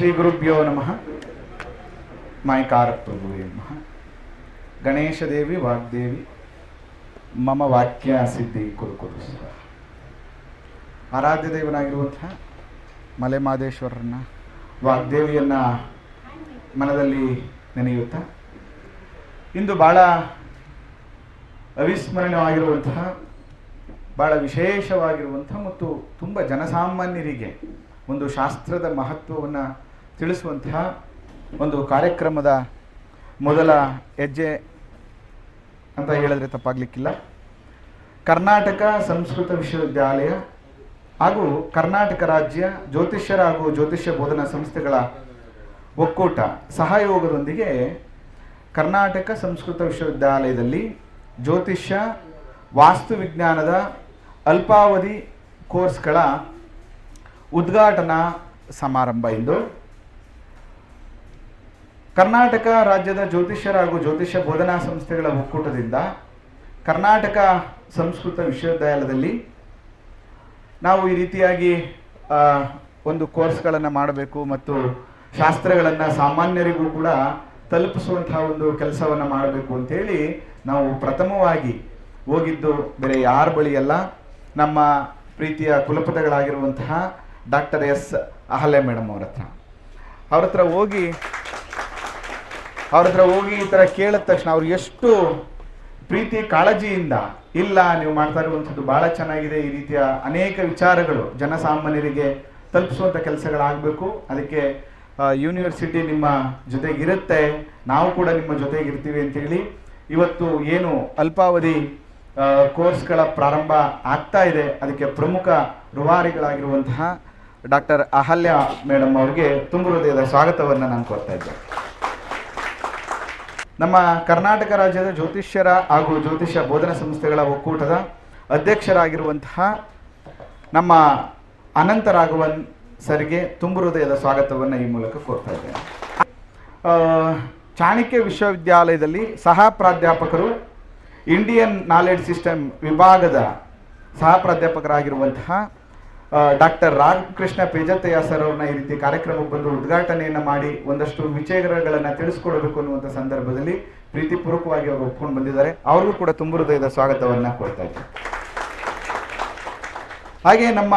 ಶ್ರೀ ಗುರುಭ್ಯೋ ನಮಃ. ಮಾಯಕಾರ ಪ್ರಭುವೇ ನಮಃ. ಗಣೇಶ ದೇವಿ ವಾಗ್ದೇವಿ ಮಮ ವಾಕ್ಯ ಸಿದ್ಧಿ ಕುರುಕುರು. ಆರಾಧ್ಯ ದೇವನಾಗಿರುವಂತಹ ಮಲೆಮಹದೇಶ್ವರರನ್ನ ವಾಗ್ದೇವಿಯನ್ನ ಮನದಲ್ಲಿ ನೆನೆಯುತ್ತಾ ಇಂದು ಬಹಳ ಅವಿಸ್ಮರಣೀಯವಾಗಿರುವಂತಹ ಬಹಳ ವಿಶೇಷವಾಗಿರುವಂತಹ ಮತ್ತು ತುಂಬ ಜನಸಾಮಾನ್ಯರಿಗೆ ಒಂದು ಶಾಸ್ತ್ರದ ಮಹತ್ವವನ್ನು ತಿಳಿಸುವಂತಹ ಒಂದು ಕಾರ್ಯಕ್ರಮದ ಮೊದಲ ಹೆಜ್ಜೆ ಅಂತ ಹೇಳಿದ್ರೆ ತಪ್ಪಾಗಲಿಕ್ಕಿಲ್ಲ. ಕರ್ನಾಟಕ ಸಂಸ್ಕೃತ ವಿಶ್ವವಿದ್ಯಾಲಯ ಹಾಗೂ ಕರ್ನಾಟಕ ರಾಜ್ಯ ಜ್ಯೋತಿಷ್ಯರ ಹಾಗೂ ಜ್ಯೋತಿಷ್ಯ ಬೋಧನಾ ಸಂಸ್ಥೆಗಳ ಒಕ್ಕೂಟ ಸಹಯೋಗದೊಂದಿಗೆ ಕರ್ನಾಟಕ ಸಂಸ್ಕೃತ ವಿಶ್ವವಿದ್ಯಾಲಯದಲ್ಲಿ ಜ್ಯೋತಿಷ್ಯ ವಾಸ್ತುವಿಜ್ಞಾನದ ಅಲ್ಪಾವಧಿ ಕೋರ್ಸ್ಗಳ ಉದ್ಘಾಟನಾ ಸಮಾರಂಭ ಇಂದು ಕರ್ನಾಟಕ ರಾಜ್ಯದ ಜ್ಯೋತಿಷ್ಯರ ಹಾಗೂ ಜ್ಯೋತಿಷ್ಯ ಬೋಧನಾ ಸಂಸ್ಥೆಗಳ ಒಕ್ಕೂಟದಿಂದ ಕರ್ನಾಟಕ ಸಂಸ್ಕೃತ ವಿಶ್ವವಿದ್ಯಾಲಯದಲ್ಲಿ ನಾವು ಈ ರೀತಿಯಾಗಿ ಒಂದು ಕೋರ್ಸ್ಗಳನ್ನು ಮಾಡಬೇಕು ಮತ್ತು ಶಾಸ್ತ್ರಗಳನ್ನು ಸಾಮಾನ್ಯರಿಗೂ ಕೂಡ ತಲುಪಿಸುವಂತಹ ಒಂದು ಕೆಲಸವನ್ನು ಮಾಡಬೇಕು ಅಂತೇಳಿ ನಾವು ಪ್ರಥಮವಾಗಿ ಹೋಗಿದ್ದು ಬೇರೆ ಯಾರ ಬಳಿ ಅಲ್ಲ, ನಮ್ಮ ಪ್ರೀತಿಯ ಕುಲಪತಿಗಳಾಗಿರುವಂತಹ ಡಾಕ್ಟರ್ ಎಸ್ ಅಹಲ್ಯ ಮೇಡಮ್ ಅವ್ರ ಹತ್ರ ಹೋಗಿ ಈ ಥರ ಕೇಳಿದ ತಕ್ಷಣ ಅವ್ರು ಎಷ್ಟು ಪ್ರೀತಿ ಕಾಳಜಿಯಿಂದ, ಇಲ್ಲ ನೀವು ಮಾಡ್ತಾ ಇರುವಂಥದ್ದು ಭಾಳ ಚೆನ್ನಾಗಿದೆ, ಈ ರೀತಿಯ ಅನೇಕ ವಿಚಾರಗಳು ಜನಸಾಮಾನ್ಯರಿಗೆ ತಲುಪಿಸುವಂಥ ಕೆಲಸಗಳಾಗಬೇಕು, ಅದಕ್ಕೆ ಯೂನಿವರ್ಸಿಟಿ ನಿಮ್ಮ ಜೊತೆಗಿರುತ್ತೆ, ನಾವು ಕೂಡ ನಿಮ್ಮ ಜೊತೆಗಿರ್ತೀವಿ ಅಂತೇಳಿ ಇವತ್ತು ಏನು ಅಲ್ಪಾವಧಿ ಕೋರ್ಸ್ಗಳ ಪ್ರಾರಂಭ ಆಗ್ತಾ ಇದೆ ಅದಕ್ಕೆ ಪ್ರಮುಖ ರೂವಾರಿಗಳಾಗಿರುವಂತಹ ಡಾಕ್ಟರ್ ಅಹಲ್ಯ ಮೇಡಮ್ ಅವರಿಗೆ ತುಂಬ ಹೃದಯದ ಸ್ವಾಗತವನ್ನು ನಾನು ಕೋರ್ತಾ ಇದ್ದೆ. ನಮ್ಮ ಕರ್ನಾಟಕ ರಾಜ್ಯದ ಜ್ಯೋತಿಷ್ಯರ ಹಾಗೂ ಜ್ಯೋತಿಷ್ಯ ಬೋಧನಾ ಸಂಸ್ಥೆಗಳ ಒಕ್ಕೂಟದ ಅಧ್ಯಕ್ಷರಾಗಿರುವಂತಹ ನಮ್ಮ ಅನಂತ ರಾಘವನ್ ಸರ್ಗೆ ತುಂಬ ಹೃದಯದ ಸ್ವಾಗತವನ್ನು ಈ ಮೂಲಕ ಕೋರ್ತಾ ಇದ್ದೇನೆ. ಚಾಣಕ್ಯ ವಿಶ್ವವಿದ್ಯಾಲಯದಲ್ಲಿ ಸಹ ಪ್ರಾಧ್ಯಾಪಕರು, ಇಂಡಿಯನ್ ನಾಲೆಡ್ಜ್ ಸಿಸ್ಟಮ್ ವಿಭಾಗದ ಸಹ ಪ್ರಾಧ್ಯಾಪಕರಾಗಿರುವಂತಹ ಡಾಕ್ಟರ್ ರಾಮಕೃಷ್ಣ ಪೇಜತ್ತಯ್ಯ ಸರ್ ಅವ್ರನ್ನ ಈ ರೀತಿ ಕಾರ್ಯಕ್ರಮಕ್ಕೆ ಬಂದು ಉದ್ಘಾಟನೆಯನ್ನು ಮಾಡಿ ಒಂದಷ್ಟು ವಿಚಾರಗಳನ್ನು ತಿಳಿಸ್ಕೊಡ್ಬೇಕು ಅನ್ನುವಂಥ ಸಂದರ್ಭದಲ್ಲಿ ಪ್ರೀತಿಪೂರ್ವಕವಾಗಿ ಅವರು ಒಪ್ಕೊಂಡು ಬಂದಿದ್ದಾರೆ. ಅವ್ರಿಗೂ ಕೂಡ ತುಂಬ ಹೃದಯದ ಸ್ವಾಗತವನ್ನು ಕೊಡ್ತಾ ಇದ್ದಾರೆ. ಹಾಗೆ ನಮ್ಮ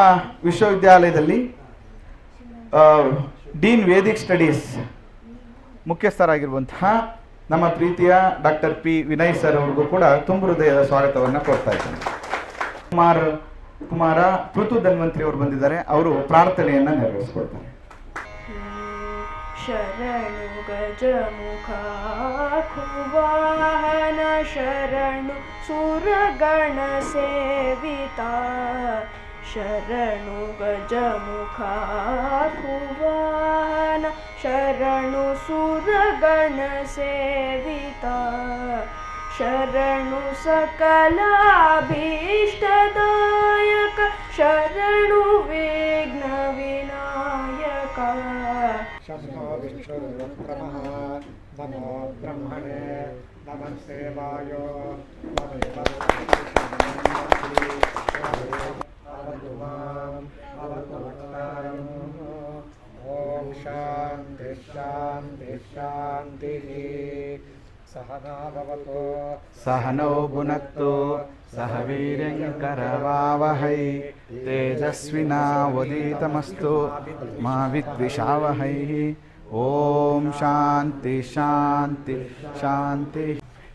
ವಿಶ್ವವಿದ್ಯಾಲಯದಲ್ಲಿ ಡೀನ್ ವೇದಿಕ್ ಸ್ಟಡೀಸ್ ಮುಖ್ಯಸ್ಥರಾಗಿರುವಂತಹ ನಮ್ಮ ಪ್ರೀತಿಯ ಡಾಕ್ಟರ್ ಪಿ ವಿನಯ್ ಸರ್ ಅವ್ರಿಗೂ ಕೂಡ ತುಂಬ ಹೃದಯದ ಸ್ವಾಗತವನ್ನು ಕೊಡ್ತಾ ಇದ್ದೇನೆ. ಕುಮಾರ ಪೃಥು ಧನ್ವಂತ್ರಿ ಅವರು ಬಂದಿದ್ದಾರೆ, ಅವರು ಪ್ರಾರ್ಥನೆಯನ್ನ ನೆರವೇರಿಸಿಕೊಳ್ತಾರೆ. ಶರಣು ಗಜಮುಖ ಕುವಾಹನ ಶರಣು ಸುರಗಣ ಸೇವಿತ, ಶರಣು ಗಜಮುಖ ಕುವಾಹನ ಶರಣು ಸುರಗಣ ಸೇವಿತ, ಶರಣು ಸಕಲಾಭೀಷ್ಟದಾಯಕ ಶರಣು ವಿಘ್ನ ವಿನಾಯಕ. ಶಂಭೋ ವಿಷ್ಣುರುಕ್ರಮಃ ನಮೋ ಬ್ರಹ್ಮಣೇ ನಮಃ ಸೇವಾಯೋ ಓಂ ಶಾಂತಿ ಶಾಂತಿ ಶಾಂತಿ. ಸಹನಾಭವತು ಸಹನೋ ಭುನಕ್ತು ಸಹ ವೀರ್ಯಂಕರವಾವಹೈ ತೇಜಸ್ವಿನಾವಧೀತಮಸ್ತು ಮಾ ವಿದ್ವಿಷಾವಹೈ. ಓಂ ಶಾಂತಿ ಶಾಂತಿ ಶಾಂತಿ.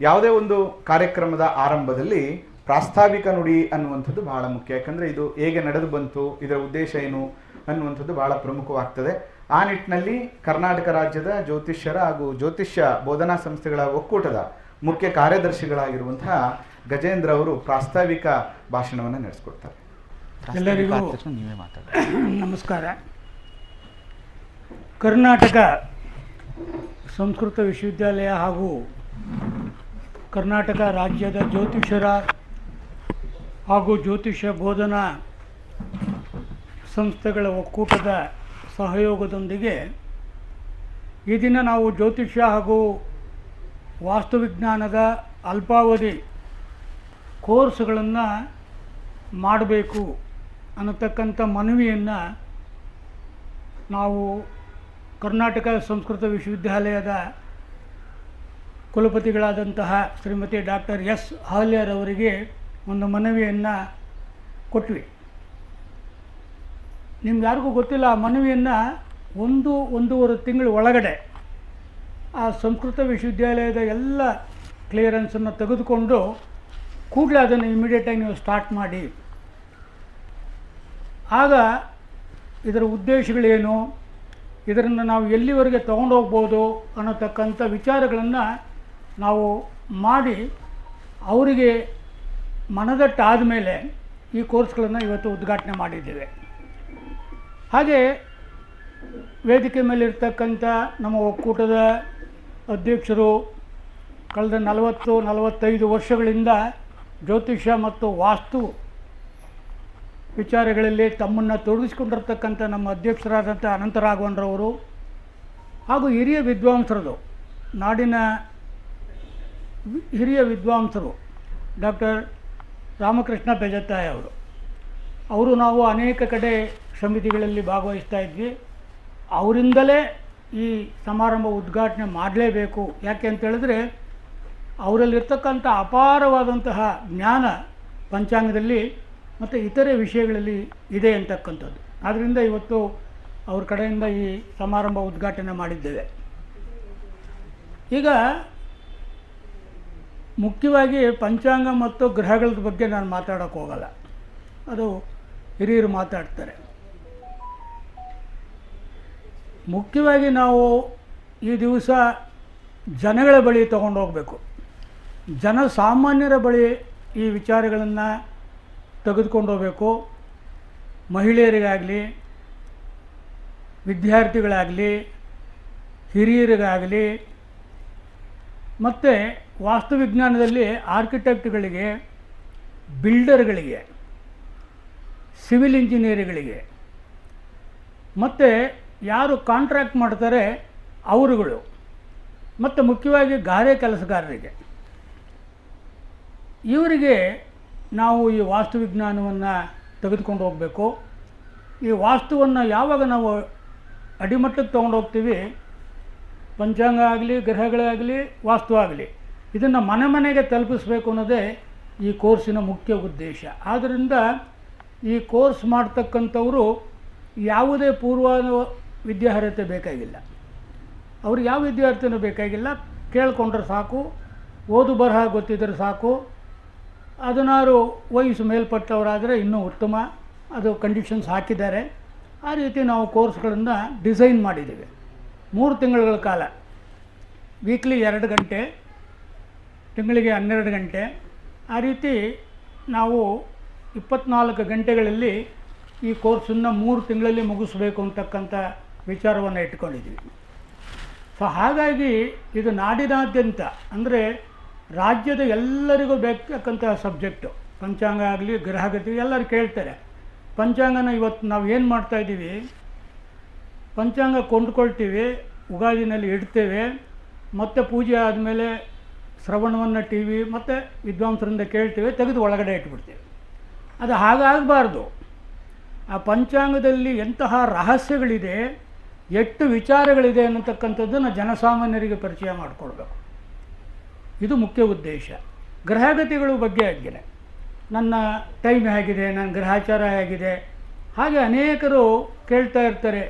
ಯಾವುದೇ ಒಂದು ಕಾರ್ಯಕ್ರಮದ ಆರಂಭದಲ್ಲಿ ಪ್ರಾಸ್ತಾವಿಕ ನುಡಿ ಅನ್ನುವಂಥದ್ದು ಬಹಳ ಮುಖ್ಯ. ಯಾಕಂದರೆ ಇದು ಹೇಗೆ ನಡೆದು ಬಂತು, ಇದರ ಉದ್ದೇಶ ಏನು ಅನ್ನುವಂಥದ್ದು ಬಹಳ ಪ್ರಮುಖವಾಗ್ತದೆ. ಆ ನಿಟ್ಟಿನಲ್ಲಿ ಕರ್ನಾಟಕ ರಾಜ್ಯದ ಜ್ಯೋತಿಷ್ಯರ ಹಾಗೂ ಜ್ಯೋತಿಷ್ಯ ಬೋಧನಾ ಸಂಸ್ಥೆಗಳ ಒಕ್ಕೂಟದ ಮುಖ್ಯ ಕಾರ್ಯದರ್ಶಿಗಳಾಗಿರುವಂತಹ ಗಜೇಂದ್ರ ಅವರು ಪ್ರಾಸ್ತಾವಿಕ ಭಾಷಣವನ್ನು ನಡೆಸಿಕೊಡ್ತಾರೆ. ಎಲ್ಲರಿಗೂ ನಮಸ್ಕಾರ. ಕರ್ನಾಟಕ ಸಂಸ್ಕೃತ ವಿಶ್ವವಿದ್ಯಾಲಯ ಹಾಗೂ ಕರ್ನಾಟಕ ರಾಜ್ಯದ ಜ್ಯೋತಿಷ್ಯರ ಹಾಗೂ ಜ್ಯೋತಿಷ್ಯ ಬೋಧನಾ ಸಂಸ್ಥೆಗಳ ಒಕ್ಕೂಟದ ಸಹಯೋಗದೊಂದಿಗೆ ಈ ದಿನ ನಾವು ಜ್ಯೋತಿಷ್ಯ ಹಾಗೂ ವಾಸ್ತುವಿಜ್ಞಾನದ ಅಲ್ಪಾವಧಿ ಕೋರ್ಸ್ಗಳನ್ನು ಮಾಡಬೇಕು ಅನ್ನತಕ್ಕಂಥ ಮನವಿಯನ್ನು ನಾವು ಕರ್ನಾಟಕ ಸಂಸ್ಕೃತ ವಿಶ್ವವಿದ್ಯಾಲಯದ ಕುಲಪತಿಗಳಾದಂತಹ ಶ್ರೀಮತಿ ಡಾಕ್ಟರ್ ಎಸ್ ಹಾಲ್ಯರವರಿಗೆ ಒಂದು ಮನವಿಯನ್ನು ಕೊಟ್ವಿ. ನಿಮ್ಗೆ ಯಾರಿಗೂ ಗೊತ್ತಿಲ್ಲ, ಆ ಮನವಿಯನ್ನು ಒಂದೂವರೆ ತಿಂಗಳ ಒಳಗಡೆ ಆ ಸಂಸ್ಕೃತ ವಿಶ್ವವಿದ್ಯಾಲಯದ ಎಲ್ಲ ಕ್ಲಿಯರೆನ್ಸನ್ನು ತೆಗೆದುಕೊಂಡು ಕೂಡಲೇ ಅದನ್ನು ಇಮಿಡಿಯೇಟಾಗಿ ನೀವು ಸ್ಟಾರ್ಟ್ ಮಾಡಿ. ಆಗ ಇದರ ಉದ್ದೇಶಗಳೇನು, ಇದನ್ನು ನಾವು ಎಲ್ಲಿವರೆಗೆ ತೊಗೊಂಡೋಗ್ಬೋದು ಅನ್ನೋತಕ್ಕಂಥ ವಿಚಾರಗಳನ್ನು ನಾವು ಮಾಡಿ ಅವರಿಗೆ ಮನದಟ್ಟಾದ ಮೇಲೆ ಈ ಕೋರ್ಸ್ಗಳನ್ನು ಇವತ್ತು ಉದ್ಘಾಟನೆ ಮಾಡಿದ್ದೇವೆ. ಹಾಗೆ ವೇದಿಕೆ ಮೇಲಿರ್ತಕ್ಕಂಥ ನಮ್ಮ ಒಕ್ಕೂಟದ ಅಧ್ಯಕ್ಷರು ಕಳೆದ 40-45 ವರ್ಷಗಳಿಂದ ಜ್ಯೋತಿಷ್ಯ ಮತ್ತು ವಾಸ್ತು ವಿಚಾರಗಳಲ್ಲಿ ತಮ್ಮನ್ನು ತೊಡಗಿಸಿಕೊಂಡಿರ್ತಕ್ಕಂಥ ನಮ್ಮ ಅಧ್ಯಕ್ಷರಾದಂಥ ಅನಂತರಾಘವನ್ರವರು ಹಾಗೂ ಹಿರಿಯ ವಿದ್ವಾಂಸರದು, ನಾಡಿನ ಹಿರಿಯ ವಿದ್ವಾಂಸರು ಡಾಕ್ಟರ್ ರಾಮಕೃಷ್ಣ ಬೆಜತ್ತಾಯ ಅವರು ನಾವು ಅನೇಕ ಕಡೆ ಸಮಿತಿಗಳಲ್ಲಿ ಭಾಗವಹಿಸ್ತಾ ಇದ್ವಿ. ಅವರಿಂದಲೇ ಈ ಸಮಾರಂಭ ಉದ್ಘಾಟನೆ ಮಾಡಲೇಬೇಕು. ಯಾಕೆ ಅಂತೇಳಿದ್ರೆ ಅವರಲ್ಲಿರ್ತಕ್ಕಂಥ ಅಪಾರವಾದಂತಹ ಜ್ಞಾನ ಪಂಚಾಂಗದಲ್ಲಿ ಮತ್ತು ಇತರೆ ವಿಷಯಗಳಲ್ಲಿ ಇದೆ ಅಂತಕ್ಕಂಥದ್ದು. ಆದ್ದರಿಂದ ಇವತ್ತು ಅವ್ರ ಕಡೆಯಿಂದ ಈ ಸಮಾರಂಭ ಉದ್ಘಾಟನೆ ಮಾಡಿದ್ದೇವೆ. ಈಗ ಮುಖ್ಯವಾಗಿ ಪಂಚಾಂಗ ಮತ್ತು ಗ್ರಹಗಳ ಬಗ್ಗೆ ನಾನು ಮಾತಾಡೋಕ್ಕೆ ಹೋಗಲ್ಲ, ಅದು ಹಿರಿಯರು ಮಾತಾಡ್ತಾರೆ. ಮುಖ್ಯವಾಗಿ ನಾವು ಈ ದಿವಸ ಜನಗಳ ಬಳಿ ತಗೊಂಡು ಹೋಗಬೇಕು. ಜನಸಾಮಾನ್ಯರ ಬಳಿ ಈ ವಿಚಾರಗಳನ್ನು ತೆಗೆದುಕೊಂಡು ಹೋಗಬೇಕು. ಮಹಿಳೆಯರಿಗಾಗಲಿ, ವಿದ್ಯಾರ್ಥಿಗಳಾಗಲಿ, ಹಿರಿಯರಿಗಾಗಲಿ, ಮತ್ತು ವಾಸ್ತುವಿಜ್ಞಾನದಲ್ಲಿ ಆರ್ಕಿಟೆಕ್ಟ್ಗಳಿಗೆ, ಬಿಲ್ಡರ್ಗಳಿಗೆ, ಸಿವಿಲ್ ಇಂಜಿನಿಯರ್ಗಳಿಗೆ, ಮತ್ತು ಯಾರು ಕಾಂಟ್ರಾಕ್ಟ್ ಮಾಡ್ತಾರೆ ಅವರುಗಳು, ಮತ್ತು ಮುಖ್ಯವಾಗಿ ಗಾರೆ ಕೆಲಸಗಾರರಿಗೆ, ಇವರಿಗೆ ನಾವು ಈ ವಾಸ್ತುವಿಜ್ಞಾನವನ್ನು ತೆಗೆದುಕೊಂಡು ಹೋಗಬೇಕು. ಈ ವಾಸ್ತುವನ್ನು ಯಾವಾಗ ನಾವು ಅಡಿಮಟ್ಟಕ್ಕೆ ತೊಗೊಂಡು ಹೋಗ್ತೀವಿ, ಪಂಚಾಂಗ ಆಗಲಿ, ಗ್ರಹಗಳಾಗಲಿ, ವಾಸ್ತು ಆಗಲಿ, ಇದನ್ನು ಮನೆ ಮನೆಗೆ ತಲುಪಿಸಬೇಕು ಅನ್ನೋದೇ ಈ ಕೋರ್ಸಿನ ಮುಖ್ಯ ಉದ್ದೇಶ. ಆದ್ದರಿಂದ ಈ ಕೋರ್ಸ್ ಮಾಡ್ತಕ್ಕಂಥವರು ಯಾವುದೇ ಪೂರ್ವ ವಿದ್ಯಾರ್ಹತೆ ಬೇಕಾಗಿಲ್ಲ. ಅವ್ರಿಗೆ ಯಾವ ವಿದ್ಯಾರ್ಥಿನೂ ಬೇಕಾಗಿಲ್ಲ, ಕೇಳಿಕೊಂಡ್ರೆ ಸಾಕು, ಓದು ಬರಹ ಗೊತ್ತಿದ್ದರೆ ಸಾಕು. 16 ವಯಸ್ಸು ಮೇಲ್ಪಟ್ಟವರಾದರೆ ಇನ್ನೂ ಉತ್ತಮ, ಅದು ಕಂಡೀಷನ್ಸ್ ಹಾಕಿದ್ದಾರೆ. ಆ ರೀತಿ ನಾವು ಕೋರ್ಸ್ಗಳನ್ನು ಡಿಸೈನ್ ಮಾಡಿದ್ದೀವಿ. 3 ತಿಂಗಳ ಕಾಲ, ವೀಕ್ಲಿ 2 ಗಂಟೆ, ತಿಂಗಳಿಗೆ 12 ಗಂಟೆ, ಆ ರೀತಿ ನಾವು 24 ಗಂಟೆಗಳಲ್ಲಿ ಈ ಕೋರ್ಸನ್ನು 3 ತಿಂಗಳಲ್ಲಿ ಮುಗಿಸ್ಬೇಕು ಅಂತಕ್ಕಂಥ ವಿಚಾರವನ್ನು ಇಟ್ಕೊಂಡಿದ್ದೀವಿ. ಸೊ ಹಾಗಾಗಿ ಇದು ನಾಡಿನಾದ್ಯಂತ, ಅಂದರೆ ರಾಜ್ಯದ ಎಲ್ಲರಿಗೂ ಬೇಕಾದಂತಹ ಸಬ್ಜೆಕ್ಟು. ಪಂಚಾಂಗ ಆಗಲಿ, ಗ್ರಹಗತಿ, ಎಲ್ಲರೂ ಕೇಳ್ತಾರೆ. ಪಂಚಾಂಗನ ಇವತ್ತು ನಾವು ಏನು ಮಾಡ್ತಾಯಿದ್ದೀವಿ, ಪಂಚಾಂಗ ಕೊಂಡ್ಕೊಳ್ತೀವಿ, ಉಗಾದಿನಲ್ಲಿ ಇಡ್ತೇವೆ, ಮತ್ತು ಪೂಜೆ ಆದಮೇಲೆ ಶ್ರವಣವನ್ನು ಟಿ ವಿ ಮತ್ತು ವಿದ್ವಾಂಸರಿಂದ ಕೇಳ್ತೇವೆ, ತೆಗೆದು ಒಳಗಡೆ ಇಟ್ಬಿಡ್ತೇವೆ. ಅದು ಹಾಗಾಗಬಾರ್ದು. ಆ ಪಂಚಾಂಗದಲ್ಲಿ ಎಂತಹ ರಹಸ್ಯಗಳಿದೆ, ಎಷ್ಟು ವಿಚಾರಗಳಿದೆ ಅನ್ನತಕ್ಕಂಥದ್ದನ್ನು ಜನಸಾಮಾನ್ಯರಿಗೆ ಪರಿಚಯ ಮಾಡಿಕೊಡ್ಬೇಕು. ಇದು ಮುಖ್ಯ ಉದ್ದೇಶ. ಗ್ರಹಗತಿಗಳ ಬಗ್ಗೆ ಹಾಗೆಯೇ, ನನ್ನ ಟೈಮ್ ಹೇಗಿದೆ, ನನ್ನ ಗ್ರಹಾಚಾರ ಹೇಗಿದೆ, ಹಾಗೆ ಅನೇಕರು ಕೇಳ್ತಾ ಇರ್ತಾರೆ,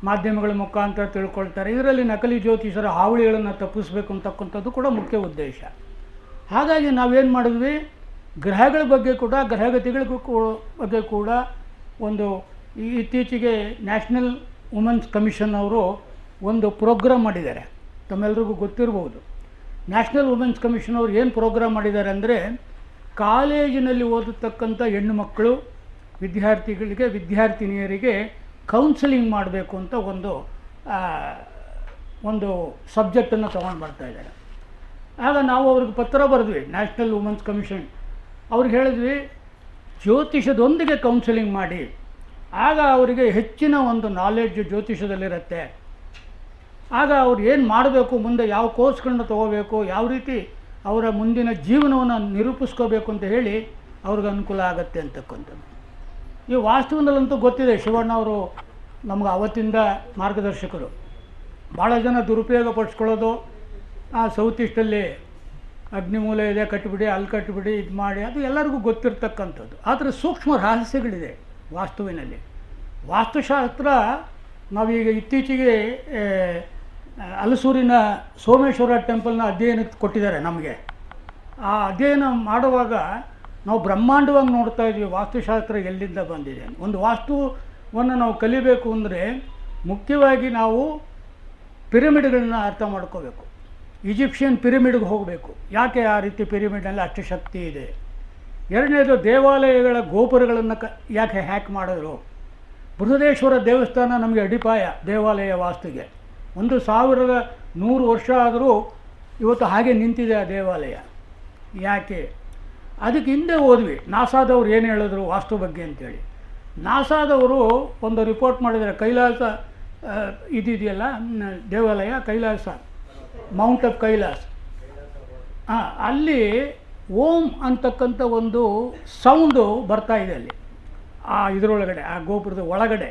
ಮಾಧ್ಯಮಗಳ ಮುಖಾಂತರ ತಿಳ್ಕೊಳ್ತಾರೆ. ಇದರಲ್ಲಿ ನಕಲಿ ಜ್ಯೋತಿಷರ ಹಾವಳಿಗಳನ್ನು ತಪ್ಪಿಸಬೇಕು ಅಂತಕ್ಕಂಥದ್ದು ಕೂಡ ಮುಖ್ಯ ಉದ್ದೇಶ. ಹಾಗಾಗಿ ನಾವೇನು ಮಾಡಿದ್ವಿ, ಗ್ರಹಗಳ ಬಗ್ಗೆ ಕೂಡ, ಗ್ರಹಗತಿಗಳಿಗೂ ಬಗ್ಗೆ ಕೂಡ ಒಂದು ಇತ್ತೀಚೆಗೆ ನ್ಯಾಷನಲ್ ವುಮೆನ್ಸ್ ಕಮಿಷನ್ ಅವರು ಒಂದು ಪ್ರೋಗ್ರಾಮ್ ಮಾಡಿದ್ದಾರೆ. ತಮ್ಮೆಲ್ಲರಿಗೂ ಗೊತ್ತಿರ್ಬೋದು. ನ್ಯಾಷನಲ್ ವುಮೆನ್ಸ್ ಕಮಿಷನ್ ಅವರು ಏನು ಪ್ರೋಗ್ರಾಮ್ ಮಾಡಿದ್ದಾರೆ ಅಂದರೆ, ಕಾಲೇಜಿನಲ್ಲಿ ಓದತಕ್ಕಂಥ ಹೆಣ್ಣು ಮಕ್ಕಳು, ವಿದ್ಯಾರ್ಥಿಗಳಿಗೆ, ವಿದ್ಯಾರ್ಥಿನಿಯರಿಗೆ ಕೌನ್ಸಿಲಿಂಗ್ ಮಾಡಬೇಕು ಅಂತ ಒಂದು ಸಬ್ಜೆಕ್ಟನ್ನು ತೊಗೊಂಡು ಬರ್ತಾಯಿದ್ದಾರೆ. ಆಗ ನಾವು ಅವ್ರಿಗೆ ಪತ್ರ ಬರೆದ್ವಿ, ನ್ಯಾಷನಲ್ ವುಮೆನ್ಸ್ ಕಮಿಷನ್ ಅವ್ರಿಗೆ ಹೇಳಿದ್ವಿ, ಜ್ಯೋತಿಷದೊಂದಿಗೆ ಕೌನ್ಸಿಲಿಂಗ್ ಮಾಡಿ, ಆಗ ಅವರಿಗೆ ಹೆಚ್ಚಿನ ಒಂದು ನಾಲೆಡ್ಜ್ ಜ್ಯೋತಿಷದಲ್ಲಿರುತ್ತೆ. ಆಗ ಅವ್ರು ಏನು ಮಾಡಬೇಕು, ಮುಂದೆ ಯಾವ ಕೋರ್ಸ್ಗಳನ್ನ ತೊಗೋಬೇಕು, ಯಾವ ರೀತಿ ಅವರ ಮುಂದಿನ ಜೀವನವನ್ನು ನಿರೂಪಿಸ್ಕೋಬೇಕು ಅಂತ ಹೇಳಿ ಅವ್ರಿಗೆ ಅನುಕೂಲ ಆಗುತ್ತೆ ಅಂತಕ್ಕಂಥದ್ದು. ಈ ವಾಸ್ತುವಿನಲ್ಲಂತೂ ಗೊತ್ತಿದೆ, ಶಿವಣ್ಣ ಅವರು ನಮ್ಗೆ ಅವತ್ತಿಂದ ಮಾರ್ಗದರ್ಶಕರು. ಭಾಳ ಜನ ದುರುಪಯೋಗ ಪಡಿಸ್ಕೊಳ್ಳೋದು, ಆ ಸೌತ್ ಈಸ್ಟಲ್ಲಿ ಅಗ್ನಿಮೂಲ ಇದೆ ಕಟ್ಟಿಬಿಡಿ, ಅಲ್ಲಿ ಕಟ್ಟಿಬಿಡಿ, ಇದು ಮಾಡಿ, ಅದು ಎಲ್ಲರಿಗೂ ಗೊತ್ತಿರ್ತಕ್ಕಂಥದ್ದು. ಆದರೆ ಸೂಕ್ಷ್ಮ ರಹಸ್ಯಗಳಿದೆ ವಾಸ್ತುವಿನಲ್ಲಿ. ವಾಸ್ತುಶಾಸ್ತ್ರ ನಾವೀಗ ಇತ್ತೀಚೆಗೆ ಹಲಸೂರಿನ ಸೋಮೇಶ್ವರ ಟೆಂಪಲ್ನ ಅಧ್ಯಯನಕ್ಕೆ ಕೊಟ್ಟಿದ್ದಾರೆ ನಮಗೆ. ಆ ಅಧ್ಯಯನ ಮಾಡುವಾಗ ನಾವು ಬ್ರಹ್ಮಾಂಡವಾಗಿ ನೋಡ್ತಾ ಇದ್ವಿ ವಾಸ್ತುಶಾಸ್ತ್ರ ಎಲ್ಲಿಂದ ಬಂದಿದೆ. ಒಂದು ವಾಸ್ತುವನ್ನು ನಾವು ಕಲಿಬೇಕು ಅಂದರೆ ಮುಖ್ಯವಾಗಿ ನಾವು ಪಿರಮಿಡ್ಗಳನ್ನ ಅರ್ಥ ಮಾಡ್ಕೋಬೇಕು. ಈಜಿಪ್ಷಿಯನ್ ಪಿರಮಿಡ್ಗೆ ಹೋಗಬೇಕು. ಯಾಕೆ ಆ ರೀತಿ ಪಿರಮಿಡ್ನಲ್ಲಿ ಅಷ್ಟು ಶಕ್ತಿ ಇದೆ. ಎರಡನೇದು ದೇವಾಲಯಗಳ ಗೋಪುರಗಳನ್ನು ಯಾಕೆ ಹ್ಯಾಕ್ ಮಾಡಿದ್ರು. ಬೃಹದೇಶ್ವರ ದೇವಸ್ಥಾನ ನಮಗೆ ಅಡಿಪಾಯ ದೇವಾಲಯ ವಾಸ್ತುಗೆ. 1100 ವರ್ಷ ಆದರೂ ಇವತ್ತು ಹಾಗೆ ನಿಂತಿದೆ ಆ ದೇವಾಲಯ. ಯಾಕೆ? ಅದಕ್ಕೆ ಹಿಂದೆ ಹೋದ್ವಿ, ನಾಸಾದವ್ರು ಏನು ಹೇಳಿದ್ರು ವಾಸ್ತು ಬಗ್ಗೆ ಅಂತೇಳಿ. ನಾಸಾದವರು ಒಂದು ರಿಪೋರ್ಟ್ ಮಾಡಿದ್ದಾರೆ, ಕೈಲಾಸ ಇದೆಯಲ್ಲ ದೇವಾಲಯ, ಕೈಲಾಸ, ಮೌಂಟ್ ಆಫ್ ಕೈಲಾಸ್, ಅಲ್ಲಿ ಓಂ ಅಂತಕ್ಕಂಥ ಒಂದು ಸೌಂಡು ಬರ್ತಾ ಇದೆ ಅಲ್ಲಿ, ಆ ಇದರೊಳಗಡೆ, ಆ ಗೋಪುರದ ಒಳಗಡೆ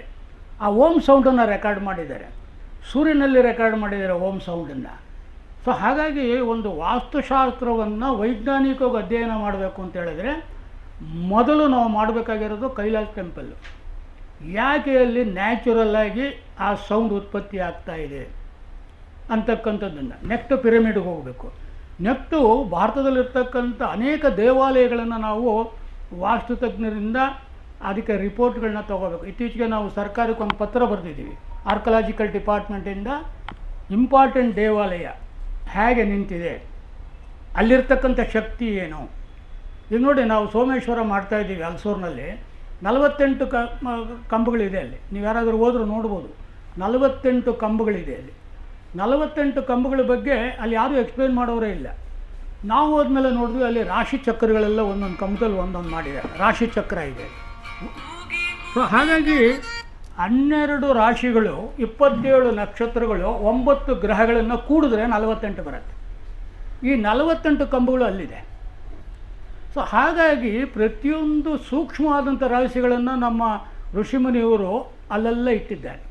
ಆ ಓಂ ಸೌಂಡನ್ನು ರೆಕಾರ್ಡ್ ಮಾಡಿದ್ದಾರೆ. ಸೂರ್ಯನಲ್ಲಿ ರೆಕಾರ್ಡ್ ಮಾಡಿದ್ದಾರೆ ಓಂ ಸೌಂಡನ್ನು. ಸೊ ಹಾಗಾಗಿ ಒಂದು ವಾಸ್ತುಶಾಸ್ತ್ರವನ್ನು ವೈಜ್ಞಾನಿಕವಾಗಿ ಅಧ್ಯಯನ ಮಾಡಬೇಕು ಅಂತ ಹೇಳಿದ್ರೆ ಮೊದಲು ನಾವು ಮಾಡಬೇಕಾಗಿರೋದು ಕೈಲಾಸ ಟೆಂಪಲ್ಲು. ಯಾಕೆ ಅಲ್ಲಿ ನ್ಯಾಚುರಲ್ಲಾಗಿ ಆ ಸೌಂಡ್ ಉತ್ಪತ್ತಿ ಆಗ್ತಾ ಇದೆ ಅಂತಕ್ಕಂಥದ್ದನ್ನು. ನೆಕ್ಸ್ಟ್ ಪಿರಮಿಡ್ಗೆ ಹೋಗಬೇಕು. ನೆಕ್ಸ್ಟು ಭಾರತದಲ್ಲಿರ್ತಕ್ಕಂಥ ಅನೇಕ ದೇವಾಲಯಗಳನ್ನು ನಾವು ವಾಸ್ತುತಜ್ಞರಿಂದ ಅದಕ್ಕೆ ರಿಪೋರ್ಟ್ಗಳನ್ನ ತೊಗೋಬೇಕು. ಇತ್ತೀಚೆಗೆ ನಾವು ಸರ್ಕಾರಕ್ಕೆ ಒಂದು ಪತ್ರ ಬರೆದಿದ್ದೀವಿ, ಆರ್ಕಲಾಜಿಕಲ್ ಡಿಪಾರ್ಟ್ಮೆಂಟಿಂದ ಇಂಪಾರ್ಟೆಂಟ್ ದೇವಾಲಯ ಹೇಗೆ ನಿಂತಿದೆ, ಅಲ್ಲಿರ್ತಕ್ಕಂಥ ಶಕ್ತಿ ಏನು. ಈಗ ನೋಡಿ, ನಾವು ಸೋಮೇಶ್ವರ ಮಾಡ್ತಾಯಿದ್ದೀವಿ ಹಲಸೂರಿನಲ್ಲಿ, 48 ಕಂಬಗಳಿದೆ ಅಲ್ಲಿ. ನೀವು ಯಾರಾದರೂ ಹೋದರೂ ನೋಡ್ಬೋದು, 48 ಕಂಬಗಳಿದೆ ಅಲ್ಲಿ. 48 ಕಂಬಗಳ ಬಗ್ಗೆ ಅಲ್ಲಿ ಯಾರೂ ಎಕ್ಸ್ಪ್ಲೇನ್ ಮಾಡೋರೇ ಇಲ್ಲ. ನಾವು ಹೋದ್ಮೇಲೆ ನೋಡಿದ್ವಿ, ಅಲ್ಲಿ ರಾಶಿ ಚಕ್ರಗಳೆಲ್ಲ ಒಂದೊಂದು ಕಂಬದಲ್ಲಿ ಒಂದೊಂದು ಮಾಡಿದ್ದಾರೆ, ರಾಶಿ ಚಕ್ರ ಇದೆ. ಸೊ ಹಾಗಾಗಿ 12 ರಾಶಿಗಳು, 27 ನಕ್ಷತ್ರಗಳು, 9 ಗ್ರಹಗಳನ್ನು ಕೂಡಿದ್ರೆ 48 ಬರುತ್ತೆ. ಈ 48 ಕಂಬಗಳು ಅಲ್ಲಿದೆ. ಸೊ ಹಾಗಾಗಿ ಪ್ರತಿಯೊಂದು ಸೂಕ್ಷ್ಮವಾದಂಥ ರಹಸ್ಯಗಳನ್ನು ನಮ್ಮ ಋಷಿಮುನಿಯವರು ಅಲ್ಲೆಲ್ಲ ಇಟ್ಟಿದ್ದಾರೆ.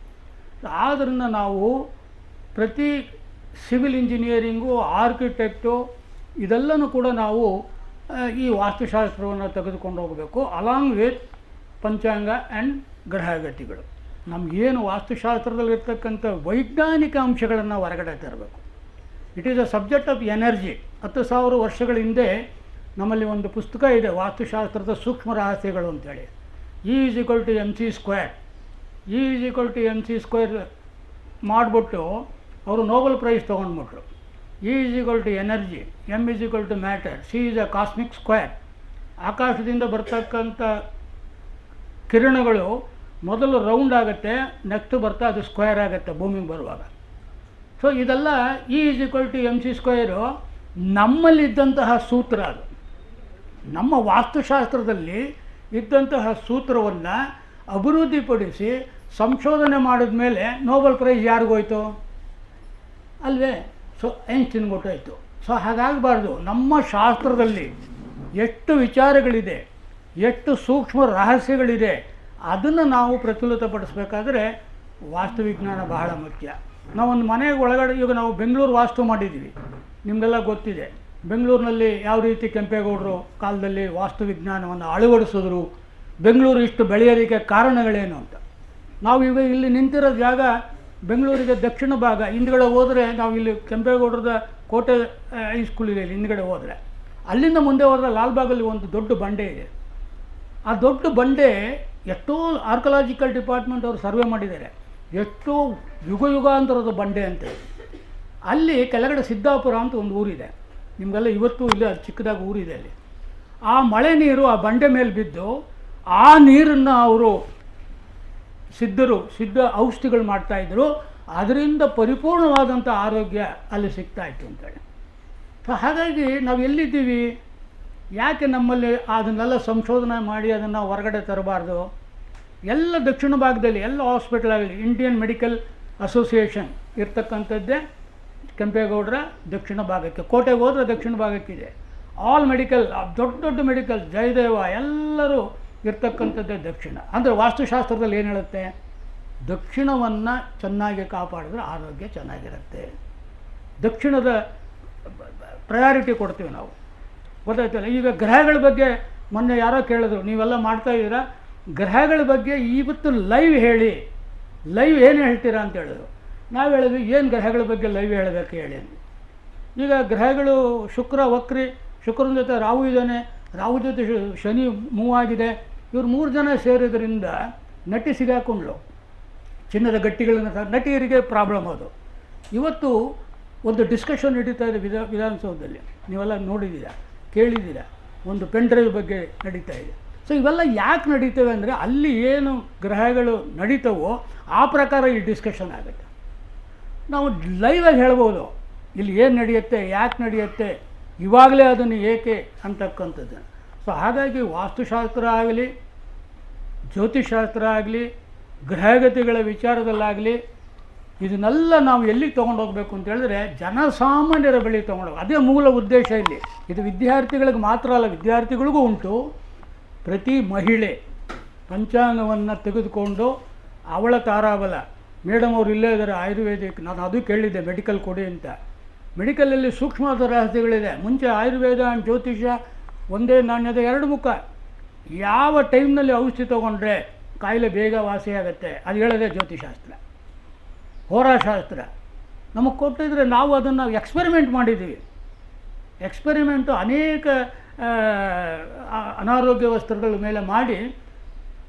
ಆದ್ದರಿಂದ ನಾವು ಪ್ರತಿ ಸಿವಿಲ್ ಇಂಜಿನಿಯರಿಂಗು, ಆರ್ಕಿಟೆಕ್ಟು ಇದೆಲ್ಲನೂ ಕೂಡ ನಾವು ಈ ವಾಸ್ತುಶಾಸ್ತ್ರವನ್ನು ತೆಗೆದುಕೊಂಡು ಹೋಗಬೇಕು, ಅಲಾಂಗ್ ವಿತ್ ಪಂಚಾಂಗ ಆ್ಯಂಡ್ ಗ್ರಹಗತಿಗಳು. ನಮಗೇನು ವಾಸ್ತುಶಾಸ್ತ್ರದಲ್ಲಿರ್ತಕ್ಕಂಥ ವೈಜ್ಞಾನಿಕ ಅಂಶಗಳನ್ನು ಹೊರಗಡೆ ತರಬೇಕು. It is a subject of energy. 10,000 ವರ್ಷಗಳ ಹಿಂದೆ ನಮ್ಮಲ್ಲಿ ಒಂದು ಪುಸ್ತಕ ಇದೆ, ವಾಸ್ತುಶಾಸ್ತ್ರದ ಸೂಕ್ಷ್ಮ ರಹಸ್ಯಗಳು ಅಂತೇಳಿ. E=mc². E=mc² ಮಾಡಿಬಿಟ್ಟು ಅವರು ನೋಬೆಲ್ ಪ್ರೈಸ್ ತೊಗೊಂಡ್ಬಿಟ್ರು. Energy, matter, C is a cosmic square. ಆಕಾಶದಿಂದ ಬರ್ತಕ್ಕಂಥ ಕಿರಣಗಳು ಮೊದಲು ರೌಂಡ್ ಆಗುತ್ತೆ, ನೆಕ್ಸ್ಟ್ ಬರ್ತಾ ಅದು ಸ್ಕ್ವೇರ್ ಆಗುತ್ತೆ ಭೂಮಿಗೆ ಬರುವಾಗ. ಸೊ ಇದೆಲ್ಲ E=mc² ನಮ್ಮಲ್ಲಿದ್ದಂತಹ ಸೂತ್ರ. ಅದು ನಮ್ಮ ವಾಸ್ತುಶಾಸ್ತ್ರದಲ್ಲಿ ಇದ್ದಂತಹ ಸೂತ್ರವನ್ನು ಅಭಿವೃದ್ಧಿಪಡಿಸಿ ಸಂಶೋಧನೆ ಮಾಡಿದ ಮೇಲೆ ನೋಬೆಲ್ ಪ್ರೈಸ್ ಯಾರಿಗೋಯ್ತು ಅಲ್ವೇ? ಸೊ ಐನ್ಸ್ಟೀನ್ಗೆ ಕೊಟ್ಟೋಯ್ತು. ಸೊ ಹಾಗಾಗಬಾರ್ದು. ನಮ್ಮ ಶಾಸ್ತ್ರದಲ್ಲಿ ಎಷ್ಟು ವಿಚಾರಗಳಿದೆ, ಎಷ್ಟು ಸೂಕ್ಷ್ಮ ರಹಸ್ಯಗಳಿದೆ, ಅದನ್ನು ನಾವು ಪ್ರಚಲಿತಪಡಿಸ್ಬೇಕಾದ್ರೆ ವಾಸ್ತುವಿಜ್ಞಾನ ಬಹಳ ಮುಖ್ಯ. ನಾವೊಂದು ಮನೆಗೆ ಒಳಗಡೆ, ಈಗ ನಾವು ಬೆಂಗಳೂರು ವಾಸ್ತು ಮಾಡಿದ್ದೀವಿ, ನಿಮಗೆಲ್ಲ ಗೊತ್ತಿದೆ. ಬೆಂಗಳೂರಿನಲ್ಲಿ ಯಾವ ರೀತಿ ಕೆಂಪೇಗೌಡರು ಕಾಲದಲ್ಲಿ ವಾಸ್ತುವಿಜ್ಞಾನವನ್ನು ಅಳವಡಿಸಿದ್ರು, ಬೆಂಗಳೂರು ಇಷ್ಟು ಬೆಳೆಯೋದಕ್ಕೆ ಕಾರಣಗಳೇನು ಅಂತ. ನಾವು ಈಗ ಇಲ್ಲಿ ನಿಂತಿರೋ ಜಾಗ ಬೆಂಗಳೂರಿಗೆ ದಕ್ಷಿಣ ಭಾಗ. ಹಿಂದ್ಗಡೆ ಹೋದರೆ ನಾವು ಇಲ್ಲಿ ಕೆಂಪೇಗೌಡರದ ಕೋಟೆ ಹೈಸ್ಕೂಲ್ ಇದೆ, ಹಿಂದ್ಗಡೆ ಹೋದರೆ ಅಲ್ಲಿಂದ ಮುಂದೆ ಹೋದರೆ ಲಾಲ್ಬಾಗಲ್ಲಿ ಒಂದು ದೊಡ್ಡ ಬಂಡೆ ಇದೆ. ಆ ದೊಡ್ಡ ಬಂಡೆ ಎಷ್ಟೋ ಆರ್ಕಲಾಜಿಕಲ್ ಡಿಪಾರ್ಟ್ಮೆಂಟ್ ಅವರು ಸರ್ವೆ ಮಾಡಿದ್ದಾರೆ, ಎಷ್ಟೋ ಯುಗಾಂತರದ ಬಂಡೆ ಅಂತೇಳಿ. ಅಲ್ಲಿ ಕೆಳಗಡೆ ಸಿದ್ದಾಪುರ ಅಂತ ಒಂದು ಊರಿದೆ, ನಿಮಗೆಲ್ಲ ಇವತ್ತು ಇಲ್ಲಿ ಚಿಕ್ಕದಾಗಿ ಊರಿದೆ. ಅಲ್ಲಿ ಆ ಮಳೆ ನೀರು ಆ ಬಂಡೆ ಮೇಲೆ ಬಿದ್ದು ಆ ನೀರನ್ನು ಅವರು ಸಿದ್ಧ ಔಷಧಿಗಳು ಮಾಡ್ತಾಯಿದ್ರು. ಅದರಿಂದ ಪರಿಪೂರ್ಣವಾದಂಥ ಆರೋಗ್ಯ ಅಲ್ಲಿ ಸಿಗ್ತಾಯಿತ್ತು ಅಂತೇಳಿ. ಸೊ ಹಾಗಾಗಿ ನಾವು ಎಲ್ಲಿದ್ದೀವಿ? ಯಾಕೆ ನಮ್ಮಲ್ಲಿ ಅದನ್ನೆಲ್ಲ ಸಂಶೋಧನೆ ಮಾಡಿ ಅದನ್ನು ಹೊರಗಡೆ ತರಬಾರ್ದು? ಎಲ್ಲ ದಕ್ಷಿಣ ಭಾಗದಲ್ಲಿ ಎಲ್ಲ ಹಾಸ್ಪಿಟಲ್ ಆಗಲಿ, ಇಂಡಿಯನ್ ಮೆಡಿಕಲ್ ಅಸೋಸಿಯೇಷನ್ ಇರ್ತಕ್ಕಂಥದ್ದೇ ಕೆಂಪೇಗೌಡರ ದಕ್ಷಿಣ ಭಾಗಕ್ಕೆ. ಕೋಟೆಗೆ ಹೋದರೆ ದಕ್ಷಿಣ ಭಾಗಕ್ಕಿದೆ. ಆಲ್ ಮೆಡಿಕಲ್, ದೊಡ್ಡ ದೊಡ್ಡ ಮೆಡಿಕಲ್, ಜಯದೇವ ಎಲ್ಲರೂ ಇರ್ತಕ್ಕಂಥದ್ದೇ ದಕ್ಷಿಣ. ಅಂದರೆ ವಾಸ್ತುಶಾಸ್ತ್ರದಲ್ಲಿ ಏನು ಹೇಳುತ್ತೆ? ದಕ್ಷಿಣವನ್ನು ಚೆನ್ನಾಗಿ ಕಾಪಾಡಿದ್ರೆ ಆರೋಗ್ಯ ಚೆನ್ನಾಗಿರುತ್ತೆ. ದಕ್ಷಿಣದ ಪ್ರಯಾರಿಟಿ ಕೊಡ್ತೀವಿ ನಾವು, ಗೊತ್ತಾಯ್ತಲ್ಲ. ಈಗ ಗ್ರಹಗಳ ಬಗ್ಗೆ ಮೊನ್ನೆ ಯಾರೋ ಕೇಳಿದ್ರು, ನೀವೆಲ್ಲ ಮಾಡ್ತಾಯಿದ್ದೀರಾ, ಗ್ರಹಗಳ ಬಗ್ಗೆ ಇವತ್ತು ಲೈವ್ ಹೇಳಿ, ಲೈವ್ ಏನು ಹೇಳ್ತೀರಾ ಅಂತ ಹೇಳಿದ್ರು. ನಾವು ಹೇಳಿದ್ವಿ, ಏನು ಗ್ರಹಗಳ ಬಗ್ಗೆ ಲೈವ್ ಹೇಳಬೇಕು ಹೇಳಿ. ಈಗ ಗ್ರಹಗಳು ಶುಕ್ರ ವಕ್ರಿ, ಶುಕ್ರನ ಜೊತೆ ರಾಹು ಇದ್ದಾನೆ, ರಾಹು ಜೊತೆ ಶನಿ ಮೂವ್ ಆಗಿದೆ. ಇವ್ರು 3 ಜನ ಸೇರಿದ್ರಿಂದ ನಟಿ ಸಿಗಾಕೊಂಡ್ಲು, ಚಿನ್ನದ ಗಟ್ಟಿಗಳನ್ನು ನಟಿಯರಿಗೆ ಪ್ರಾಬ್ಲಮ್ ಅದು. ಇವತ್ತು ಒಂದು ಡಿಸ್ಕಷನ್ ನಡೀತಾ ಇದೆ ವಿಧಾನಸೌಧದಲ್ಲಿ, ನೀವೆಲ್ಲ ನೋಡಿದ್ದೀರಾ, ಕೇಳಿದ್ದೀರಾ. ಒಂದು ಪೆನ್ ಡ್ರೈವ್ ಬಗ್ಗೆ ನಡೀತಾ ಇದೆ. ಸೊ ಇವೆಲ್ಲ ಯಾಕೆ ನಡೀತವೆ ಅಂದರೆ ಅಲ್ಲಿ ಏನು ಗ್ರಹಗಳು ನಡೀತವೋ ಆ ಪ್ರಕಾರ ಈ ಡಿಸ್ಕಷನ್ ಆಗುತ್ತೆ. ನಾವು ಲೈವಾಗಿ ಹೇಳ್ಬೋದು ಇಲ್ಲಿ ಏನು ನಡೆಯುತ್ತೆ, ಯಾಕೆ ನಡೆಯುತ್ತೆ, ಇವಾಗಲೇ ಅದನ್ನು ಏಕೆ ಅಂತಕ್ಕಂಥದ್ದು. ಸೊ ಹಾಗಾಗಿ ವಾಸ್ತುಶಾಸ್ತ್ರ ಆಗಲಿ, ಜ್ಯೋತಿಷಾಸ್ತ್ರ ಆಗಲಿ, ಗ್ರಹಗತಿಗಳ ವಿಚಾರದಲ್ಲಾಗಲಿ, ಇದನ್ನೆಲ್ಲ ನಾವು ಎಲ್ಲಿಗೆ ತೊಗೊಂಡೋಗ್ಬೇಕು ಅಂತ ಹೇಳಿದ್ರೆ ಜನಸಾಮಾನ್ಯರ ಬಳಿ ತೊಗೊಂಡೋಗಿ, ಅದೇ ಮೂಲ ಉದ್ದೇಶ ಇಲ್ಲಿ. ಇದು ವಿದ್ಯಾರ್ಥಿಗಳಿಗೆ ಮಾತ್ರ ಅಲ್ಲ, ವಿದ್ಯಾರ್ಥಿಗಳಿಗೂ ಉಂಟು. ಪ್ರತಿ ಮಹಿಳೆ ಪಂಚಾಂಗವನ್ನು ತೆಗೆದುಕೊಂಡು ಅವಳ ತಾರಾಬಲ, ಮೇಡಮ್ ಅವರು ಇಲ್ಲೇ ಇದ್ದಾರೆ ಆಯುರ್ವೇದಿಕ್, ನಾನು ಅದು ಕೇಳಿದ್ದೆ ಮೆಡಿಕಲ್ ಕೊಡಿ ಅಂತ. ಮೆಡಿಕಲಲ್ಲಿ ಸೂಕ್ಷ್ಮವಾದ ರಹಸ್ಯಗಳಿದೆ. ಮುಂಚೆ ಆಯುರ್ವೇದ ಆ್ಯಂಡ್ ಜ್ಯೋತಿಷ ಒಂದೇ ನಾಣ್ಯದ 2 ಮುಖ. ಯಾವ ಟೈಮ್ನಲ್ಲಿ ಔಷಧಿ ತೊಗೊಂಡ್ರೆ ಕಾಯಿಲೆ ಬೇಗ ವಾಸಿಯಾಗುತ್ತೆ ಅದು ಹೇಳೋದೇ ಜ್ಯೋತಿಷಾಸ್ತ್ರ, ಹೋರಾಶಾಸ್ತ್ರ. ನಮಗೆ ಕೊಟ್ಟಿದ್ರೆ ನಾವು ಅದನ್ನು ಎಕ್ಸ್ಪೆರಿಮೆಂಟ್ ಮಾಡಿದ್ದೀವಿ. ಎಕ್ಸ್ಪೆರಿಮೆಂಟು ಅನೇಕ ಅನಾರೋಗ್ಯ ವಸ್ತುಗಳ ಮೇಲೆ ಮಾಡಿ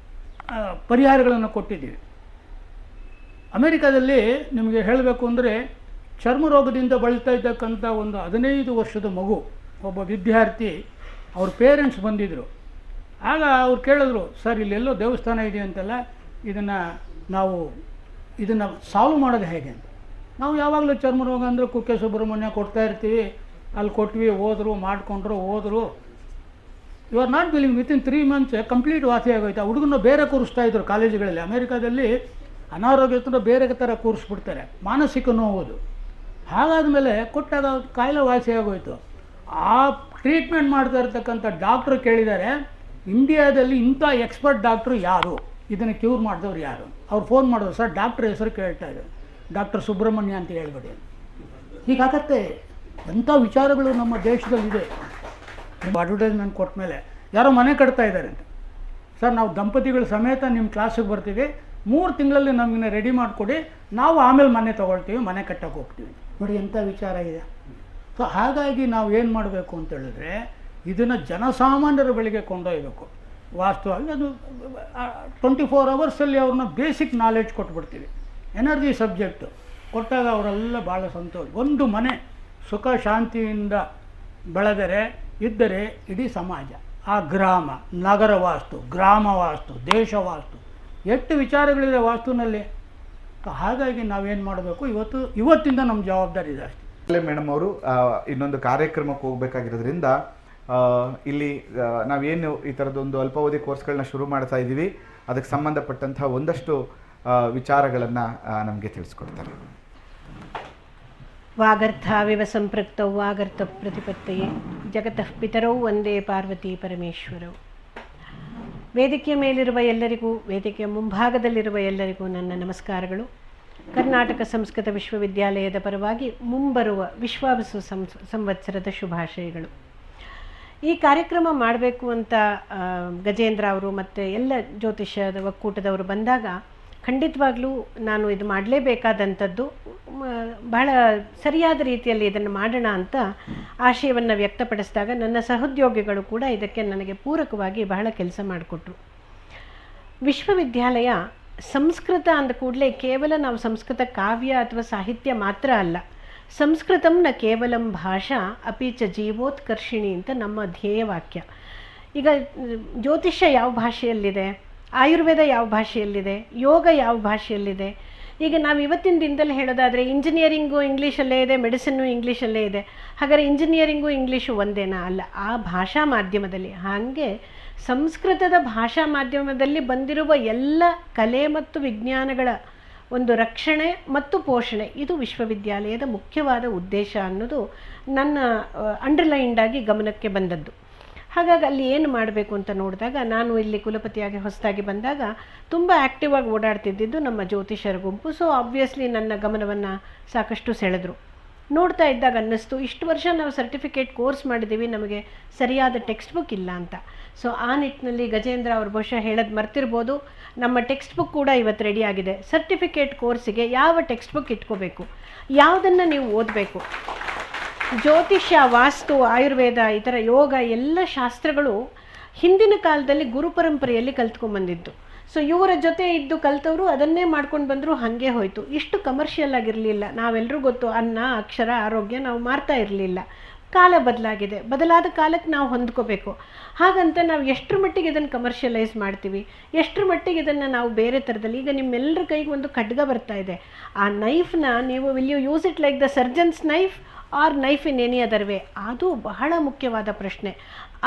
ಪರಿಹಾರಗಳನ್ನು ಕೊಟ್ಟಿದ್ದೀವಿ. ಅಮೆರಿಕಾದಲ್ಲಿ ನಿಮಗೆ ಹೇಳಬೇಕು ಅಂದರೆ ಚರ್ಮ ರೋಗದಿಂದ ಬಳಲ್ತಾ ಇದ್ದಕ್ಕಂಥ ಒಂದು 15 ವರ್ಷದ ಮಗು, ಒಬ್ಬ ವಿದ್ಯಾರ್ಥಿ, ಅವ್ರ ಪೇರೆಂಟ್ಸ್ ಬಂದಿದ್ದರು. ಆಗ ಅವ್ರು ಕೇಳಿದ್ರು, ಸರ್ ಇಲ್ಲೆಲ್ಲೋ ದೇವಸ್ಥಾನ ಇದೆ ಅಂತಲ್ಲ, ಇದನ್ನು ಸಾಲ್ವ್ ಮಾಡೋದು ಹೇಗೆ ಅಂತ. ನಾವು ಯಾವಾಗಲೂ ಚರ್ಮ ರೋಗ ಅಂದರೆ ಕುಕ್ಕೆ ಸುಬ್ರಹ್ಮಣ್ಯ ಕೊಡ್ತಾ ಇರ್ತೀವಿ, ಅಲ್ಲಿ ಕೊಟ್ವಿ, ಹೋದರು, ಮಾಡಿಕೊಂಡ್ರು, ಹೋದರು. You are not believing, within 3 months complete ವಾಸಿ ಆಗೋಯ್ತು. ಆ ಹುಡುಗನ ಬೇರೆ ಕೂರಿಸ್ತಾಯಿದ್ರು ಕಾಲೇಜುಗಳಲ್ಲಿ. ಅಮೇರಿಕಾದಲ್ಲಿ ಅನಾರೋಗ್ಯ ಬೇರೆ ಥರ ಕೂರಿಸ್ಬಿಡ್ತಾರೆ, ಮಾನಸಿಕ ನೋವುದು. ಹಾಗಾದ ಮೇಲೆ ಕೊಟ್ಟಾಗ ಕಾಯಿಲೆ ವಾಸಿ ಆಗೋಯ್ತು. ಆ ಟ್ರೀಟ್ಮೆಂಟ್ ಮಾಡ್ತಾ ಇರ್ತಕ್ಕಂಥ ಡಾಕ್ಟ್ರು ಕೇಳಿದ್ದಾರೆ, ಇಂಡಿಯಾದಲ್ಲಿ ಇಂಥ ಎಕ್ಸ್ಪರ್ಟ್ ಡಾಕ್ಟ್ರು ಯಾರು, ಇದನ್ನು ಕ್ಯೂರ್ ಮಾಡಿದವ್ರು ಯಾರು? ಅವ್ರು ಫೋನ್ ಮಾಡಿದ್ರು, ಸರ್ ಡಾಕ್ಟ್ರ್ ಹೆಸರು ಕೇಳ್ತಾ ಇದ್ದಾರೆ, ಡಾಕ್ಟರ್ ಸುಬ್ರಹ್ಮಣ್ಯ ಅಂತ ಹೇಳ್ಬೇಡಿ. ಹೀಗಾಗತ್ತೆ. ಎಂಥ ವಿಚಾರಗಳು ನಮ್ಮ ದೇಶದಲ್ಲಿದೆ. ಅಡ್ವರ್ಟೈಸ್ಮೆಂಟ್ ಕೊಟ್ಟ ಮೇಲೆ ಯಾರೋ ಮನೆ ಕಟ್ತಾ ಇದ್ದಾರೆ ಅಂತ, ಸರ್ ನಾವು ದಂಪತಿಗಳ ಸಮೇತ ನಿಮ್ಮ ಕ್ಲಾಸಿಗೆ ಬರ್ತೀವಿ, 3 ತಿಂಗಳಲ್ಲಿ ನಮಗೆ ರೆಡಿ ಮಾಡಿಕೊಡಿ, ನಾವು ಆಮೇಲೆ ಮನೆ ತೊಗೊಳ್ತೀವಿ, ಮನೆ ಕಟ್ಟಕ್ಕೆ ಹೋಗ್ತೀವಿ. ನೋಡಿ ಎಂಥ ವಿಚಾರ ಇದೆ. ಸೊ ಹಾಗಾಗಿ ನಾವು ಏನು ಮಾಡಬೇಕು ಅಂತ ಹೇಳಿದ್ರೆ ಇದನ್ನು ಜನಸಾಮಾನ್ಯರ ಬಳಿಗೆ ಕೊಂಡೊಯ್ಯಬೇಕು. ವಾಸ್ತವವಾಗಿ ಅದು 24 ಅವರ್ಸಲ್ಲಿ ಅವ್ರನ್ನ ಬೇಸಿಕ್ ನಾಲೆಡ್ಜ್ ಕೊಟ್ಬಿಡ್ತೀವಿ. ಎನರ್ಜಿ ಸಬ್ಜೆಕ್ಟು ಕೊಟ್ಟಾಗ ಅವರೆಲ್ಲ ಭಾಳ ಸಂತೋಷ. ಒಂದು ಮನೆ ಸುಖ ಶಾಂತಿಯಿಂದ ಬೆಳೆದರೆ ಇದ್ದರೆ ಇಡೀ ಸಮಾಜ, ಆ ಗ್ರಾಮ, ನಗರ ವಾಸ್ತು, ಗ್ರಾಮ ವಾಸ್ತು, ದೇಶ ವಾಸ್ತು, ಎಷ್ಟು ವಿಚಾರಗಳಿದೆ ವಾಸ್ತುನಲ್ಲಿ. ಹಾಗಾಗಿ ನಾವೇನು ಮಾಡಬೇಕು, ಇವತ್ತಿಂದ ನಮ್ಮ ಜವಾಬ್ದಾರಿ ಇದೆ ಅಷ್ಟೇ. ಮೇಡಮ್ ಅವರು ಇನ್ನೊಂದು ಕಾರ್ಯಕ್ರಮಕ್ಕೆ ಹೋಗಬೇಕಾಗಿರೋದ್ರಿಂದ ಇಲ್ಲಿ ನಾವೇನು ಈ ಥರದೊಂದು ಅಲ್ಪಾವಧಿ ಕೋರ್ಸ್ಗಳನ್ನ ಶುರು ಮಾಡ್ತಾ ಇದ್ದೀವಿ, ಅದಕ್ಕೆ ಸಂಬಂಧಪಟ್ಟಂತಹ ಒಂದಷ್ಟು ವಿಚಾರಗಳನ್ನು ನಮಗೆ ತಿಳಿಸ್ಕೊಡ್ತಾರೆ. ವಾಗರ್ಥಾವಿವ ಸಂಪೃಕ್ತೌ ವಾಗರ್ಥ ಪ್ರತಿಪತ್ತಯೇ ಜಗತಃ ಪಿತರೌ ವಂದೇ ಪಾರ್ವತಿ ಪರಮೇಶ್ವರೌ. ವೇದಿಕೆಯ ಮೇಲಿರುವ ಎಲ್ಲರಿಗೂ, ವೇದಿಕೆಯ ಮುಂಭಾಗದಲ್ಲಿರುವ ಎಲ್ಲರಿಗೂ ನನ್ನ ನಮಸ್ಕಾರಗಳು. ಕರ್ನಾಟಕ ಸಂಸ್ಕೃತ ವಿಶ್ವವಿದ್ಯಾಲಯದ ಪರವಾಗಿ ಮುಂಬರುವ ವಿಶ್ವಾವಸು ಸಂವತ್ಸರದ ಶುಭಾಶಯಗಳು. ಈ ಕಾರ್ಯಕ್ರಮ ಮಾಡಬೇಕು ಅಂತ ಗಜೇಂದ್ರ ಅವರು ಮತ್ತು ಎಲ್ಲ ಜ್ಯೋತಿಷ್ಯದ ಒಕ್ಕೂಟದವರು ಬಂದಾಗ ಖಂಡಿತವಾಗ್ಲೂ ನಾನು ಇದು ಮಾಡಲೇಬೇಕಾದಂಥದ್ದು, ಬಹಳ ಸರಿಯಾದ ರೀತಿಯಲ್ಲಿ ಇದನ್ನು ಮಾಡೋಣ ಅಂತ ಆಶಯವನ್ನು ವ್ಯಕ್ತಪಡಿಸಿದಾಗ ನನ್ನ ಸಹೋದ್ಯೋಗಿಗಳು ಕೂಡ ಇದಕ್ಕೆ ನನಗೆ ಪೂರಕವಾಗಿ ಬಹಳ ಕೆಲಸ ಮಾಡಿಕೊಟ್ರು. ವಿಶ್ವವಿದ್ಯಾಲಯ ಸಂಸ್ಕೃತ ಅಂದ ಕೂಡಲೇ ಕೇವಲ ನಾವು ಸಂಸ್ಕೃತ ಕಾವ್ಯ ಅಥವಾ ಸಾಹಿತ್ಯ ಮಾತ್ರ ಅಲ್ಲ, ಸಂಸ್ಕೃತಂ ನ ಕೇವಲಂ ಭಾಷಾ ಅಪೀಚ ಜೀವೋತ್ಕರ್ಷಿಣಿ ಅಂತ ನಮ್ಮ ಧ್ಯೇಯವಾಕ್ಯ. ಈಗ ಜ್ಯೋತಿಷ್ಯ ಯಾವ ಭಾಷೆಯಲ್ಲಿದೆ, ಆಯುರ್ವೇದ ಯಾವ ಭಾಷೆಯಲ್ಲಿದೆ, ಯೋಗ ಯಾವ ಭಾಷೆಯಲ್ಲಿದೆ. ಈಗ ನಾವು ಇವತ್ತಿನ ದಿನದಲ್ಲಿ ಹೇಳೋದಾದರೆ ಇಂಜಿನಿಯರಿಂಗು ಇಂಗ್ಲೀಷಲ್ಲೇ ಇದೆ, ಮೆಡಿಸಿನ್ನು ಇಂಗ್ಲೀಷಲ್ಲೇ ಇದೆ. ಹಾಗಾದರೆ ಇಂಜಿನಿಯರಿಂಗು ಇಂಗ್ಲೀಷು ಒಂದೇನಾ? ಅಲ್ಲ, ಆ ಭಾಷಾ ಮಾಧ್ಯಮದಲ್ಲಿ. ಹಾಗೆ ಸಂಸ್ಕೃತದ ಭಾಷಾ ಮಾಧ್ಯಮದಲ್ಲಿ ಬಂದಿರುವ ಎಲ್ಲ ಕಲೆ ಮತ್ತು ವಿಜ್ಞಾನಗಳ ಒಂದು ರಕ್ಷಣೆ ಮತ್ತು ಪೋಷಣೆ, ಇದು ವಿಶ್ವವಿದ್ಯಾಲಯದ ಮುಖ್ಯವಾದ ಉದ್ದೇಶ ಅನ್ನೋದು ನನ್ನ ಅಂಡರ್ಲೈನ್ಡಾಗಿ ಗಮನಕ್ಕೆ ಬಂದದ್ದು. ಹಾಗಾಗಿ ಅಲ್ಲಿ ಏನು ಮಾಡಬೇಕು ಅಂತ ನೋಡಿದಾಗ, ನಾನು ಇಲ್ಲಿ ಕುಲಪತಿಯಾಗಿ ಹೊಸದಾಗಿ ಬಂದಾಗ ತುಂಬ ಆ್ಯಕ್ಟಿವ್ ಆಗಿ ಓಡಾಡ್ತಿದ್ದಿದ್ದು ನಮ್ಮ ಜ್ಯೋತಿಷರ ಗುಂಪು. ಸೊ ಆಬ್ವಿಯಸ್ಲಿ ನನ್ನ ಗಮನವನ್ನು ಸಾಕಷ್ಟು ಸೆಳೆದ್ರು. ನೋಡ್ತಾ ಇದ್ದಾಗ ಅನ್ನಿಸ್ತು, ಇಷ್ಟು ವರ್ಷ ನಾವು ಸರ್ಟಿಫಿಕೇಟ್ ಕೋರ್ಸ್ ಮಾಡಿದ್ದೀವಿ, ನಮಗೆ ಸರಿಯಾದ ಟೆಕ್ಸ್ಟ್ ಬುಕ್ ಇಲ್ಲ ಅಂತ. ಸೊ ಆ ನಿಟ್ಟಿನಲ್ಲಿ ಗಜೇಂದ್ರ ಅವ್ರು ಬಹುಶಃ ಹೇಳೋದು ಮರ್ತಿರ್ಬೋದು, ನಮ್ಮ ಟೆಕ್ಸ್ಟ್ ಬುಕ್ ಕೂಡ ಇವತ್ತು ರೆಡಿ ಆಗಿದೆ. ಸರ್ಟಿಫಿಕೇಟ್ ಕೋರ್ಸಿಗೆ ಯಾವ ಟೆಕ್ಸ್ಟ್ ಬುಕ್ ಇಟ್ಕೋಬೇಕು, ಯಾವುದನ್ನು ನೀವು ಓದಬೇಕು, ಜ್ಯೋತಿಷ್ಯ, ವಾಸ್ತು, ಆಯುರ್ವೇದ, ಈ ಥರ ಯೋಗ ಎಲ್ಲ ಶಾಸ್ತ್ರಗಳು ಹಿಂದಿನ ಕಾಲದಲ್ಲಿ ಗುರು ಪರಂಪರೆಯಲ್ಲಿ ಕಲ್ತ್ಕೊಂಡ್ಬಂದಿದ್ದು. ಸೊ ಇವರ ಜೊತೆ ಇದ್ದು ಕಲ್ತವರು ಅದನ್ನೇ ಮಾಡ್ಕೊಂಡು ಬಂದರು, ಹಾಗೆ ಹೋಯಿತು. ಇಷ್ಟು ಕಮರ್ಷಿಯಲ್ ಆಗಿರಲಿಲ್ಲ. ನಾವೆಲ್ಲರೂ ಗೊತ್ತು, ಅನ್ನ, ಅಕ್ಷರ, ಆರೋಗ್ಯ ನಾವು ಮಾಡ್ತಾ ಇರಲಿಲ್ಲ. ಕಾಲ ಬದಲಾಗಿದೆ, ಬದಲಾದ ಕಾಲಕ್ಕೆ ನಾವು ಹೊಂದ್ಕೋಬೇಕು. ಹಾಗಂತ ನಾವು ಎಷ್ಟರ ಮಟ್ಟಿಗೆ ಇದನ್ನು ಕಮರ್ಷಿಯಲೈಸ್ ಮಾಡ್ತೀವಿ, ಎಷ್ಟರ ಮಟ್ಟಿಗೆ ಇದನ್ನು ನಾವು ಬೇರೆ ಥರದಲ್ಲಿ, ಈಗ ನಿಮ್ಮೆಲ್ಲರ ಕೈಗೆ ಒಂದು ಖಡ್ಗ ಬರ್ತಾ ಇದೆ, ಆ ನೈಫ್ನ ನೀವು will you use it like the surgeon's knife or knife in any other way? ಅದು ಬಹಳ ಮುಖ್ಯವಾದ ಪ್ರಶ್ನೆ.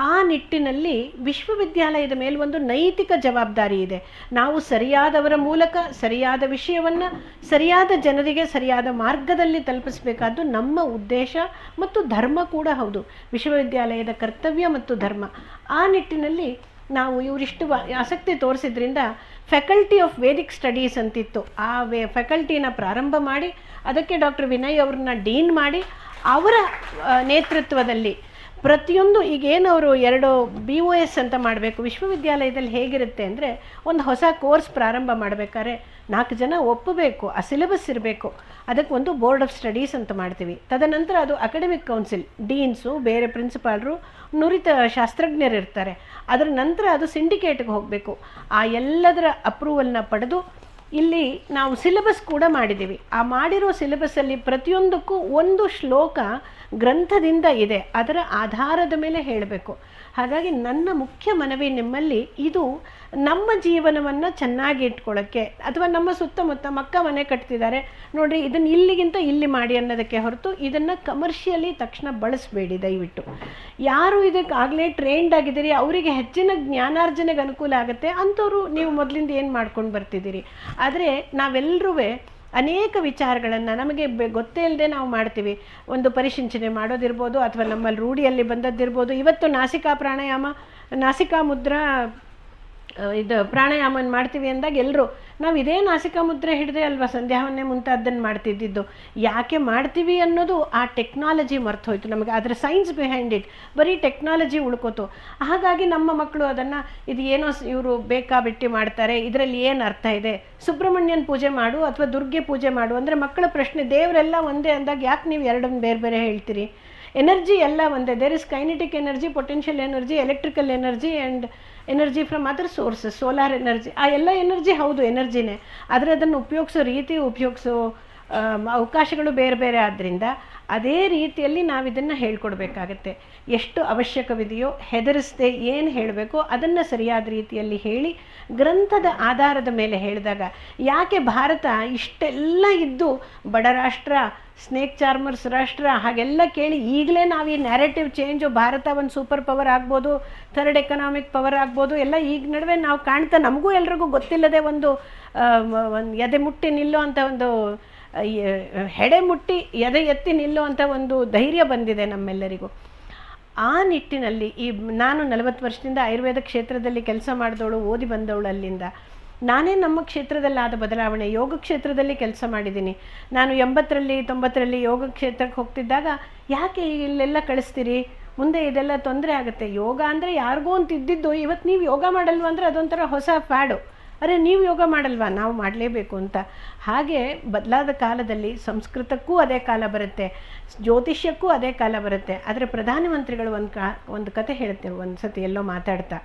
ಆ ನಿಟ್ಟಿನಲ್ಲಿ ವಿಶ್ವವಿದ್ಯಾಲಯದ ಮೇಲೆ ಒಂದು ನೈತಿಕ ಜವಾಬ್ದಾರಿ ಇದೆ. ನಾವು ಸರಿಯಾದವರ ಮೂಲಕ ಸರಿಯಾದ ವಿಷಯವನ್ನು ಸರಿಯಾದ ಜನರಿಗೆ ಸರಿಯಾದ ಮಾರ್ಗದಲ್ಲಿ ತಲುಪಿಸಬೇಕಾದ್ದು ನಮ್ಮ ಉದ್ದೇಶ ಮತ್ತು ಧರ್ಮ ಕೂಡ ಹೌದು, ವಿಶ್ವವಿದ್ಯಾಲಯದ ಕರ್ತವ್ಯ ಮತ್ತು ಧರ್ಮ. ಆ ನಿಟ್ಟಿನಲ್ಲಿ ನಾವು ಇವರಿಷ್ಟು ಆಸಕ್ತಿ ತೋರಿಸಿದ್ರಿಂದ ಫ್ಯಾಕಲ್ಟಿ ಆಫ್ ವೇದಿಕ್ ಸ್ಟಡೀಸ್ ಅಂತಿತ್ತು, ಆ ಫ್ಯಾಕಲ್ಟಿನ ಪ್ರಾರಂಭ ಮಾಡಿ ಅದಕ್ಕೆ ಡಾಕ್ಟರ್ ವಿನಯ್ ಅವ್ರನ್ನ ಡೀನ್ ಮಾಡಿ ಅವರ ನೇತೃತ್ವದಲ್ಲಿ ಪ್ರತಿಯೊಂದು, ಈಗೇನು ಅವರು 2 BOS ಅಂತ ಮಾಡಬೇಕು. ವಿಶ್ವವಿದ್ಯಾಲಯದಲ್ಲಿ ಹೇಗಿರುತ್ತೆ ಅಂದರೆ, ಒಂದು ಹೊಸ ಕೋರ್ಸ್ ಪ್ರಾರಂಭ ಮಾಡಬೇಕಾದ್ರೆ 4 ಜನ ಒಪ್ಪಬೇಕು, ಆ ಸಿಲೆಬಸ್ ಇರಬೇಕು, ಅದಕ್ಕೆ ಒಂದು ಬೋರ್ಡ್ ಆಫ್ ಸ್ಟಡೀಸ್ ಅಂತ ಮಾಡ್ತೀವಿ. ತದನಂತರ ಅದು ಅಕಾಡೆಮಿಕ್ ಕೌನ್ಸಿಲ್, ಡೀನ್ಸು, ಬೇರೆ ಪ್ರಿನ್ಸಿಪಾಲ್ರು, ನುರಿತ ಶಾಸ್ತ್ರಜ್ಞರು ಇರ್ತಾರೆ. ಅದರ ನಂತರ ಅದು ಸಿಂಡಿಕೇಟ್ಗೆ ಹೋಗಬೇಕು. ಆ ಎಲ್ಲದರ ಅಪ್ರೂವಲ್ನ ಪಡೆದು ಇಲ್ಲಿ ನಾವು ಸಿಲೆಬಸ್ ಕೂಡ ಮಾಡಿದ್ದೀವಿ. ಆ ಮಾಡಿರೋ ಸಿಲೆಬಸ್ಸಲ್ಲಿ ಪ್ರತಿಯೊಂದಕ್ಕೂ ಒಂದು ಶ್ಲೋಕ ಗ್ರಂಥದಿಂದ ಇದೆ, ಅದರ ಆಧಾರದ ಮೇಲೆ ಹೇಳಬೇಕು. ಹಾಗಾಗಿ ನನ್ನ ಮುಖ್ಯ ಮನವಿ ನಿಮ್ಮಲ್ಲಿ, ಇದು ನಮ್ಮ ಜೀವನವನ್ನು ಚೆನ್ನಾಗಿ ಇಟ್ಕೊಳ್ಳೋಕ್ಕೆ, ಅಥವಾ ನಮ್ಮ ಸುತ್ತಮುತ್ತ ಮಕ್ಕ ಮನೆ ಕಟ್ತಿದ್ದಾರೆ ನೋಡಿರಿ, ಇದನ್ನು ಇಲ್ಲಿಗಿಂತ ಇಲ್ಲಿ ಮಾಡಿ ಅನ್ನೋದಕ್ಕೆ ಹೊರತು ಇದನ್ನು ಕಮರ್ಷಿಯಲಿ ತಕ್ಷಣ ಬಳಸಬೇಡಿ ದಯವಿಟ್ಟು. ಯಾರು ಇದಕ್ಕೆ ಆಗಲೇ ಟ್ರೈನ್ಡ್ ಆಗಿದ್ದೀರಿ, ಅವರಿಗೆ ಹೆಚ್ಚಿನ ಜ್ಞಾನಾರ್ಜನೆಗೆ ಅನುಕೂಲ ಆಗುತ್ತೆ ಅಂಥವ್ರು ನೀವು ಮೊದಲಿಂದ ಏನು ಮಾಡ್ಕೊಂಡು ಬರ್ತಿದ್ದೀರಿ. ಆದರೆ ನಾವೆಲ್ಲರೂ ಅನೇಕ ವಿಚಾರಗಳನ್ನು ನಮಗೆ ಗೊತ್ತೇ ಇಲ್ಲದೆ ನಾವು ಮಾಡ್ತೀವಿ. ಒಂದು ಪರಿಶಿಂಚನೆ ಮಾಡೋದಿರ್ಬೋದು, ಅಥವಾ ನಮ್ಮಲ್ಲಿ ರೂಢಿಯಲ್ಲಿ ಬಂದದ್ದಿರ್ಬೋದು. ಇವತ್ತು ನಾಸಿಕಾ ಪ್ರಾಣಾಯಾಮ, ನಾಸಿಕಾ ಮುದ್ರಾ ಇದು ಪ್ರಾಣಾಯಾಮನ ಮಾಡ್ತೀವಿ ಅಂದಾಗ ಎಲ್ಲರೂ ನಾವು ಇದೇ ನಾಸಿಕಾ ಮುದ್ರೆ ಹಿಡಿದೇ ಅಲ್ವಾ ಸಂಧ್ಯಾವನ್ನೇ ಮುಂತಾದ್ದನ್ನು ಮಾಡ್ತಿದ್ದಿದ್ದು. ಯಾಕೆ ಮಾಡ್ತೀವಿ ಅನ್ನೋದು ಆ ಟೆಕ್ನಾಲಜಿ ಮರ್ತೋಯ್ತು ನಮಗೆ, ಅದರ ಸೈನ್ಸ್ ಬಿಹೈಂಡ್ ಇಟ್, ಬರೀ ಟೆಕ್ನಾಲಜಿ ಉಳ್ಕೋತು. ಹಾಗಾಗಿ ನಮ್ಮ ಮಕ್ಕಳು ಅದನ್ನು ಇದು ಏನೋ ಇವರು ಬೇಕಾಬಿಟ್ಟಿ ಮಾಡ್ತಾರೆ, ಇದರಲ್ಲಿ ಏನು ಅರ್ಥ ಇದೆ, ಸುಬ್ರಹ್ಮಣ್ಯನ ಪೂಜೆ ಮಾಡು ಅಥವಾ ದುರ್ಗೆ ಪೂಜೆ ಮಾಡು ಅಂದರೆ ಮಕ್ಕಳ ಪ್ರಶ್ನೆ, ದೇವರೆಲ್ಲ ಒಂದೇ ಅಂದಾಗ ಯಾಕೆ ನೀವು ಎರಡನ್ನು ಬೇರೆ ಬೇರೆ ಹೇಳ್ತೀರಿ? ಎನರ್ಜಿ ಎಲ್ಲ ಒಂದೇ, there is kinetic energy, potential energy, electrical energy and energy from other sources, solar energy, ಆ ಎಲ್ಲ ಎನರ್ಜಿ ಹೌದು ಎನರ್ಜಿನೇ, ಆದರೆ ಅದನ್ನು ಉಪಯೋಗಿಸೋ ರೀತಿ, ಉಪಯೋಗಿಸೋ ಅವಕಾಶಗಳು ಬೇರೆ ಬೇರೆ. ಆದ್ದರಿಂದ ಅದೇ ರೀತಿಯಲ್ಲಿ ನಾವು ಇದನ್ನು ಹೇಳ್ಕೊಡ್ಬೇಕಾಗತ್ತೆ. ಎಷ್ಟು ಅವಶ್ಯಕವಿದೆಯೋ ಹೆದರಿಸದೆ ಏನು ಹೇಳಬೇಕೋ ಅದನ್ನು ಸರಿಯಾದ ರೀತಿಯಲ್ಲಿ ಹೇಳಿ ಗ್ರಂಥದ ಆಧಾರದ ಮೇಲೆ ಹೇಳಿದಾಗ, ಯಾಕೆ ಭಾರತ ಇಷ್ಟೆಲ್ಲ ಇದ್ದು ಬಡ ರಾಷ್ಟ್ರ, ಸ್ನೇಕ್ ಚಾರ್ಮರ್ಸ್ ರಾಷ್ಟ್ರ ಹಾಗೆಲ್ಲ ಕೇಳಿ ಈಗಲೇ ನಾವು ಈ ನ್ಯಾರೇಟಿವ್ ಚೇಂಜು, ಭಾರತ ಒಂದು ಸೂಪರ್ ಪವರ್ ಆಗ್ಬೋದು, ಥರ್ಡ್ ಎಕನಾಮಿಕ್ ಪವರ್ ಆಗ್ಬೋದು, ಎಲ್ಲ ಈಗ ನಡುವೆ ನಾವು ಕಾಣ್ತಾ ನಮಗೂ ಎಲ್ರಿಗೂ ಗೊತ್ತಿಲ್ಲದೆ ಒಂದು ಎದೆ ಮುಟ್ಟಿ ನಿಲ್ಲೋ ಅಂತ ಒಂದು ಹೆಡೆ ಮುಟ್ಟಿ ಎದೆ ಎತ್ತಿ ನಿಲ್ಲೋ ಅಂತ ಒಂದು ಧೈರ್ಯ ಬಂದಿದೆ ನಮ್ಮೆಲ್ಲರಿಗೂ. ಆ ನಿಟ್ಟಿನಲ್ಲಿ ನಾನು 40 ವರ್ಷದಿಂದ ಆಯುರ್ವೇದ ಕ್ಷೇತ್ರದಲ್ಲಿ ಕೆಲಸ ಮಾಡಿದವಳು, ಓದಿ ಬಂದವಳು ಅಲ್ಲಿಂದ. ನಾನೇ ನಮ್ಮ ಕ್ಷೇತ್ರದಲ್ಲಾದ ಬದಲಾವಣೆ, ಯೋಗ ಕ್ಷೇತ್ರದಲ್ಲಿ ಕೆಲಸ ಮಾಡಿದ್ದೀನಿ. ನಾನು 80ರಲ್ಲಿ 90ರಲ್ಲಿ ಯೋಗ ಕ್ಷೇತ್ರಕ್ಕೆ ಹೋಗ್ತಿದ್ದಾಗ, ಯಾಕೆ ಇಲ್ಲೆಲ್ಲ ಕಳಿಸ್ತೀರಿ, ಮುಂದೆ ಇದೆಲ್ಲ ತೊಂದರೆ ಆಗುತ್ತೆ, ಯೋಗ ಅಂದರೆ ಯಾರಿಗೂ ಅಂತ ಇದ್ದಿದ್ದು, ಇವತ್ತು ನೀವು ಯೋಗ ಮಾಡಲ್ವ ಅಂದರೆ ಅದೊಂಥರ ಹೊಸ ಫ್ಯಾಡು, ಅರೆ ನೀವು ಯೋಗ ಮಾಡಲ್ವಾ, ನಾವು ಮಾಡಲೇಬೇಕು ಅಂತ. ಹಾಗೆ ಬದಲಾದ ಕಾಲದಲ್ಲಿ ಸಂಸ್ಕೃತಕ್ಕೂ ಅದೇ ಕಾಲ ಬರುತ್ತೆ, ಜ್ಯೋತಿಷ್ಯಕ್ಕೂ ಅದೇ ಕಾಲ ಬರುತ್ತೆ. ಆದರೆ ಪ್ರಧಾನಮಂತ್ರಿಗಳು ಒಂದು ಕತೆ ಹೇಳ್ತೇವೆ ಒಂದು ಸತಿ ಎಲ್ಲೋ ಮಾತಾಡ್ತಾ,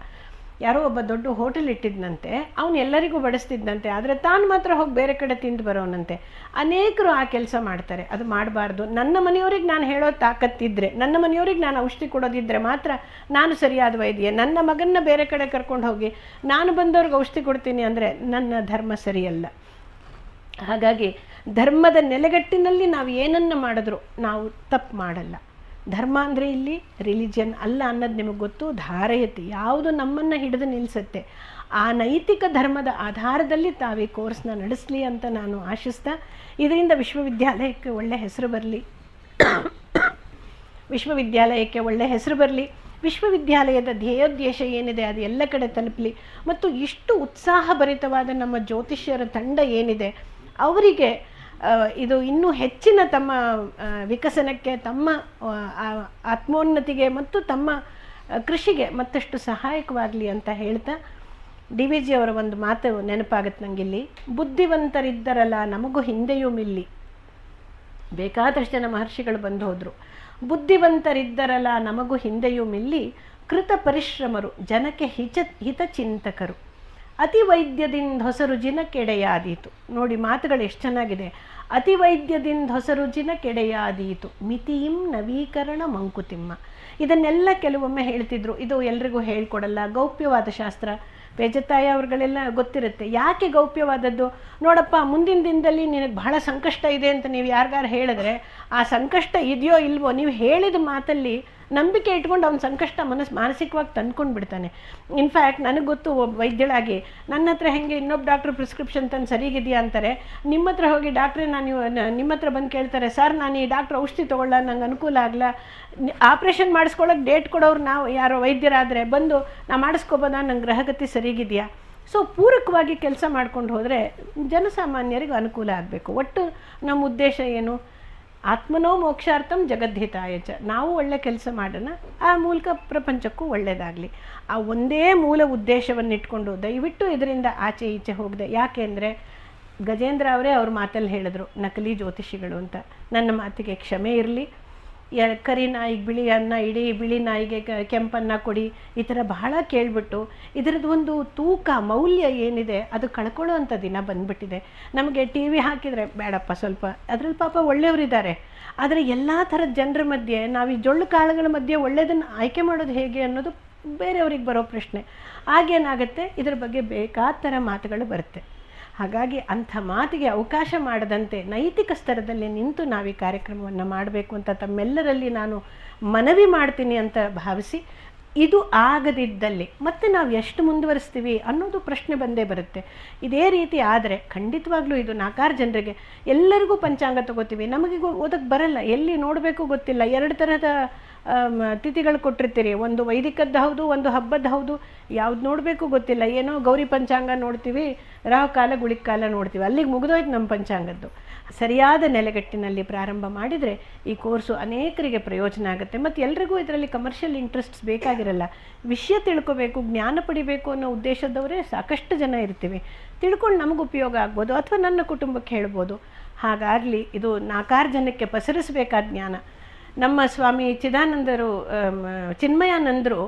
ಯಾರೋ ಒಬ್ಬ ದೊಡ್ಡ ಹೋಟೆಲ್ ಇಟ್ಟಿದ್ದಂತೆ, ಅವನು ಎಲ್ಲರಿಗೂ ಬಡಿಸ್ತಿದ್ದಂತೆ, ಆದರೆ ತಾನು ಮಾತ್ರ ಹೋಗಿ ಬೇರೆ ಕಡೆ ತಿಂದು ಬರೋನಂತೆ. ಅನೇಕರು ಆ ಕೆಲಸ ಮಾಡ್ತಾರೆ, ಅದು ಮಾಡಬಾರ್ದು. ನನ್ನ ಮನೆಯವ್ರಿಗೆ ನಾನು ಹೇಳೋ ತಾಕತ್ತಿದ್ರೆ, ನನ್ನ ಮನೆಯವ್ರಿಗೆ ನಾನು ಔಷಧಿ ಕೊಡೋದಿದ್ದರೆ ಮಾತ್ರ ನಾನು ಸರಿಯಾದ ವೈದ್ಯ. ನನ್ನ ಮಗನ್ನ ಬೇರೆ ಕಡೆ ಕರ್ಕೊಂಡು ಹೋಗಿ ನಾನು ಬಂದವ್ರಿಗೆ ಔಷಧಿ ಕೊಡ್ತೀನಿ ಅಂದರೆ ನನ್ನ ಧರ್ಮ ಸರಿಯಲ್ಲ. ಹಾಗಾಗಿ ಧರ್ಮದ ನೆಲೆಗಟ್ಟಿನಲ್ಲಿ ನಾವು ಏನನ್ನು ಮಾಡಿದ್ರು ನಾವು ತಪ್ಪು ಮಾಡಲ್ಲ. ಧರ್ಮ ಅಂದರೆ ಇಲ್ಲಿ ರಿಲಿಜನ್ ಅಲ್ಲ ಅನ್ನೋದು ನಿಮಗೆ ಗೊತ್ತು, ಧಾರಯತಿ ಯಾವುದು ನಮ್ಮನ್ನು ಹಿಡಿದು ನಿಲ್ಲಿಸುತ್ತೆ, ಆ ನೈತಿಕ ಧರ್ಮದ ಆಧಾರದಲ್ಲಿ ತಾವು ಈ ಕೋರ್ಸ್ನ ನಡೆಸಲಿ ಅಂತ ನಾನು ಆಶಿಸ್ತಾ, ಇದರಿಂದ ವಿಶ್ವವಿದ್ಯಾಲಯಕ್ಕೆ ಒಳ್ಳೆ ಹೆಸರು ಬರಲಿ, ವಿಶ್ವವಿದ್ಯಾಲಯದ ಧ್ಯೇಯೋದ್ದೇಶ ಏನಿದೆ ಅದು ಎಲ್ಲ ಕಡೆ ತಲುಪಲಿ. ಮತ್ತು ಇಷ್ಟು ಉತ್ಸಾಹಭರಿತವಾದ ನಮ್ಮ ಜ್ಯೋತಿಷ್ಯರ ತಂಡ ಏನಿದೆ ಅವರಿಗೆ ಇದು ಇನ್ನೂ ಹೆಚ್ಚಿನ ತಮ್ಮ ವಿಕಸನಕ್ಕೆ, ತಮ್ಮ ಆತ್ಮೋನ್ನತಿಗೆ ಮತ್ತು ತಮ್ಮ ಕೃಷಿಗೆ ಮತ್ತಷ್ಟು ಸಹಾಯಕವಾಗಲಿ ಅಂತ ಹೇಳ್ತಾ, ಡಿ ವಿ ಜಿ ಅವರ ಒಂದು ಮಾತು ನೆನಪಾಗತ್ತೆ ನನಗಿಲ್ಲಿ, ಬುದ್ಧಿವಂತರಿದ್ದರಲ್ಲ ನಮಗೂ ಹಿಂದೆಯೂ ಮಿಲ್ಲಿ. ಬೇಕಾದಷ್ಟು ಜನ ಮಹರ್ಷಿಗಳು ಬಂದು ಹೋದರು. ಬುದ್ಧಿವಂತರಿದ್ದರಲ್ಲ ನಮಗೂ ಹಿಂದೆಯೂ ಮಿಲ್ಲಿ, ಕೃತ ಪರಿಶ್ರಮರು ಜನಕ್ಕೆ ಹಿತಚಿಂತಕರು, ಅತಿ ವೈದ್ಯದಿಂದ ಹೊಸರು ಜಿನ ಕೆಡೆಯಾದೀತು. ನೋಡಿ ಮಾತುಗಳು ಎಷ್ಟು ಚೆನ್ನಾಗಿದೆ. ಅತಿ ವೈದ್ಯದಿಂದ ಹೊಸರು ಜಿನ ಕೆಡೆಯಾದೀತು, ಮಿತಿಯಿಂ ನವೀಕರಣ ಮಂಕುತಿಮ್ಮ. ಇದನ್ನೆಲ್ಲ ಕೆಲವೊಮ್ಮೆ ಹೇಳ್ತಿದ್ರು. ಇದು ಎಲ್ರಿಗೂ ಹೇಳ್ಕೊಡಲ್ಲ, ಗೌಪ್ಯವಾದ ಶಾಸ್ತ್ರ. ಪೇಜತಾಯಿ ಅವ್ರುಗಳೆಲ್ಲ ಗೊತ್ತಿರುತ್ತೆ. ಯಾಕೆ ಗೌಪ್ಯವಾದದ್ದು? ನೋಡಪ್ಪ, ಮುಂದಿನ ದಿನದಲ್ಲಿ ನಿನಗೆ ಬಹಳ ಸಂಕಷ್ಟ ಇದೆ ಅಂತ ನೀವು ಯಾರಿಗಾರು ಹೇಳಿದ್ರೆ, ಆ ಸಂಕಷ್ಟ ಇದೆಯೋ ಇಲ್ವೋ ನೀವು ಹೇಳಿದ ಮಾತಲ್ಲಿ ನಂಬಿಕೆ ಇಟ್ಕೊಂಡು ಅವ್ನ ಸಂಕಷ್ಟ ಮಾನಸಿಕವಾಗಿ ತಂದ್ಕೊಂಡು ಬಿಡ್ತಾನೆ. ಇನ್ಫ್ಯಾಕ್ಟ್ ನನಗೆ ಗೊತ್ತು, ಒಬ್ಬ ವೈದ್ಯಳಾಗಿ ನನ್ನ ಹತ್ರ ಹೆಂಗೆ ಇನ್ನೊಬ್ಬ ಡಾಕ್ಟ್ರ್ ಪ್ರಿಸ್ಕ್ರಿಪ್ಷನ್ ತಂದು ಸರಿಗಿದೆಯಾ ಅಂತಾರೆ, ನಿಮ್ಮ ಹತ್ರ ಹೋಗಿ ಡಾಕ್ಟ್ರೇ ನಿಮ್ಮ ಹತ್ರ ಬಂದು ಕೇಳ್ತಾರೆ, ಸರ್ ನಾನು ಈ ಡಾಕ್ಟ್ರ್ ಔಷಧಿ ತೊಗೊಳ್ಳ, ನಂಗೆ ಅನುಕೂಲ ಆಗಲ್ಲ, ಆಪ್ರೇಷನ್ ಮಾಡಿಸ್ಕೊಳ್ಳೋಕೆ ಡೇಟ್ ಕೊಡೋರು ನಾವು ಯಾರೋ ವೈದ್ಯರಾದರೆ ಬಂದು ನಾ ಮಾಡಿಸ್ಕೋಬೋದಾ, ನಂಗೆ ಗ್ರಹಗತಿ ಸರಿಗಿದೆಯಾ. ಸೊ ಪೂರಕವಾಗಿ ಕೆಲಸ ಮಾಡ್ಕೊಂಡು ಹೋದರೆ ಜನಸಾಮಾನ್ಯರಿಗೆ ಅನುಕೂಲ ಆಗಬೇಕು. ಒಟ್ಟು ನಮ್ಮ ಉದ್ದೇಶ ಏನು? ಆತ್ಮನೋ ಮೋಕ್ಷಾರ್ಥಂ ಜಗದ್ಧಿತಾಯಚ. ನಾವು ಒಳ್ಳೆ ಕೆಲಸ ಮಾಡೋಣ, ಆ ಮೂಲಕ ಪ್ರಪಂಚಕ್ಕೂ ಒಳ್ಳೆಯದಾಗಲಿ. ಆ ಒಂದೇ ಮೂಲ ಉದ್ದೇಶವನ್ನು ಇಟ್ಕೊಂಡು ದಯವಿಟ್ಟು ಇದರಿಂದ ಆಚೆ ಈಚೆ ಹೋಗದೆ. ಯಾಕೆ ಅಂದರೆ ಗಜೇಂದ್ರ ಅವರೇ ಅವ್ರ ಮಾತಲ್ಲಿ ಹೇಳಿದ್ರು ನಕಲಿ ಜ್ಯೋತಿಷಿಗಳು ಅಂತ. ನನ್ನ ಮಾತಿಗೆ ಕ್ಷಮೆ ಇರಲಿ. ಕರಿ ನಾಯಿಗೆ ಬಿಳಿ ಅನ್ನ ಇಡಿ, ಬಿಳಿ ನಾಯಿಗೆ ಕೆಂಪನ್ನ ಕೊಡಿ, ಈ ಥರ ಬಹಳ ಕೇಳಿಬಿಟ್ಟು ಇದರದ್ದು ಒಂದು ತೂಕ ಮೌಲ್ಯ ಏನಿದೆ ಅದು ಕಳ್ಕೊಳ್ಳೋ ಅಂಥ ದಿನ ಬಂದುಬಿಟ್ಟಿದೆ. ನಮಗೆ ಟಿ ವಿ ಹಾಕಿದರೆ ಬೇಡಪ್ಪ, ಸ್ವಲ್ಪ ಅದರಲ್ಲಿ ಪಾಪ ಒಳ್ಳೆಯವರಿದ್ದಾರೆ, ಆದರೆ ಎಲ್ಲ ಥರದ ಜನರ ಮಧ್ಯೆ ನಾವು ಈ ಜೊಳ್ಳು ಕಾಳುಗಳ ಮಧ್ಯೆ ಒಳ್ಳೆಯದನ್ನು ಆಯ್ಕೆ ಮಾಡೋದು ಹೇಗೆ ಅನ್ನೋದು ಬೇರೆಯವ್ರಿಗೆ ಬರೋ ಪ್ರಶ್ನೆ. ಆಗೇನಾಗುತ್ತೆ, ಇದ್ರ ಬಗ್ಗೆ ಬೇಕಾದ ಥರ ಮಾತುಗಳು ಬರುತ್ತೆ. ಹಾಗಾಗಿ ಅಂಥ ಮಾತಿಗೆ ಅವಕಾಶ ಮಾಡದಂತೆ ನೈತಿಕ ಸ್ತರದಲ್ಲಿ ನಿಂತು ನಾವು ಈ ಕಾರ್ಯಕ್ರಮವನ್ನು ಮಾಡಬೇಕು ಅಂತ ತಮ್ಮೆಲ್ಲರಲ್ಲಿ ನಾನು ಮನವಿ ಮಾಡ್ತೀನಿ ಅಂತ ಭಾವಿಸಿ, ಇದು ಆಗದಿದ್ದಲ್ಲಿ ಮತ್ತೆ ನಾವು ಎಷ್ಟು ಮುಂದುವರಿಸ್ತೀವಿ ಅನ್ನೋದು ಪ್ರಶ್ನೆ ಬಂದೇ ಬರುತ್ತೆ. ಇದೇ ರೀತಿ ಆದರೆ ಖಂಡಿತವಾಗ್ಲೂ ಇದು 4 ಜನರಿಗೆ ಎಲ್ಲರಿಗೂ ಪಂಚಾಂಗ ತಗೋತೀವಿ, ನಮಗೆ ಓದಕ್ಕೆ ಬರಲ್ಲ, ಎಲ್ಲಿ ನೋಡಬೇಕು ಗೊತ್ತಿಲ್ಲ, 2 ಥರದ ತಿಥಿಗಳು ಕೊಟ್ಟಿರ್ತೀರಿ, ಒಂದು ವೈದಿಕದ್ದು ಹೌದು, ಒಂದು ಹಬ್ಬದ ಹೌದು, ಯಾವ್ದು ನೋಡಬೇಕು ಗೊತ್ತಿಲ್ಲ. ಏನೋ ಗೌರಿ ಪಂಚಾಂಗ ನೋಡ್ತೀವಿ, ರಾಹುಕಾಲ ಗುಳಿಕಾಲ ನೋಡ್ತೀವಿ, ಅಲ್ಲಿಗೆ ಮುಗಿದೋಯ್ತು ನಮ್ಮ ಪಂಚಾಂಗದ್ದು. ಸರಿಯಾದ ನೆಲೆಗಟ್ಟಿನಲ್ಲಿ ಪ್ರಾರಂಭ ಮಾಡಿದರೆ ಈ ಕೋರ್ಸು ಅನೇಕರಿಗೆ ಪ್ರಯೋಜನ ಆಗುತ್ತೆ. ಮತ್ತು ಎಲ್ರಿಗೂ ಇದರಲ್ಲಿ ಕಮರ್ಷಿಯಲ್ ಇಂಟ್ರೆಸ್ಟ್ಸ್ ಬೇಕಾಗಿರಲ್ಲ, ವಿಷಯ ತಿಳ್ಕೋಬೇಕು, ಜ್ಞಾನ ಪಡಿಬೇಕು ಅನ್ನೋ ಉದ್ದೇಶದವರೇ ಸಾಕಷ್ಟು ಜನ ಇರ್ತೀವಿ. ತಿಳ್ಕೊಂಡು ನಮಗೆ ಉಪಯೋಗ ಆಗ್ಬೋದು, ಅಥವಾ ನನ್ನ ಕುಟುಂಬಕ್ಕೆ ಹೇಳ್ಬೋದು. ಹಾಗಾಗಲಿ ಇದು 4 ಜನಕ್ಕೆ ಪಸರಿಸಬೇಕಾದ ಜ್ಞಾನ. ನಮ್ಮ ಸ್ವಾಮಿ ಚಿದಾನಂದರು, ಚಿನ್ಮಯಾನಂದರು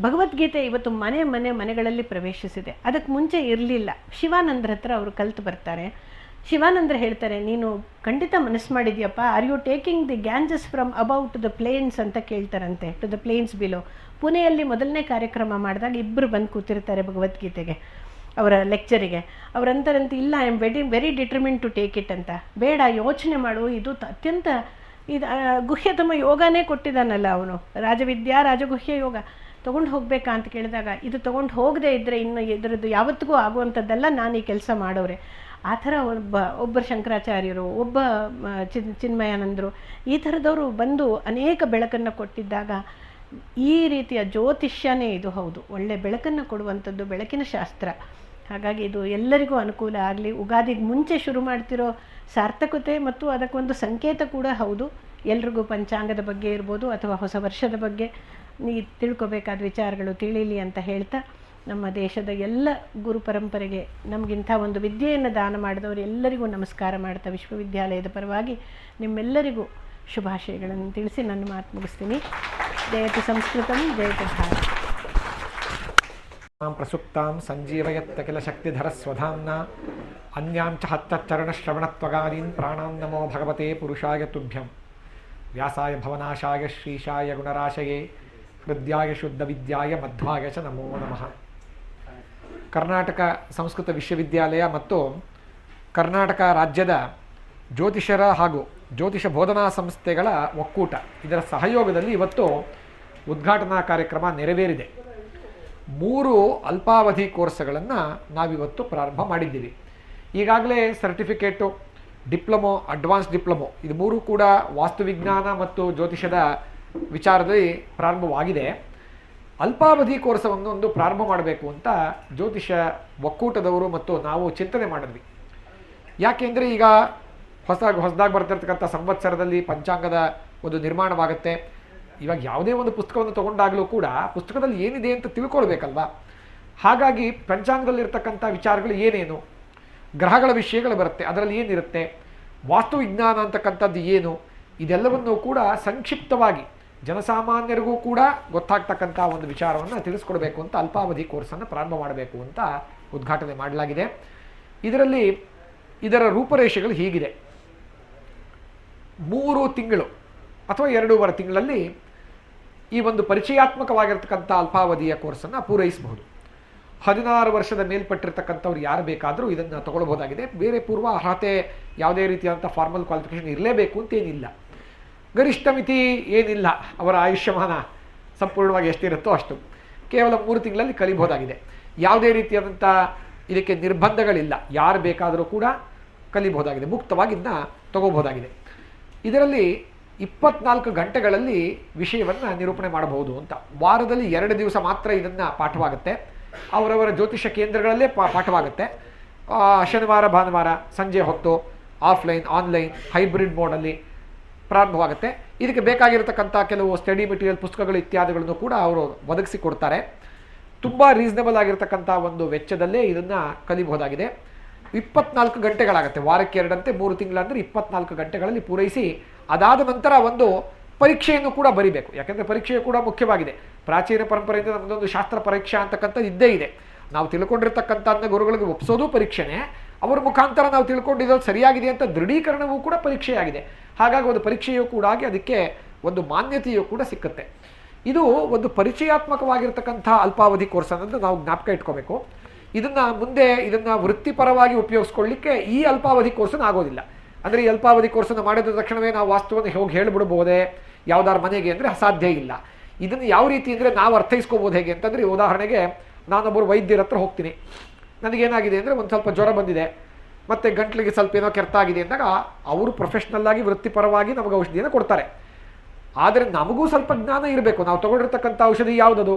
ಭಗವದ್ಗೀತೆ ಇವತ್ತು ಮನೆಗಳಲ್ಲಿ ಪ್ರವೇಶಿಸಿದೆ. ಅದಕ್ಕೆ ಮುಂಚೆ ಇರಲಿಲ್ಲ. ಶಿವಾನಂದರ ಹತ್ರ ಅವರು ಕಲ್ತು ಬರ್ತಾರೆ. ಶಿವಾನಂದ್ರ ಹೇಳ್ತಾರೆ, ನೀನು ಖಂಡಿತ ಮನಸ್ಸು ಮಾಡಿದ್ಯಪ್ಪ, are you taking the Ganges from about the plains ಅಂತ ಕೇಳ್ತಾರಂತೆ, ಟು ದ ಪ್ಲೇನ್ಸ್ ಬಿಲೋ. ಪುಣೆಯಲ್ಲಿ ಮೊದಲನೇ ಕಾರ್ಯಕ್ರಮ ಮಾಡಿದಾಗ 2 ಬಂದು ಕೂತಿರ್ತಾರೆ ಭಗವದ್ಗೀತೆಗೆ, ಅವರ ಲೆಕ್ಚರಿಗೆ. ಅವರಂತಾರಂತೆ, ಇಲ್ಲ I am very determined to take it ಅಂತ. ಬೇಡ, ಯೋಚನೆ ಮಾಡು, ಇದು ಅತ್ಯಂತ ಗುಹ್ಯತಮ ಯೋಗನೇ ಕೊಟ್ಟಿದ್ದಾನಲ್ಲ ಅವನು, ರಾಜವಿದ್ಯಾ ರಾಜಗುಹ್ಯ ಯೋಗ, ತೊಗೊಂಡು ಹೋಗಬೇಕಾ ಅಂತ ಕೇಳಿದಾಗ, ಇದು ತೊಗೊಂಡು ಹೋಗದೆ ಇದ್ದರೆ ಇನ್ನು ಇದರದ್ದು ಯಾವತ್ತಿಗೂ ಆಗುವಂಥದ್ದೆಲ್ಲ ನಾನು ಈ ಕೆಲಸ ಮಾಡೋರೆ. ಆ ಥರ ಒಬ್ಬ ಶಂಕರಾಚಾರ್ಯರು, ಒಬ್ಬ ಚಿನ್ಮಯಾನಂದರು, ಈ ಥರದವರು ಬಂದು ಅನೇಕ ಬೆಳಕನ್ನು ಕೊಟ್ಟಿದ್ದಾಗ ಈ ರೀತಿಯ ಜ್ಯೋತಿಷ್ಯನೇ ಇದು ಹೌದು, ಒಳ್ಳೆ ಬೆಳಕನ್ನು ಕೊಡುವಂಥದ್ದು ಬೆಳಕಿನ ಶಾಸ್ತ್ರ. ಹಾಗಾಗಿ ಇದು ಎಲ್ಲರಿಗೂ ಅನುಕೂಲ ಆಗಲಿ. ಉಗಾದಿಗೆ ಮುಂಚೆ ಶುರು ಮಾಡ್ತಿರೋ ಸಾರ್ಥಕತೆ ಮತ್ತು ಅದಕ್ಕೊಂದು ಸಂಕೇತ ಕೂಡ ಹೌದು. ಎಲ್ರಿಗೂ ಪಂಚಾಂಗದ ಬಗ್ಗೆ ಇರ್ಬೋದು ಅಥವಾ ಹೊಸ ವರ್ಷದ ಬಗ್ಗೆ ತಿಳ್ಕೊಬೇಕಾದ ವಿಚಾರಗಳು ತಿಳಿಯಲಿ ಅಂತ ಹೇಳ್ತಾ, ನಮ್ಮ ದೇಶದ ಎಲ್ಲ ಗುರು ಪರಂಪರೆಗೆ ನಮಗಿಂಥ ಒಂದು ವಿದ್ಯೆಯನ್ನು ದಾನ ಮಾಡಿದವರು ಎಲ್ಲರಿಗೂ ನಮಸ್ಕಾರ ಮಾಡ್ತಾ ವಿಶ್ವವಿದ್ಯಾಲಯದ ಪರವಾಗಿ ನಿಮ್ಮೆಲ್ಲರಿಗೂ ಶುಭಾಶಯಗಳನ್ನು ತಿಳಿಸಿ ನನ್ನ ಮಾತು ಮುಗಿಸ್ತೀನಿ. ಜಯತು ಸಂಸ್ಕೃತಂ, ಜಯತು ಭಾರತ. ಪ್ರಸುಪ್ತಾಂ ಸಂಜೀವಯತ್ತ ಕಿಲ ಶಕ್ತಿಧರ ಸ್ವಧಾಂನ ಅನ್ಯಾಂಚ ಹತ್ತಚ್ಚರಣಶ್ರವಣತ್ವಗಾದೀನ್ ಪ್ರಾಣಾಂ ನಮೋ ಭಗವತೆ ಪುರುಷಾಯ ತುಭ್ಯಂ. ವ್ಯಾಸಾಯ ಭವನಾಶಾಯ ಶ್ರೀಶಾಯ ಗುಣರಾಶಯೇ ಹೃದಯಾಯ ಶುದ್ಧ ವಿದ್ಯಾಯ ಮಧ್ವಾಯ ಚ ನಮೋ ನಮಃ. ಕರ್ನಾಟಕ ಸಂಸ್ಕೃತ ವಿಶ್ವವಿದ್ಯಾಲಯ ಮತ್ತು ಕರ್ನಾಟಕ ರಾಜ್ಯದ ಜ್ಯೋತಿಷರ ಹಾಗೂ ಜ್ಯೋತಿಷ ಬೋಧನಾ ಸಂಸ್ಥೆಗಳ ಒಕ್ಕೂಟ ಇದರ ಸಹಯೋಗದಲ್ಲಿ ಇವತ್ತು ಉದ್ಘಾಟನಾ ಕಾರ್ಯಕ್ರಮ ನೆರವೇರಿದೆ. 3 ಅಲ್ಪಾವಧಿ ಕೋರ್ಸ್ಗಳನ್ನು ನಾವಿವತ್ತು ಪ್ರಾರಂಭ ಮಾಡಿದ್ದೀವಿ. ಈಗಾಗಲೇ ಸರ್ಟಿಫಿಕೇಟು, ಡಿಪ್ಲೊಮೊ, ಅಡ್ವಾನ್ಸ್ ಡಿಪ್ಲೊಮೊ ಇದು 3 ಕೂಡ ವಾಸ್ತುವಿಜ್ಞಾನ ಮತ್ತು ಜ್ಯೋತಿಷದ ವಿಚಾರದಲ್ಲಿ ಪ್ರಾರಂಭವಾಗಿದೆ. ಅಲ್ಪಾವಧಿ ಕೋರ್ಸವನ್ನು ಒಂದು ಪ್ರಾರಂಭ ಮಾಡಬೇಕು ಅಂತ ಜ್ಯೋತಿಷ್ಯ ಒಕ್ಕೂಟದವರು ಮತ್ತು ನಾವು ಚಿಂತನೆ ಮಾಡಿದ್ವಿ. ಯಾಕೆಂದರೆ ಈಗ ಹೊಸದಾಗಿ ಬರ್ತಿರ್ತಕ್ಕಂಥ ಸಂವತ್ಸರದಲ್ಲಿ ಪಂಚಾಂಗದ ಒಂದು ನಿರ್ಮಾಣವಾಗುತ್ತೆ. ಇವಾಗ ಯಾವುದೇ ಒಂದು ಪುಸ್ತಕವನ್ನು ತಗೊಂಡಾಗಲೂ ಕೂಡ ಪುಸ್ತಕದಲ್ಲಿ ಏನಿದೆ ಅಂತ ತಿಳ್ಕೊಳ್ಬೇಕಲ್ವಾ. ಹಾಗಾಗಿ ಪಂಚಾಂಗದಲ್ಲಿರ್ತಕ್ಕಂಥ ವಿಚಾರಗಳು ಏನೇನು, ಗ್ರಹಗಳ ವಿಷಯಗಳು ಬರುತ್ತೆ, ಅದರಲ್ಲಿ ಏನಿರುತ್ತೆ, ವಾಸ್ತುವಿಜ್ಞಾನ ಅಂತಕ್ಕಂಥದ್ದು ಏನು, ಇದೆಲ್ಲವನ್ನೂ ಕೂಡ ಸಂಕ್ಷಿಪ್ತವಾಗಿ ಜನಸಾಮಾನ್ಯರಿಗೂ ಕೂಡ ಗೊತ್ತಾಗ್ತಕ್ಕಂಥ ಒಂದು ವಿಚಾರವನ್ನು ತಿಳಿಸ್ಕೊಡ್ಬೇಕು ಅಂತ ಅಲ್ಪಾವಧಿ ಕೋರ್ಸನ್ನು ಪ್ರಾರಂಭ ಮಾಡಬೇಕು ಅಂತ ಉದ್ಘಾಟನೆ ಮಾಡಲಾಗಿದೆ. ಇದರ ರೂಪರೇಷೆಗಳು ಹೀಗಿದೆ. 3 ತಿಂಗಳು ಅಥವಾ 2.5 ತಿಂಗಳಲ್ಲಿ ಈ ಒಂದು ಪರಿಚಯಾತ್ಮಕವಾಗಿರ್ತಕ್ಕಂಥ ಅಲ್ಪಾವಧಿಯ ಕೋರ್ಸನ್ನು ಪೂರೈಸಬಹುದು. 16 ವರ್ಷದ ಮೇಲ್ಪಟ್ಟಿರ್ತಕ್ಕಂಥವ್ರು ಯಾರು ಬೇಕಾದರೂ ಇದನ್ನು ತಗೊಳ್ಬೋದಾಗಿದೆ. ಬೇರೆ ಪೂರ್ವ ಅರ್ಹತೆ ಯಾವುದೇ ರೀತಿಯಾದಂಥ ಫಾರ್ಮಲ್ ಕ್ವಾಲಿಫಿಕೇಷನ್ ಇರಲೇಬೇಕು ಅಂತೇನಿಲ್ಲ. ಗರಿಷ್ಠ ಮಿತಿ ಏನಿಲ್ಲ. ಅವರ ಆಯುಷ್ಯಮಾನ ಸಂಪೂರ್ಣವಾಗಿ ಎಷ್ಟಿರುತ್ತೋ ಅಷ್ಟು. ಕೇವಲ 3 ತಿಂಗಳಲ್ಲಿ ಕಲಿಬೋದಾಗಿದೆ. ಯಾವುದೇ ರೀತಿಯಾದಂಥ ಇದಕ್ಕೆ ನಿರ್ಬಂಧಗಳಿಲ್ಲ. ಯಾರು ಬೇಕಾದರೂ ಕೂಡ ಕಲಿಬಹುದಾಗಿದೆ, ಮುಕ್ತವಾಗಿ ಇದನ್ನ ತಗೋಬಹುದಾಗಿದೆ. ಇದರಲ್ಲಿ 24 ಗಂಟೆಗಳಲ್ಲಿ ವಿಷಯವನ್ನು ನಿರೂಪಣೆ ಮಾಡಬಹುದು ಅಂತ. ವಾರದಲ್ಲಿ 2 ದಿವಸ ಮಾತ್ರ ಇದನ್ನು ಪಾಠವಾಗುತ್ತೆ. ಅವರವರ ಜ್ಯೋತಿಷ ಕೇಂದ್ರಗಳಲ್ಲೇ ಪಾಠವಾಗುತ್ತೆ. ಶನಿವಾರ ಭಾನುವಾರ ಸಂಜೆ ಹೊತ್ತು ಆಫ್ಲೈನ್ ಆನ್ಲೈನ್ ಹೈಬ್ರಿಡ್ ಮೋಡಲ್ಲಿ ಪ್ರಾರಂಭವಾಗುತ್ತೆ. ಇದಕ್ಕೆ ಬೇಕಾಗಿರತಕ್ಕಂಥ ಕೆಲವು ಸ್ಟಡಿ ಮೆಟೀರಿಯಲ್ ಪುಸ್ತಕಗಳು ಇತ್ಯಾದಿಗಳನ್ನು ಕೂಡ ಅವರು ಒದಗಿಸಿ ಕೊಡ್ತಾರೆ. ತುಂಬ ರೀಸನಬಲ್ ಆಗಿರ್ತಕ್ಕಂಥ ಒಂದು ವೆಚ್ಚದಲ್ಲೇ ಇದನ್ನು ಕಲಿಬಹುದಾಗಿದೆ. 24 ಗಂಟೆಗಳಾಗುತ್ತೆ. ವಾರಕ್ಕೆ 2 ಅಂತೆ 3 ತಿಂಗಳಂದರೆ 24 ಗಂಟೆಗಳಲ್ಲಿ ಪೂರೈಸಿ ಅದಾದ ನಂತರ ಒಂದು ಪರೀಕ್ಷೆಯನ್ನು ಕೂಡ ಬರಿಬೇಕು. ಯಾಕೆಂದರೆ ಪರೀಕ್ಷೆಯು ಕೂಡ ಮುಖ್ಯವಾಗಿದೆ. ಪ್ರಾಚೀನ ಪರಂಪರೆಯಿಂದ ನಮ್ಮದೊಂದು ಶಾಸ್ತ್ರ ಪರೀಕ್ಷಾ ಅಂತಕ್ಕಂಥದ್ದು ಇದ್ದೇ ಇದೆ. ನಾವು ತಿಳ್ಕೊಂಡಿರ್ತಕ್ಕಂಥ ಗುರುಗಳಿಗೆ ಒಪ್ಪಿಸೋದು ಪರೀಕ್ಷೆನೇ. ಅವರ ಮುಖಾಂತರ ನಾವು ತಿಳ್ಕೊಂಡಿದ್ದು ಸರಿಯಾಗಿದೆ ಅಂತ ದೃಢೀಕರಣವೂ ಕೂಡ ಪರೀಕ್ಷೆಯಾಗಿದೆ. ಹಾಗಾಗಿ ಒಂದು ಪರೀಕ್ಷೆಯೂ ಕೂಡ ಆಗಿ ಅದಕ್ಕೆ ಒಂದು ಮಾನ್ಯತೆಯೂ ಕೂಡ ಸಿಕ್ಕುತ್ತೆ. ಇದು ಒಂದು ಪರಿಚಯಾತ್ಮಕವಾಗಿರ್ತಕ್ಕಂಥ ಅಲ್ಪಾವಧಿ ಕೋರ್ಸ್ ಅನ್ನೋದು ನಾವು ಜ್ಞಾಪಕ ಇಟ್ಕೋಬೇಕು. ಇದನ್ನು ವೃತ್ತಿಪರವಾಗಿ ಉಪಯೋಗಿಸ್ಕೊಳ್ಳಿಕ್ಕೆ ಈ ಅಲ್ಪಾವಧಿ ಕೋರ್ಸನ್ನು ಆಗೋದಿಲ್ಲ. ಅಂದರೆ ಈ ಅಲ್ಪಾವಧಿ ಕೋರ್ಸನ್ನು ಮಾಡಿದ ತಕ್ಷಣವೇ ನಾವು ವಾಸ್ತವವನ್ನು ಹೋಗಿ ಹೇಳಿಬಿಡ್ಬೋದೇ ಯಾವ್ದಾರು ಮನೆಗೆ ಅಂದರೆ ಅಸಾಧ್ಯ ಇಲ್ಲ. ಇದನ್ನು ಯಾವ ರೀತಿ ಅಂದರೆ ನಾವು ಅರ್ಥೈಸ್ಕೋಬೋದು ಹೇಗೆ ಅಂತಂದರೆ, ಉದಾಹರಣೆಗೆ ನಾನೊಬ್ಬರು ವೈದ್ಯರ ಹತ್ರ ಹೋಗ್ತೀನಿ. ನನಗೇನಾಗಿದೆ ಅಂದರೆ ಒಂದು ಸ್ವಲ್ಪ ಜ್ವರ ಬಂದಿದೆ ಮತ್ತು ಗಂಟ್ಲಿಗೆ ಸ್ವಲ್ಪ ಏನೋ ಕೆರೆತ ಆಗಿದೆ ಅಂದಾಗ ಅವರು ಪ್ರೊಫೆಷ್ನಲ್ ಆಗಿ ವೃತ್ತಿಪರವಾಗಿ ನಮಗೆ ಔಷಧಿಯನ್ನು ಕೊಡ್ತಾರೆ. ಆದರೆ ನಮಗೂ ಸ್ವಲ್ಪ ಜ್ಞಾನ ಇರಬೇಕು. ನಾವು ತಗೊಂಡಿರ್ತಕ್ಕಂಥ ಔಷಧಿ ಯಾವುದದು,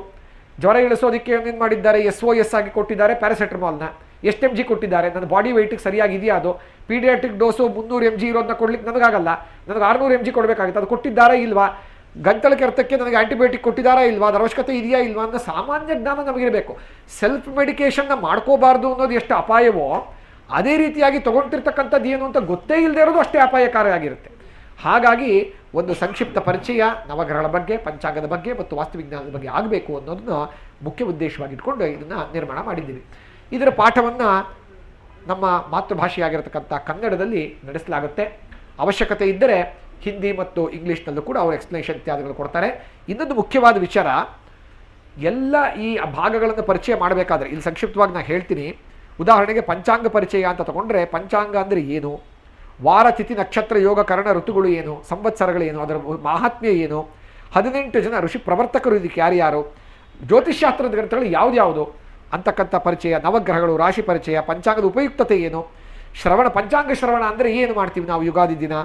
ಜ್ವರ ಇಳಿಸೋದಕ್ಕೆ ಏನೇನು ಮಾಡಿದ್ದಾರೆ, SOS ಆಗಿ ಕೊಟ್ಟಿದ್ದಾರೆ ಪ್ಯಾರಾಸೆಟಮಾಲ್ನ, ಎಷ್ಟು mg ಕೊಟ್ಟಿದ್ದಾರೆ, ನನ್ನ ಬಾಡಿ ವೆಯ್ಟಿಗೆ ಸರಿಯಾಗಿದೆಯಾ, ಅದು ಪೀಡಿಯಾಟ್ರಿಕ್ ಡೋಸು 300 mg ಇರೋದನ್ನ ಕೊಡ್ಲಿಕ್ಕೆ ನನಗಾಗಲ್ಲ, ನನಗೆ 600 mg ಕೊಡಬೇಕಾಗುತ್ತೆ, ಅದು ಕೊಟ್ಟಿದ್ದಾರಾ ಇಲ್ವಾ, ಗಂಟಲ ಕೆರೆತಕ್ಕೆ ನನಗೆ ಆಂಟಿಬಯೋಟಿಕ್ ಕೊಟ್ಟಿದ್ದಾರಾ ಇಲ್ವಾ, ಅದರ ಅವಶ್ಯಕತೆ ಇದೆಯಾ ಇಲ್ವಾ ಅನ್ನೋ ಸಾಮಾನ್ಯ ಜ್ಞಾನ ನಮಗಿರಬೇಕು. ಸೆಲ್ಫ್ ಮೆಡಿಕೇಷನ್ನ ಮಾಡ್ಕೋಬಾರ್ದು ಅನ್ನೋದು ಎಷ್ಟು ಅಪಾಯವೋ ಅದೇ ರೀತಿಯಾಗಿ ತೊಗೊಳ್ತಿರ್ತಕ್ಕಂಥದ್ದು ಏನು ಅಂತ ಗೊತ್ತೇ ಇಲ್ಲದೆ ಇರೋದು ಅಷ್ಟೇ ಅಪಾಯಕಾರಿಯಾಗಿರುತ್ತೆ. ಹಾಗಾಗಿ ಒಂದು ಸಂಕ್ಷಿಪ್ತ ಪರಿಚಯ ನವಗ್ರಹಗಳ ಬಗ್ಗೆ, ಪಂಚಾಂಗದ ಬಗ್ಗೆ ಮತ್ತು ವಾಸ್ತುವಿಜ್ಞಾನದ ಬಗ್ಗೆ ಆಗಬೇಕು ಅನ್ನೋದನ್ನ ಮುಖ್ಯ ಉದ್ದೇಶವಾಗಿಟ್ಕೊಂಡು ಇದನ್ನು ನಿರ್ಮಾಣ ಮಾಡಿದ್ದೀವಿ. ಇದರ ಪಾಠವನ್ನು ನಮ್ಮ ಮಾತೃಭಾಷೆಯಾಗಿರತಕ್ಕಂಥ ಕನ್ನಡದಲ್ಲಿ ನಡೆಸಲಾಗುತ್ತೆ. ಅವಶ್ಯಕತೆ ಇದ್ದರೆ ಹಿಂದಿ ಮತ್ತು ಇಂಗ್ಲೀಷ್ನಲ್ಲೂ ಕೂಡ ಅವರು ಎಕ್ಸ್ಪ್ಲನೇಷನ್ ಇತ್ಯಾದಿಗಳು ಕೊಡ್ತಾರೆ. ಇನ್ನೊಂದು ಮುಖ್ಯವಾದ ವಿಚಾರ, ಎಲ್ಲ ಈ ಭಾಗಗಳನ್ನು ಪರಿಚಯ ಮಾಡಬೇಕಾದ್ರೆ ಇಲ್ಲಿ ಸಂಕ್ಷಿಪ್ತವಾಗಿ ನಾನು ಹೇಳ್ತೀನಿ. ಉದಾಹರಣೆಗೆ ಪಂಚಾಂಗ ಪರಿಚಯ ಅಂತ ತಗೊಂಡ್ರೆ, ಪಂಚಾಂಗ ಅಂದರೆ ಏನು, ವಾರ ತಿಥಿ ನಕ್ಷತ್ರ ಯೋಗ ಕರ್ಣ ಋತುಗಳು ಏನು, ಸಂವತ್ಸರಗಳೇನು, ಅದರ ಮಹಾತ್ಮ್ಯ ಏನು, 18 ಜನ ಋಷಿ ಪ್ರವರ್ತಕರು ಇದಕ್ಕೆ ಯಾರ್ಯಾರು, ಜ್ಯೋತಿಷ್ಶಾಸ್ತ್ರದ ಗ್ರಂಥಗಳು ಯಾವ್ದ್ಯಾವುದು ಅಂತಕ್ಕಂಥ ಪರಿಚಯ, ನವಗ್ರಹಗಳು, ರಾಶಿ ಪರಿಚಯ, ಪಂಚಾಂಗದ ಉಪಯುಕ್ತತೆ ಏನು, ಪಂಚಾಂಗ ಶ್ರವಣ ಅಂದರೆ ಏನು ಮಾಡ್ತೀವಿ ನಾವು ಯುಗಾದಿ ದಿನ,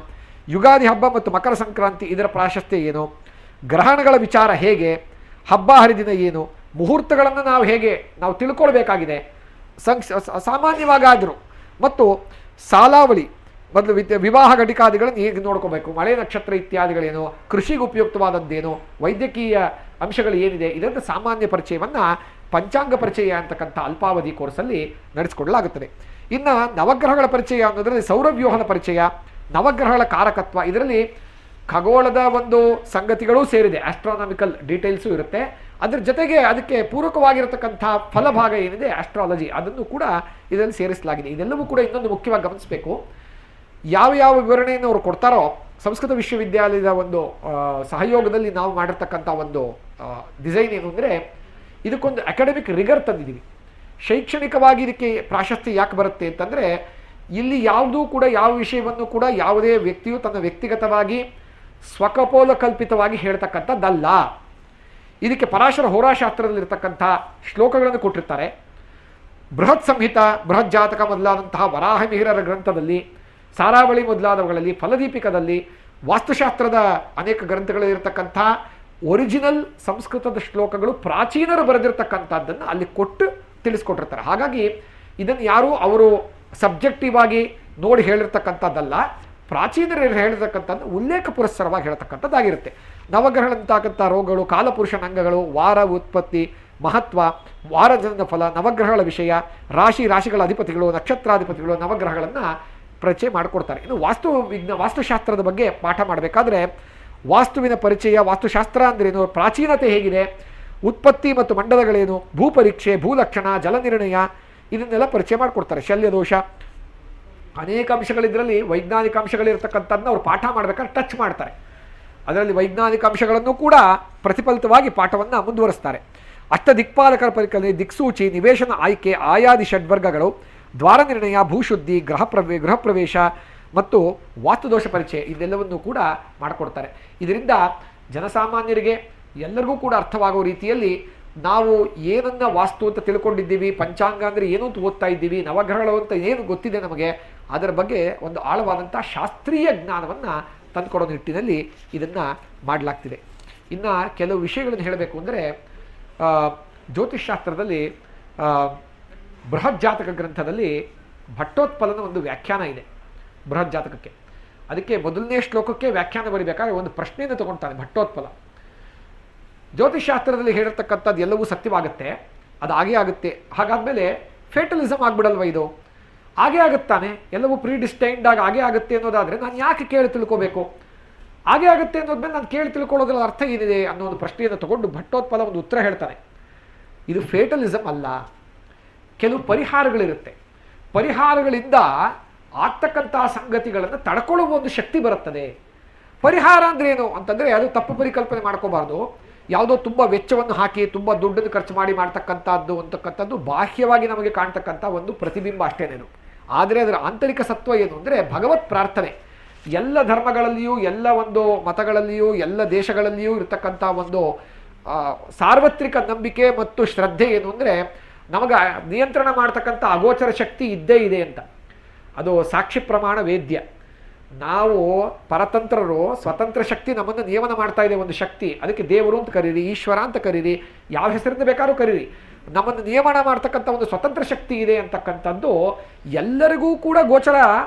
ಯುಗಾದಿ ಹಬ್ಬ ಮತ್ತು ಮಕರ ಸಂಕ್ರಾಂತಿ ಇದರ ಪ್ರಾಶಸ್ತ್ಯ ಏನು, ಗ್ರಹಣಗಳ ವಿಚಾರ ಹೇಗೆ, ಹಬ್ಬ ಹರಿದಿನ ಏನು, ಮುಹೂರ್ತಗಳನ್ನು ನಾವು ತಿಳ್ಕೊಳ್ಬೇಕಾಗಿದೆ ಸಾಮಾನ್ಯವಾಗಾದರೂ, ಮತ್ತು ಸಾಲಾವಳಿ ಮೊದಲು ವಿವಾಹ ಘಟಿಕಾದಿಗಳನ್ನು ಹೇಗೆ ನೋಡ್ಕೋಬೇಕು, ಮಳೆ ನಕ್ಷತ್ರ ಇತ್ಯಾದಿಗಳೇನು, ಕೃಷಿಗೆ ಉಪಯುಕ್ತವಾದದ್ದೇನು, ವೈದ್ಯಕೀಯ ಅಂಶಗಳು ಏನಿದೆ, ಇದರ ಸಾಮಾನ್ಯ ಪರಿಚಯವನ್ನು ಪಂಚಾಂಗ ಪರಿಚಯ ಅಂತಕ್ಕಂಥ ಅಲ್ಪಾವಧಿ ಕೋರ್ಸಲ್ಲಿ ನಡೆಸಿಕೊಡಲಾಗುತ್ತದೆ. ಇನ್ನು ನವಗ್ರಹಗಳ ಪರಿಚಯ ಅನ್ನೋದರಲ್ಲಿ ಸೌರವ್ಯೂಹದ ಪರಿಚಯ, ನವಗ್ರಹಗಳ ಕಾರಕತ್ವ, ಇದರಲ್ಲಿ ಖಗೋಳದ ಒಂದು ಸಂಗತಿಗಳೂ ಸೇರಿದೆ, ಆಸ್ಟ್ರಾನಾಮಿಕಲ್ ಡೀಟೇಲ್ಸು ಇರುತ್ತೆ. ಅದರ ಜೊತೆಗೆ ಅದಕ್ಕೆ ಪೂರಕವಾಗಿರತಕ್ಕಂಥ ಫಲಭಾಗ ಏನಿದೆ ಆಸ್ಟ್ರಾಲಜಿ, ಅದನ್ನು ಕೂಡ ಇದರಲ್ಲಿ ಸೇರಿಸಲಾಗಿದೆ. ಇದೆಲ್ಲವೂ ಕೂಡ ಇನ್ನೊಂದು ಮುಖ್ಯವಾಗಿ ಗಮನಿಸಬೇಕು. ಯಾವ ವಿವರಣೆಯನ್ನು ಅವರು ಕೊಡ್ತಾರೋ, ಸಂಸ್ಕೃತ ವಿಶ್ವವಿದ್ಯಾಲಯದ ಒಂದು ಸಹಯೋಗದಲ್ಲಿ ನಾವು ಮಾಡಿರ್ತಕ್ಕಂಥ ಒಂದು ಡಿಸೈನ್ ಏನು ಅಂದರೆ, ಇದಕ್ಕೊಂದು ಅಕಾಡೆಮಿಕ್ ರಿಗರ್ ತಂದಿದ್ದೀವಿ. ಶೈಕ್ಷಣಿಕವಾಗಿ ಇದಕ್ಕೆ ಪ್ರಾಶಸ್ತ್ಯ ಯಾಕೆ ಬರುತ್ತೆ ಅಂತಂದರೆ, ಇಲ್ಲಿ ಯಾವುದೂ ಕೂಡ ಯಾವ ವಿಷಯವನ್ನು ಕೂಡ ಯಾವುದೇ ವ್ಯಕ್ತಿಯು ತನ್ನ ವ್ಯಕ್ತಿಗತವಾಗಿ ಸ್ವಕಪೋಲ ಕಲ್ಪಿತವಾಗಿ ಹೇಳ್ತಕ್ಕಂಥದ್ದಲ್ಲ. ಇದಕ್ಕೆ ಪರಾಶರ ಹೋರಾಶಾಸ್ತ್ರದಲ್ಲಿರ್ತಕ್ಕಂಥ ಶ್ಲೋಕಗಳನ್ನು ಕೊಟ್ಟಿರ್ತಾರೆ. ಬೃಹತ್ ಸಂಹಿತ, ಬೃಹತ್ ಜಾತಕ ಮೊದಲಾದಂತಹ ವರಾಹ ಮಿಹಿರರ ಗ್ರಂಥದಲ್ಲಿ, ಸಾರಾವಳಿ ಮೊದಲಾದವುಗಳಲ್ಲಿ, ಫಲದೀಪಿಕದಲ್ಲಿ, ವಾಸ್ತುಶಾಸ್ತ್ರದ ಅನೇಕ ಗ್ರಂಥಗಳಲ್ಲಿರ್ತಕ್ಕಂಥ ಒರಿಜಿನಲ್ ಸಂಸ್ಕೃತದ ಶ್ಲೋಕಗಳು ಪ್ರಾಚೀನರು ಬರೆದಿರ್ತಕ್ಕಂಥದ್ದನ್ನು ಅಲ್ಲಿ ಕೊಟ್ಟು ತಿಳಿಸ್ಕೊಟ್ಟಿರ್ತಾರೆ. ಹಾಗಾಗಿ ಇದನ್ನು ಯಾರು ಅವರು ಸಬ್ಜೆಕ್ಟಿವ್ ಆಗಿ ನೋಡಿ ಹೇಳಿರ್ತಕ್ಕಂಥದ್ದಲ್ಲ, ಪ್ರಾಚೀನರು ಹೇಳಿರ್ತಕ್ಕಂಥದ್ದು ಉಲ್ಲೇಖ ಪುರಸ್ಸರವಾಗಿ ಹೇಳ್ತಕ್ಕಂಥದ್ದಾಗಿರುತ್ತೆ. ನವಗ್ರಹಗಳಂತಕ್ಕಂಥ ರೋಗಗಳು, ಕಾಲಪುರುಷನ ಅಂಗಗಳು, ವಾರ ಉತ್ಪತ್ತಿ, ಮಹತ್ವ, ವಾರದ ಫಲ, ನವಗ್ರಹಗಳ ವಿಷಯ, ರಾಶಿಗಳ ಅಧಿಪತಿಗಳು, ನಕ್ಷತ್ರಾಧಿಪತಿಗಳು, ನವಗ್ರಹಗಳನ್ನು ಪರಿಚಯ ಮಾಡಿಕೊಡ್ತಾರೆ. ಇನ್ನು ವಾಸ್ತುಶಾಸ್ತ್ರದ ಬಗ್ಗೆ ಪಾಠ ಮಾಡಬೇಕಾದ್ರೆ ವಾಸ್ತುವಿನ ಪರಿಚಯ, ವಾಸ್ತುಶಾಸ್ತ್ರ ಅಂದ್ರೇನು, ಪ್ರಾಚೀನತೆ ಹೇಗಿದೆ, ಉತ್ಪತ್ತಿ ಮತ್ತು ಮಂಡಲಗಳೇನು, ಭೂಪರೀಕ್ಷೆ, ಭೂಲಕ್ಷಣ, ಜಲನಿರ್ಣಯ, ಇದನ್ನೆಲ್ಲ ಪರಿಚಯ ಮಾಡಿಕೊಡ್ತಾರೆ. ಶಲ್ಯದೋಷ, ಅನೇಕ ಅಂಶಗಳಿದ್ರಲ್ಲಿ ವೈಜ್ಞಾನಿಕ ಅಂಶಗಳಿರ್ತಕ್ಕಂಥದ್ದನ್ನ ಅವ್ರು ಪಾಠ ಮಾಡಬೇಕಾದ್ರೆ ಟಚ್ ಮಾಡ್ತಾರೆ. ಅದರಲ್ಲಿ ವೈಜ್ಞಾನಿಕ ಅಂಶಗಳನ್ನು ಕೂಡ ಪ್ರತಿಫಲಿತವಾಗಿ ಪಾಠವನ್ನು ಮುಂದುವರಿಸ್ತಾರೆ. ಅಷ್ಟ ದಿಕ್ಪಾಲಕರ ಪರಿಕಲ್ಪನೆ, ದಿಕ್ಸೂಚಿ, ನಿವೇಶನ ಆಯ್ಕೆ, ಆಯಾದಿ ಷಡ್ವರ್ಗಗಳು, ದ್ವಾರ ನಿರ್ಣಯ, ಭೂಶುದ್ಧಿ, ಗೃಹ ಪ್ರವೇಶ ಮತ್ತು ವಾಸ್ತುದೋಷ ಪರಿಚಯ ಇದೆಲ್ಲವನ್ನು ಕೂಡ ಮಾಡಿಕೊಡ್ತಾರೆ. ಇದರಿಂದ ಜನಸಾಮಾನ್ಯರಿಗೆ ಎಲ್ಲರಿಗೂ ಕೂಡ ಅರ್ಥವಾಗುವ ರೀತಿಯಲ್ಲಿ ನಾವು ಏನನ್ನ ವಾಸ್ತು ಅಂತ ತಿಳ್ಕೊಂಡಿದ್ದೀವಿ, ಪಂಚಾಂಗ ಅಂದರೆ ಏನು ಅಂತ ಓದ್ತಾ ಇದ್ದೀವಿ, ನವಗ್ರಹಗಳು ಅಂತ ಏನು ಗೊತ್ತಿದೆ ನಮಗೆ, ಅದರ ಬಗ್ಗೆ ಒಂದು ಆಳವಾದಂಥ ಶಾಸ್ತ್ರೀಯ ಜ್ಞಾನವನ್ನು ತಂದುಕೊಡೋ ನಿಟ್ಟಿನಲ್ಲಿ ಇದನ್ನು ಮಾಡಲಾಗ್ತಿದೆ. ಇನ್ನು ಕೆಲವು ವಿಷಯಗಳನ್ನು ಹೇಳಬೇಕು ಅಂದರೆ ಜ್ಯೋತಿಷ್ಶಾಸ್ತ್ರದಲ್ಲಿ ಬೃಹತ್ ಜಾತಕ ಗ್ರಂಥದಲ್ಲಿ ಭಟ್ಟೋತ್ಪಲನ ಒಂದು ವ್ಯಾಖ್ಯಾನ ಇದೆ ಬೃಹತ್ ಜಾತಕಕ್ಕೆ. ಅದಕ್ಕೆ ಮೊದಲನೇ ಶ್ಲೋಕಕ್ಕೆ ವ್ಯಾಖ್ಯಾನ ಬರೀಬೇಕಾದ್ರೆ ಒಂದು ಪ್ರಶ್ನೆಯನ್ನು ತಗೊಳ್ತಾನೆ ಭಟ್ಟೋತ್ಪಲ. ಜ್ಯೋತಿಷ್ಶಾಸ್ತ್ರದಲ್ಲಿ ಹೇಳಿರ್ತಕ್ಕಂಥದ್ದು ಎಲ್ಲವೂ ಸತ್ಯವಾಗುತ್ತೆ, ಅದು ಹಾಗೇ ಆಗುತ್ತೆ, ಹಾಗಾದ್ಮೇಲೆ ಫೇಟಲಿಸಮ್ ಆಗ್ಬಿಡಲ್ವ ಇದು, ಹಾಗೇ ಆಗುತ್ತಾನೆ, ಎಲ್ಲವೂ ಪ್ರೀಡಿಸ್ಟೈನ್ಡ್ ಆಗಿ ಹಾಗೇ ಆಗುತ್ತೆ ಅನ್ನೋದಾದರೆ ನಾನು ಯಾಕೆ ಕೇಳಿ ತಿಳ್ಕೋಬೇಕು, ಹಾಗೇ ಆಗುತ್ತೆ ಅನ್ನೋದ್ಮೇಲೆ ನಾನು ಕೇಳಿ ತಿಳ್ಕೊಳ್ಳೋದ್ರ ಅರ್ಥ ಏನಿದೆ ಅನ್ನೋ ಒಂದು ಪ್ರಶ್ನೆಯನ್ನು ತಗೊಂಡು ಭಟ್ಟೋತ್ಪಲ ಒಂದು ಉತ್ತರ ಹೇಳ್ತಾನೆ. ಇದು ಫೇಟಲಿಸಮ್ ಅಲ್ಲ, ಕೆಲವು ಪರಿಹಾರಗಳಿರುತ್ತೆ, ಪರಿಹಾರಗಳಿಂದ ಆಗ್ತಕ್ಕಂತಹ ಸಂಗತಿಗಳನ್ನು ತಡ್ಕೊಳ್ಳುವ ಒಂದು ಶಕ್ತಿ ಬರುತ್ತದೆ. ಪರಿಹಾರ ಅಂದ್ರೆ ಏನು ಅಂತಂದರೆ ಅದು ತಪ್ಪು ಪರಿಕಲ್ಪನೆ ಮಾಡ್ಕೋಬಾರ್ದು. ಯಾವುದೋ ತುಂಬ ವೆಚ್ಚವನ್ನು ಹಾಕಿ ತುಂಬ ದುಡ್ಡನ್ನು ಖರ್ಚು ಮಾಡಿ ಮಾಡ್ತಕ್ಕಂಥದ್ದು ಅಂತಕ್ಕಂಥದ್ದು ಬಾಹ್ಯವಾಗಿ ನಮಗೆ ಕಾಣ್ತಕ್ಕಂಥ ಒಂದು ಪ್ರತಿಬಿಂಬ ಅಷ್ಟೇನೇನು. ಆದರೆ ಅದರ ಆಂತರಿಕ ಸತ್ವ ಏನು ಅಂದರೆ ಭಗವತ್ ಪ್ರಾರ್ಥನೆ. ಎಲ್ಲ ಧರ್ಮಗಳಲ್ಲಿಯೂ, ಎಲ್ಲ ಒಂದು ಮತಗಳಲ್ಲಿಯೂ, ಎಲ್ಲ ದೇಶಗಳಲ್ಲಿಯೂ ಇರತಕ್ಕಂಥ ಒಂದು ಸಾರ್ವತ್ರಿಕ ನಂಬಿಕೆ ಮತ್ತು ಶ್ರದ್ಧೆ ಏನು ಅಂದರೆ ನಮಗೆ ನಿಯಂತ್ರಣ ಮಾಡ್ತಕ್ಕಂಥ ಅಗೋಚರ ಶಕ್ತಿ ಇದ್ದೇ ಇದೆ ಅಂತ. ಅದು ಸಾಕ್ಷಿ ಪ್ರಮಾಣ ವೇದ್ಯ. ನಾವು ಪರತಂತ್ರರು, ಸ್ವತಂತ್ರ ಶಕ್ತಿ ನಮ್ಮನ್ನು ನಿಯಮನ ಮಾಡ್ತಾ ಇದೆ ಒಂದು ಶಕ್ತಿ, ಅದಕ್ಕೆ ದೇವರು ಅಂತ ಕರೀರಿ, ಈಶ್ವರ ಅಂತ ಕರೀರಿ, ಯಾವ ಹೆಸರಿಂದ ಬೇಕಾದ್ರೂ ಕರೀರಿ, ನಮ್ಮನ್ನು ನಿಯಮನ ಮಾಡ್ತಕ್ಕಂಥ ಒಂದು ಸ್ವತಂತ್ರ ಶಕ್ತಿ ಇದೆ ಅಂತಕ್ಕಂಥದ್ದು ಎಲ್ಲರಿಗೂ ಕೂಡ ಗೋಚರ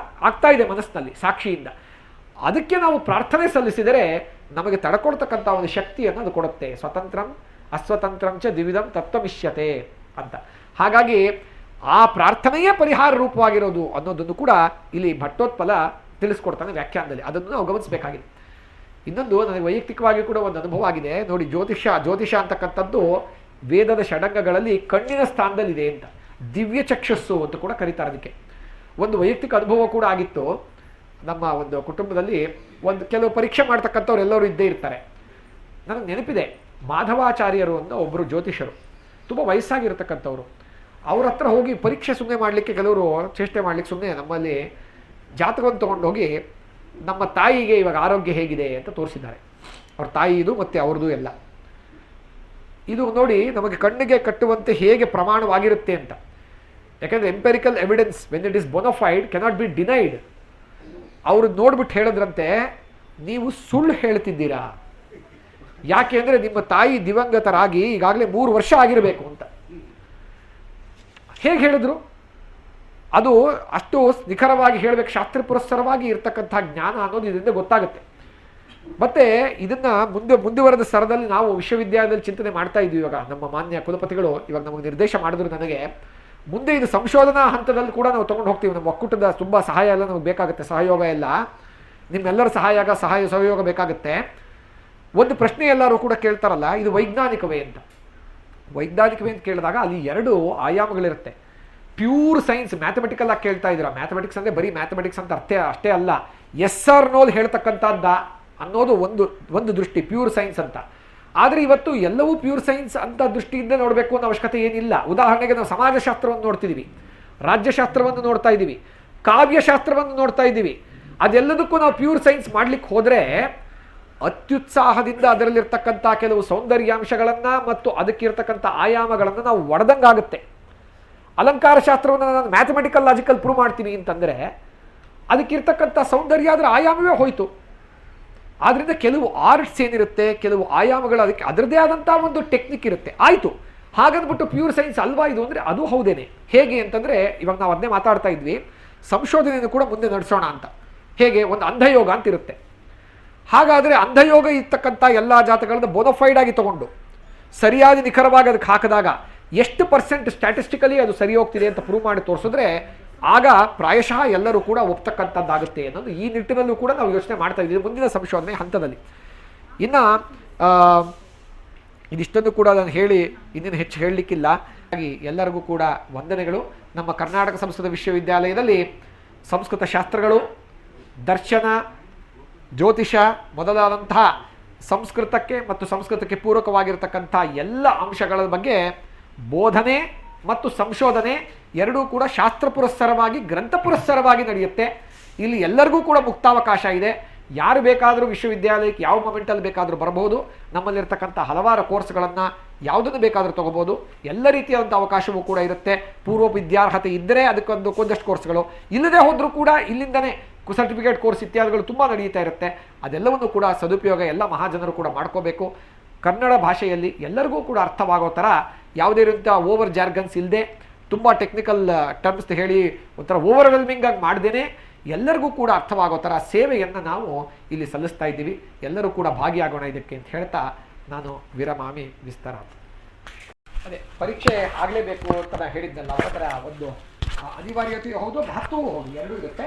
ಆಗ್ತಾ ಇದೆ ಮನಸ್ಸಿನಲ್ಲಿ ಸಾಕ್ಷಿಯಿಂದ. ಅದಕ್ಕೆ ನಾವು ಪ್ರಾರ್ಥನೆ ಸಲ್ಲಿಸಿದರೆ ನಮಗೆ ತಡ್ಕೊಳ್ತಕ್ಕಂಥ ಒಂದು ಶಕ್ತಿಯನ್ನು ಅದು ಕೊಡುತ್ತೆ. ಸ್ವತಂತ್ರಂ ಅಸ್ವತಂತ್ರಂಚ ದ್ವಿವಿಧಂ ತತ್ವಮಿಷ್ಯತೆ ಅಂತ. ಹಾಗಾಗಿ ಆ ಪ್ರಾರ್ಥನೆಯೇ ಪರಿಹಾರ ರೂಪವಾಗಿರೋದು ಅನ್ನೋದನ್ನು ಕೂಡ ಇಲ್ಲಿ ಭಟ್ಟೋತ್ಪಲ ತಿಳಿಸ್ಕೊಡ್ತಾನೆ ವ್ಯಾಖ್ಯಾನದಲ್ಲಿ. ಅದನ್ನು ನಾವು ಗಮನಿಸಬೇಕಾಗಿದೆ. ಇನ್ನೊಂದು ನನಗೆ ವೈಯಕ್ತಿಕವಾಗಿ ಕೂಡ ಒಂದು ಅನುಭವ ಆಗಿದೆ ನೋಡಿ. ಜ್ಯೋತಿಷ ಅಂತಕ್ಕಂಥದ್ದು ವೇದದ ಷಡಂಗಗಳಲ್ಲಿ ಕಣ್ಣಿನ ಸ್ಥಾನದಲ್ಲಿದೆ ಅಂತ, ದಿವ್ಯ ಚಕ್ಷಸ್ಸು ಅಂತ ಕೂಡ ಕರೀತಾರೆ ಅದಕ್ಕೆ. ಒಂದು ವೈಯಕ್ತಿಕ ಅನುಭವ ಕೂಡ ಆಗಿತ್ತು. ನಮ್ಮ ಒಂದು ಕುಟುಂಬದಲ್ಲಿ ಒಂದು ಕೆಲವು ಪರೀಕ್ಷೆ ಮಾಡ್ತಕ್ಕಂಥವ್ರು ಎಲ್ಲರೂ ಇದ್ದೇ ಇರ್ತಾರೆ. ನನಗೆ ನೆನಪಿದೆ, ಮಾಧವಾಚಾರ್ಯರು ಅಂತ ಒಬ್ಬರು ಜ್ಯೋತಿಷರು, ತುಂಬ ವಯಸ್ಸಾಗಿರ್ತಕ್ಕಂಥವ್ರು. ಅವ್ರ ಹತ್ರ ಹೋಗಿ ಪರೀಕ್ಷೆ ಸುಮ್ಮನೆ ಮಾಡಲಿಕ್ಕೆ ಕೆಲವರು ಚೇಷ್ಟೆ ಮಾಡಲಿಕ್ಕೆ ಸುಮ್ಮನೆ ನಮ್ಮಲ್ಲಿ ಜಾತಕವನ್ನು ತೊಗೊಂಡೋಗಿ ನಮ್ಮ ತಾಯಿಗೆ ಇವಾಗ ಆರೋಗ್ಯ ಹೇಗಿದೆ ಅಂತ ತೋರಿಸಿದ್ದಾರೆ. ಅವ್ರ ತಾಯಿದು ಮತ್ತು ಅವ್ರದ್ದು ಎಲ್ಲ. ಇದು ನೋಡಿ ನಮಗೆ ಕಣ್ಣಿಗೆ ಕಟ್ಟುವಂತೆ ಹೇಗೆ ಪ್ರಮಾಣವಾಗಿರುತ್ತೆ ಅಂತ. ಯಾಕೆಂದರೆ empirical evidence when it is bona fide cannot be denied. ಅವರು ನೋಡ್ಬಿಟ್ಟು ಹೇಳಿದ್ರಂತೆ, ನೀವು ಸುಳ್ಳು ಹೇಳ್ತಿದ್ದೀರಾ, ಯಾಕೆ ಅಂದರೆ ನಿಮ್ಮ ತಾಯಿ ದಿವಂಗತರಾಗಿ ಈಗಾಗಲೇ 3 ವರ್ಷ ಆಗಿರಬೇಕು ಅಂತ. ಹೇಗೆ ಹೇಳಿದ್ರು? ಅದು ಅಷ್ಟು ನಿಖರವಾಗಿ ಹೇಳಬೇಕು, ಶಾಸ್ತ್ರ ಪುರಸ್ಸರವಾಗಿ ಇರ್ತಕ್ಕಂಥ ಜ್ಞಾನ ಅನ್ನೋದು ಇದರಿಂದ ಗೊತ್ತಾಗುತ್ತೆ. ಮತ್ತೆ ಇದನ್ನ ಮುಂದುವರೆದ ಸ್ತರದಲ್ಲಿ ನಾವು ವಿಶ್ವವಿದ್ಯಾಲಯದಲ್ಲಿ ಚಿಂತನೆ ಮಾಡ್ತಾ ಇದ್ವಿ. ಇವಾಗ ನಮ್ಮ ಮಾನ್ಯ ಕುಲಪತಿಗಳು ಇವಾಗ ನಮಗೆ ನಿರ್ದೇಶ ಮಾಡಿದ್ರು ನನಗೆ, ಮುಂದೆ ಇದು ಸಂಶೋಧನಾ ಹಂತದಲ್ಲಿ ಕೂಡ ನಾವು ತೊಗೊಂಡು ಹೋಗ್ತೀವಿ. ನಮ್ಮ ಒಕ್ಕೂಟದ ತುಂಬ ಸಹಾಯ ಎಲ್ಲ ನಮಗೆ ಬೇಕಾಗುತ್ತೆ, ಸಹಯೋಗ ಎಲ್ಲ ನಿಮ್ಮೆಲ್ಲರ ಸಹಯೋಗ ಬೇಕಾಗುತ್ತೆ. ಒಂದು ಪ್ರಶ್ನೆ ಎಲ್ಲರೂ ಕೂಡ ಕೇಳ್ತಾರಲ್ಲ, ಇದು ವೈಜ್ಞಾನಿಕವೇ ಅಂತ. ವೈಜ್ಞಾನಿಕವೇ ಅಂತ ಕೇಳಿದಾಗ ಅಲ್ಲಿ 2 ಆಯಾಮಗಳಿರುತ್ತೆ. ಪ್ಯೂರ್ ಸೈನ್ಸ್, ಮ್ಯಾಥಮೆಟಿಕಲ್ ಆಗಿ ಕೇಳ್ತಾ ಇದ್ದೀರಾ. ಮ್ಯಾಥಮೆಟಿಕ್ಸ್ ಅಂದರೆ ಬರೀ ಮ್ಯಾಥಮೆಟಿಕ್ಸ್ ಅಂತ ಅಷ್ಟೇ ಅಲ್ಲ, ಎಸ್ ಆರ್ ನೋಲ್ ಹೇಳ್ತಕ್ಕಂಥದ್ದ ಅನ್ನೋದು ಒಂದು ದೃಷ್ಟಿ, ಪ್ಯೂರ್ ಸೈನ್ಸ್ ಅಂತ. ಆದರೆ ಇವತ್ತು ಎಲ್ಲವೂ ಪ್ಯೂರ್ ಸೈನ್ಸ್ ಅಂತ ದೃಷ್ಟಿಯಿಂದ ನೋಡಬೇಕು ಅನ್ನೋ ಅವಶ್ಯಕತೆ ಏನಿಲ್ಲ. ಉದಾಹರಣೆಗೆ ನಾವು ಸಮಾಜಶಾಸ್ತ್ರವನ್ನು ನೋಡ್ತಿದ್ದೀವಿ, ರಾಜ್ಯಶಾಸ್ತ್ರವನ್ನು ನೋಡ್ತಾ ಇದ್ದೀವಿ, ಕಾವ್ಯಶಾಸ್ತ್ರವನ್ನು ನೋಡ್ತಾ ಇದ್ದೀವಿ. ಅದೆಲ್ಲದಕ್ಕೂ ನಾವು ಪ್ಯೂರ್ ಸೈನ್ಸ್ ಮಾಡ್ಲಿಕ್ಕೆ ಹೋದರೆ ಅತ್ಯುತ್ಸಾಹದಿಂದ ಅದರಲ್ಲಿರ್ತಕ್ಕಂಥ ಕೆಲವು ಸೌಂದರ್ಯಾಂಶಗಳನ್ನು ಮತ್ತು ಅದಕ್ಕಿರ್ತಕ್ಕಂಥ ಆಯಾಮಗಳನ್ನು ನಾವು ಒಡೆದಂಗಾಗುತ್ತೆ. ಅಲಂಕಾರ ಶಾಸ್ತ್ರವನ್ನು ನಾನು ಮ್ಯಾಥಮೆಟಿಕಲ್ ಲಾಜಿಕಲ್ ಪ್ರೂವ್ ಮಾಡ್ತೀನಿ ಅಂತಂದರೆ ಅದಕ್ಕಿರ್ತಕ್ಕಂಥ ಸೌಂದರ್ಯ ಅದರ ಆಯಾಮವೇ ಹೋಯಿತು. ಆದ್ದರಿಂದ ಕೆಲವು ಆರ್ಟ್ಸ್ ಏನಿರುತ್ತೆ, ಕೆಲವು ಆಯಾಮಗಳು ಅದಕ್ಕೆ ಅದರದೇ ಆದಂಥ ಒಂದು ಟೆಕ್ನಿಕ್ ಇರುತ್ತೆ. ಆಯಿತು, ಹಾಗಂದ್ಬಿಟ್ಟು ಪ್ಯೂರ್ ಸೈನ್ಸ್ ಅಲ್ವಾ ಇದು ಅಂದರೆ ಅದು ಹೌದೇನೆ. ಹೇಗೆ ಅಂತಂದರೆ ಇವಾಗ ನಾವು ಅದನ್ನೇ ಮಾತಾಡ್ತಾ ಇದ್ವಿ, ಸಂಶೋಧನೆಯನ್ನು ಕೂಡ ಮುಂದೆ ನಡೆಸೋಣ ಅಂತ. ಹೇಗೆ ಒಂದು ಅಂಧಯೋಗ ಅಂತ ಇರುತ್ತೆ. ಹಾಗಾದರೆ ಅಂಧಯೋಗ ಇರ್ತಕ್ಕಂಥ ಎಲ್ಲ ಜಾತಕಗಳನ್ನು ಬೋನಫೈಡ್ ಆಗಿ ತಗೊಂಡು ಸರಿಯಾದ ನಿಖರವಾಗಿ ಅದಕ್ಕೆ ಹಾಕಿದಾಗ ಎಷ್ಟು ಪರ್ಸೆಂಟ್ ಸ್ಟ್ಯಾಟಿಸ್ಟಿಕಲಿ ಅದು ಸರಿ ಹೋಗ್ತಿದೆ ಅಂತ ಪ್ರೂವ್ ಮಾಡಿ ತೋರಿಸಿದ್ರೆ ಆಗ ಪ್ರಾಯಶಃ ಎಲ್ಲರೂ ಕೂಡ ಒಪ್ತಕ್ಕಂಥದ್ದಾಗುತ್ತೆ ಅನ್ನೋದು ಈ ನಿಟ್ಟಿನಲ್ಲೂ ಕೂಡ ನಾವು ಯೋಚನೆ ಮಾಡ್ತಾ ಇದ್ದೀವಿ ಮುಂದಿನ ಸಂಶೋಧನೆ ಹಂತದಲ್ಲಿ. ಇನ್ನು ಇದಿಷ್ಟನ್ನು ಕೂಡ ನಾನು ಹೇಳಿ ಇನ್ನೇನು ಹೆಚ್ಚು ಹೇಳಲಿಕ್ಕಿಲ್ಲ. ಹಾಗಾಗಿ ಎಲ್ಲರಿಗೂ ಕೂಡ ವಂದನೆಗಳು. ನಮ್ಮ ಕರ್ನಾಟಕ ಸಂಸ್ಕೃತ ವಿಶ್ವವಿದ್ಯಾಲಯದಲ್ಲಿ ಸಂಸ್ಕೃತ ಶಾಸ್ತ್ರಗಳು, ದರ್ಶನ, ಜ್ಯೋತಿಷ ಮೊದಲಾದಂತಹ ಸಂಸ್ಕೃತಕ್ಕೆ ಮತ್ತು ಸಂಸ್ಕೃತಕ್ಕೆ ಪೂರಕವಾಗಿರತಕ್ಕಂಥ ಎಲ್ಲ ಅಂಶಗಳ ಬಗ್ಗೆ ಬೋಧನೆ ಮತ್ತು ಸಂಶೋಧನೆ ಎರಡೂ ಕೂಡ ಶಾಸ್ತ್ರ ಪುರಸ್ಸರವಾಗಿ, ಗ್ರಂಥ ಪುರಸ್ಸರವಾಗಿ ನಡೆಯುತ್ತೆ. ಇಲ್ಲಿ ಎಲ್ಲರಿಗೂ ಕೂಡ ಮುಕ್ತಾವಕಾಶ ಇದೆ. ಯಾರು ಬೇಕಾದರೂ ವಿಶ್ವವಿದ್ಯಾಲಯಕ್ಕೆ ಯಾವ ಮೊಮೆಂಟಲ್ಲಿ ಬೇಕಾದರೂ ಬರಬಹುದು. ನಮ್ಮಲ್ಲಿರ್ತಕ್ಕಂಥ ಹಲವಾರು ಕೋರ್ಸ್ಗಳನ್ನು ಯಾವುದನ್ನು ಬೇಕಾದರೂ ತೊಗೋಬೋದು. ಎಲ್ಲ ರೀತಿಯಾದಂಥ ಅವಕಾಶವೂ ಕೂಡ ಇರುತ್ತೆ. ಪೂರ್ವ ವಿದ್ಯಾರ್ಹತೆ ಇದ್ದರೆ ಅದಕ್ಕೊಂದು ಕೊಂದಷ್ಟು ಕೋರ್ಸ್ಗಳು, ಇಲ್ಲದೆ ಹೋದರೂ ಕೂಡ ಇಲ್ಲಿಂದನೇ ಸರ್ಟಿಫಿಕೇಟ್ ಕೋರ್ಸ್ ಇತ್ಯಾದಿಗಳು ತುಂಬ ನಡೀತಾ ಇರುತ್ತೆ. ಅದೆಲ್ಲವನ್ನು ಕೂಡ ಸದುಪಯೋಗ ಎಲ್ಲ ಮಹಾಜನರು ಕೂಡ ಮಾಡ್ಕೋಬೇಕು. ಕನ್ನಡ ಭಾಷೆಯಲ್ಲಿ ಎಲ್ಲರಿಗೂ ಕೂಡ ಅರ್ಥವಾಗೋ ಥರ ಯಾವುದೇ ರೀತಿಯ ಓವರ್ ಜಾರ್ಗನ್ಸ್ ಇಲ್ಲದೆ, ತುಂಬ ಟೆಕ್ನಿಕಲ್ ಟರ್ಮ್ಸ್ ಹೇಳಿ ಒಂಥರ ಓವರ್ವೆಲ್ಮಿಂಗ್ ಆಗಿ ಮಾಡ್ದೇನೆ ಎಲ್ಲರಿಗೂ ಕೂಡ ಅರ್ಥವಾಗೋ ಥರ ಸೇವೆಯನ್ನು ನಾವು ಇಲ್ಲಿ ಸಲ್ಲಿಸ್ತಾ ಇದ್ದೀವಿ. ಎಲ್ಲರೂ ಕೂಡ ಭಾಗಿಯಾಗೋಣ ಇದಕ್ಕೆ ಅಂತ ಹೇಳ್ತಾ ನಾನು ವಿರಮಾಮಿ ವಿಸ್ತಾರ. ಅದೇ ಪರೀಕ್ಷೆ ಆಗಲೇಬೇಕು ಅಂತ ನಾನು ಹೇಳಿದ್ದಲ್ಲ, ಅದರ ಒಂದು ಅನಿವಾರ್ಯತೆಯೂ ಹೌದು, ಮಹತ್ವವೂ ಹೌದು, ಎರಡೂ ಇರುತ್ತೆ.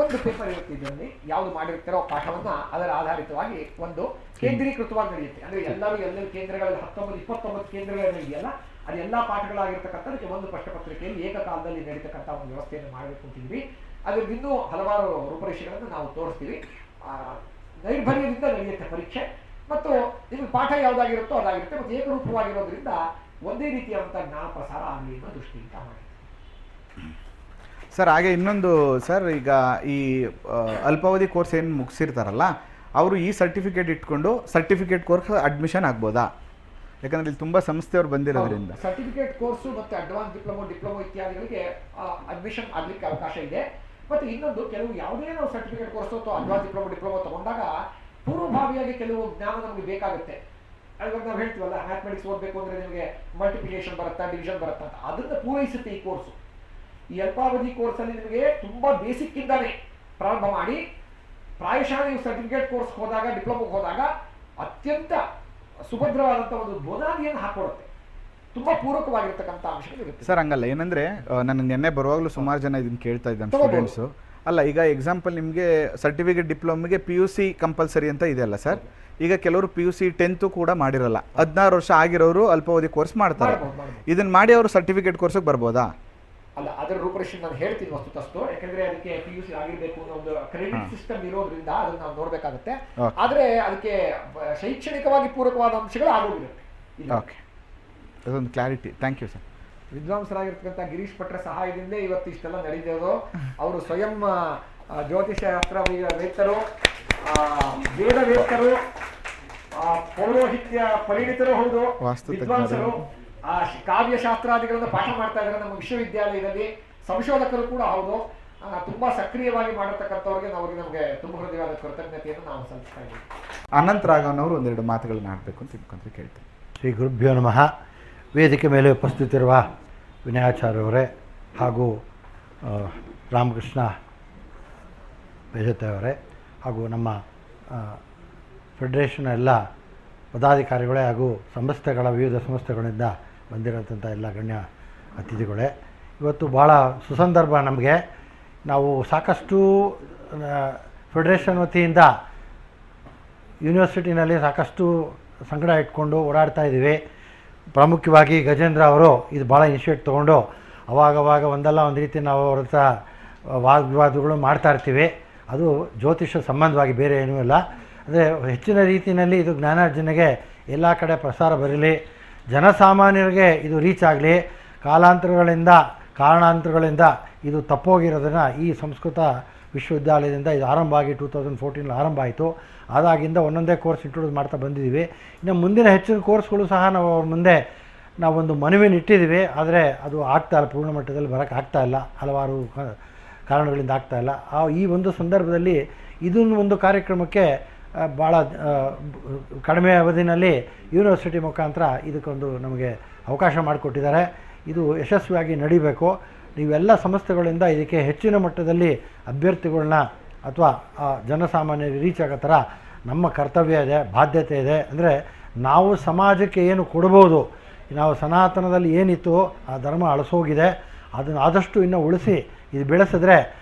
ಒಂದು ಪೇಪರ್ ಇರುತ್ತೆ, ಇದರಲ್ಲಿ ಯಾವುದು ಮಾಡಿರ್ತಾರೋ ಪಾಠವನ್ನು ಅದರ ಆಧಾರಿತವಾಗಿ ಒಂದು ಕೇಂದ್ರೀಕೃತವಾಗಿ ನಡೆಯುತ್ತೆ. ಅಂದರೆ ಎಲ್ಲರೂ ಎಲ್ಲೆಲ್ಲಿ ಕೇಂದ್ರಗಳಲ್ಲಿ 19-29 ಕೇಂದ್ರಗಳಲ್ಲಿ ಇದೆಯಲ್ಲ, ಅದು ಎಲ್ಲ ಪಾಠಗಳಾಗಿರ್ತಕ್ಕಂಥದಕ್ಕೆ ಒಂದು ಪ್ರಶ್ನಪತ್ರಿಕೆಯಲ್ಲಿ ಏಕಕಾಲದಲ್ಲಿ ನಡೀತಕ್ಕಂಥ ಒಂದು ವ್ಯವಸ್ಥೆಯನ್ನು ಮಾಡಬೇಕು ಅಂತಿದ್ವಿ. ಅದ್ರಲ್ಲಿ ಇನ್ನೂ ಹಲವಾರು ರೂಪರೇಷೆಗಳನ್ನು ನಾವು ತೋರಿಸ್ತೀವಿ. ನೈರ್ಭರ್ಯದಿಂದ ನಡೆಯುತ್ತೆ ಪರೀಕ್ಷೆ, ಮತ್ತು ನಿಮಗೆ ಪಾಠ ಯಾವುದಾಗಿರುತ್ತೋ ಅದಾಗಿರುತ್ತೆ, ಮತ್ತು ಏಕರೂಪವಾಗಿರೋದ್ರಿಂದ ಒಂದೇ ರೀತಿಯಾದಂಥ ಜ್ಞಾನ ಪ್ರಸಾರ ಆಗಲಿ ಅನ್ನೋ ದೃಷ್ಟಿಯಿಂದ ಮಾಡಿ. ಸರ್ ಹಾಗೆ ಇನ್ನೊಂದು ಸರ್, ಈಗ ಈ ಅಲ್ಪಾವಧಿ ಕೋರ್ಸ್ ಏನು ಮುಗಿಸಿರ್ತಾರಲ್ಲ ಅವರು ಈ ಸರ್ಟಿಫಿಕೇಟ್ ಇಟ್ಕೊಂಡು ಸರ್ಟಿಫಿಕೇಟ್ ಕೋರ್ಸ್ ಅಡ್ಮಿಷನ್ ಆಗ್ಬೋದಾ? ಯಾಕಂದ್ರೆ ಇಲ್ಲಿ ತುಂಬ ಸಂಸ್ಥೆಯವರು ಬಂದಿರೋದ್ರಿಂದ ಸರ್ಟಿಫಿಕೇಟ್ ಕೋರ್ಸು ಮತ್ತು ಅಡ್ವಾನ್ಸ್ ಡಿಪ್ಲೊಮೊ ಇತ್ಯಾದಿಗಳಿಗೆ ಅಡ್ಮಿಷನ್ ಆಗಲಿಕ್ಕೆ ಅವಕಾಶ ಇದೆ. ಮತ್ತು ಇನ್ನೊಂದು, ಕೆಲವು ಯಾವುದೇ ನಾವು ಸರ್ಟಿಫಿಕೇಟ್ ಕೋರ್ಸ್ ಅಥವಾ ಅಡ್ವಾನ್ಸ್ ಡಿಪ್ಲೊಮೊ ತಗೊಂಡಾಗ ಪೂರ್ವಭಾವಿಯಾಗಿ ಕೆಲವು ಜ್ಞಾನ ನಮಗೆ ಬೇಕಾಗುತ್ತೆ. ಅವಾಗ ನಾವು ಹೇಳ್ತೀವಲ್ಲ, ಮ್ಯಾಥಮೆಟಿಕ್ಸ್ ಓದಬೇಕು ಅಂದರೆ ನಿಮಗೆ ಮಲ್ಟಿಪ್ಲಿಕೇಶನ್ ಬರುತ್ತಾ, ಡಿವಿಷನ್ ಬರುತ್ತಾ ಅಂತ, ಅದನ್ನು ಪೂರೈಸುತ್ತೆ ಈ ಕೋರ್ಸು. ಈ ಅಲ್ಪಾವಧಿ ಕೋರ್ಸಲ್ಲಿ ನಿಮಗೆ ತುಂಬ ಬೇಸಿಕ್ ಇಂದಾನೆ ಪ್ರಾರಂಭ ಮಾಡಿ ಪ್ರಾಯಶಃ ನೀವು ಸರ್ಟಿಫಿಕೇಟ್ ಕೋರ್ಸ್ ಹೋದಾಗ, ಡಿಪ್ಲೊಮೊಗೆ ಹೋದಾಗ ಅತ್ಯಂತ ಸುಭದ್ರವಾದಂಥ ಒಂದು ಬುನಾದಿಯನ್ನು ಹಾಕೊಡುತ್ತೆ. ತುಂಬ ಪೂರಕವಾಗಿರ್ತಕ್ಕಂಥ ಅಂಶಗಳಿರುತ್ತೆ ಸರ್. ಹಂಗಲ್ಲ, ಏನಂದ್ರೆ ನನಗೆ ನೆನ್ನೆ ಬರುವಾಗಲೂ ಸುಮಾರು ಜನ ಇದನ್ನು ಕೇಳ್ತಾ ಇದ್ದಾನೆ ಸ್ಟೂಡೆಂಟ್ಸು. ಅಲ್ಲ, ಈಗ ಎಕ್ಸಾಂಪಲ್ ನಿಮಗೆ ಸರ್ಟಿಫಿಕೇಟ್ ಡಿಪ್ಲೊಮಿಗೆ PUC ಕಂಪಲ್ಸರಿ ಅಂತ ಇದೆಯಲ್ಲ ಸರ್. ಈಗ ಕೆಲವರು PUC 10th ಕೂಡ ಮಾಡಿರಲ್ಲ, 16 ವರ್ಷ ಆಗಿರೋರು ಅಲ್ಪಾವಧಿ ಕೋರ್ಸ್ ಮಾಡ್ತಾರೆ. ಇದನ್ನ ಮಾಡಿ ಅವರು ಸರ್ಟಿಫಿಕೇಟ್ ಕೋರ್ಸ್ಗೆ ಬರ್ಬೋದಾ? ಅಲ್ಲ, ಅದರ ರೂಪರೇಷನ್ ನಾನು ಹೇಳ್ತೀನಿ ವಸ್ತುತಸ್ತು. ಯಾಕಂದ್ರೆ ಅದಕ್ಕೆ PUC ಆಗಿರ್ಬೇಕು ಅನ್ನೋ ಒಂದು ಕ್ರೆಡಿಟ್ ಸಿಸ್ಟಮ್ ಇರೋದ್ರಿಂದ ಅದನ್ನ ನಾವು ನೋಡ್ಬೇಕಾಗುತ್ತೆ. ಆದ್ರೆ ಅದಕ್ಕೆ ಶೈಕ್ಷಣಿಕವಾಗಿ ಪೂರಕವಾದ ಅಂಶಗಳು ಆಗೋಗಿರುತ್ತೆ. ಓಕೆ, ಅದೊಂದು ಕ್ಲಾರಿಟಿ. Thank you sir. ವಿದ್ವಾಂಸರಾಗಿರ್ತಕ್ಕಂಥ ಗಿರೀಶ್ ಭಟ್ರ ಸಹಾಯದಿಂದ ಇವತ್ತು ಇಷ್ಟೆಲ್ಲ ನಡೆದಿರೋದು. ಅವರು ಸ್ವಯಂ ಜ್ಯೋತಿಷಾಸ್ತ್ರ ವೇತ್ತರು, ವೇದವೇತ್ತರು, ಪೌರೋಹಿತ್ಯ ಪರಿಣಿತರು ಹೌದು, ವಿದ್ವಾಂಸರು, ಕಾವ್ಯಶಾಸ್ತ್ರಾದಿಗಳನ್ನು ಪಾಠ ಮಾಡ್ತಾ ಇದ್ದಾರೆ ನಮ್ಮ ವಿಶ್ವವಿದ್ಯಾಲಯದಲ್ಲಿ. ಸಂಶೋಧಕರು ಕೂಡ ಹೌದು. ತುಂಬಾ ಸಕ್ರಿಯವಾಗಿ ಮಾಡಿರ್ತಕ್ಕಂಥವ್ರಿಗೆ ನಮಗೆ ತುಂಬ ಹೃದಯವಾದ ಕೃತಜ್ಞತೆಯನ್ನು ನಾವು ಸಲ್ಲಿಸ್ತಾ ಇದ್ದೀವಿ. ಅನಂತ ರಾಘವನವರು ಒಂದೆರಡು ಮಾತುಗಳನ್ನ ಆಡಬೇಕು ಅಂತ ತಿಳ್ಕೊಂಡ್ರೆ ಕೇಳ್ತೀನಿ. ಶ್ರೀ ಗುರುಭ್ಯೋ ನಮಃ. ವೇದಿಕೆ ಮೇಲೆ ಉಪಸ್ಥಿತಿರುವ ವಿನಯಾಚಾರ್ಯವರೇ ಹಾಗೂ ರಾಮಕೃಷ್ಣ ಬೇಜತೆ ಅವರೇ ಹಾಗೂ ನಮ್ಮ ಫೆಡರೇಷನ್ ಎಲ್ಲ ಪದಾಧಿಕಾರಿಗಳೇ ಹಾಗೂ ವಿವಿಧ ಸಂಸ್ಥೆಗಳಿಂದ ಬಂದಿರೋಂಥ ಎಲ್ಲ ಗಣ್ಯ ಅತಿಥಿಗಳೇ, ಇವತ್ತು ಭಾಳ ಸುಸಂದರ್ಭ ನಮಗೆ. ನಾವು ಸಾಕಷ್ಟು ಫೆಡರೇಷನ್ ವತಿಯಿಂದ ಯೂನಿವರ್ಸಿಟಿನಲ್ಲಿ ಸಾಕಷ್ಟು ಸಂಗಡ ಇಟ್ಕೊಂಡು ಓಡಾಡ್ತಾ ಇದ್ದೀವಿ. ಪ್ರಾಮುಖ್ಯವಾಗಿ ಗಜೇಂದ್ರ ಅವರು ಇದು ಭಾಳ ಇನಿಷಿಯೇಟ್ ತೊಗೊಂಡು ಅವಾಗವಾಗ ಒಂದಲ್ಲ ಒಂದು ರೀತಿ ನಾವು ಅವ್ರ ಹತ್ರ ವಾಗ್ವಿವಾದಗಳು ಮಾಡ್ತಾ ಇರ್ತೀವಿ. ಅದು ಜ್ಯೋತಿಷ ಸಂಬಂಧವಾಗಿ, ಬೇರೆ ಏನೂ ಇಲ್ಲ. ಅಂದರೆ ಹೆಚ್ಚಿನ ರೀತಿಯಲ್ಲಿ ಇದು ಜ್ಞಾನಾರ್ಜನೆಗೆ ಎಲ್ಲ ಕಡೆ ಪ್ರಸಾರ ಬರಲಿ, ಜನಸಾಮಾನ್ಯರಿಗೆ ಇದು ರೀಚ್ ಆಗಲಿ. ಕಾರಣಾಂತರಗಳಿಂದ ಇದು ತಪ್ಪೋಗಿರೋದನ್ನು ಈ ಸಂಸ್ಕೃತ ವಿಶ್ವವಿದ್ಯಾಲಯದಿಂದ ಇದು ಆರಂಭ ಆಗಿ 2014 ಆರಂಭ ಆಯಿತು. ಅದಾಗಿಂದ ಒಂದೊಂದೇ ಕೋರ್ಸ್ ಇಂಟ್ರೊಡ್ಯೂಸ್ ಮಾಡ್ತಾ ಬಂದಿದ್ದೀವಿ. ಇನ್ನು ಮುಂದಿನ ಹೆಚ್ಚಿನ ಕೋರ್ಸ್ಗಳು ಸಹ ನಾವು ಅವ್ರ ಮುಂದೆ ನಾವೊಂದು ಮನವಿನ ಇಟ್ಟಿದ್ದೀವಿ. ಆದರೆ ಅದು ಆಗ್ತಾಯಿಲ್ಲ, ಪೂರ್ಣ ಮಟ್ಟದಲ್ಲಿ ಬರೋಕ್ಕೆ ಆಗ್ತಾಯಿಲ್ಲ, ಹಲವಾರು ಕಾರಣಗಳಿಂದ ಆಗ್ತಾಯಿಲ್ಲ. ಈ ಒಂದು ಸಂದರ್ಭದಲ್ಲಿ ಇದನ್ನು ಒಂದು ಕಾರ್ಯಕ್ರಮಕ್ಕೆ ಭಾಳ ಕಡಿಮೆ ಅವಧಿನಲ್ಲಿ ಯೂನಿವರ್ಸಿಟಿ ಮುಖಾಂತರ ಇದಕ್ಕೊಂದು ನಮಗೆ ಅವಕಾಶ ಮಾಡಿಕೊಟ್ಟಿದ್ದಾರೆ. ಇದು ಯಶಸ್ವಿಯಾಗಿ ನಡಿಬೇಕು. ನೀವೆಲ್ಲ ಸಂಸ್ಥೆಗಳಿಂದ ಇದಕ್ಕೆ ಹೆಚ್ಚಿನ ಮಟ್ಟದಲ್ಲಿ ಅಭ್ಯರ್ಥಿಗಳನ್ನ ಅಥವಾ ಜನಸಾಮಾನ್ಯರಿಗೆ ರೀಚ್ ಆಗೋ ಥರ ನಮ್ಮ ಕರ್ತವ್ಯ ಇದೆ, ಬಾಧ್ಯತೆ ಇದೆ. ಅಂದರೆ ನಾವು ಸಮಾಜಕ್ಕೆ ಏನು ಕೊಡ್ಬೋದು, ನಾವು ಸನಾತನದಲ್ಲಿ ಏನಿತ್ತು ಆ ಧರ್ಮ ಅಳಿಸೋಗಿದೆ, ಅದನ್ನು ಆದಷ್ಟು ಇನ್ನೂ ಉಳಿಸಿ ಇದು ಬೆಳೆಸಿದ್ರೆ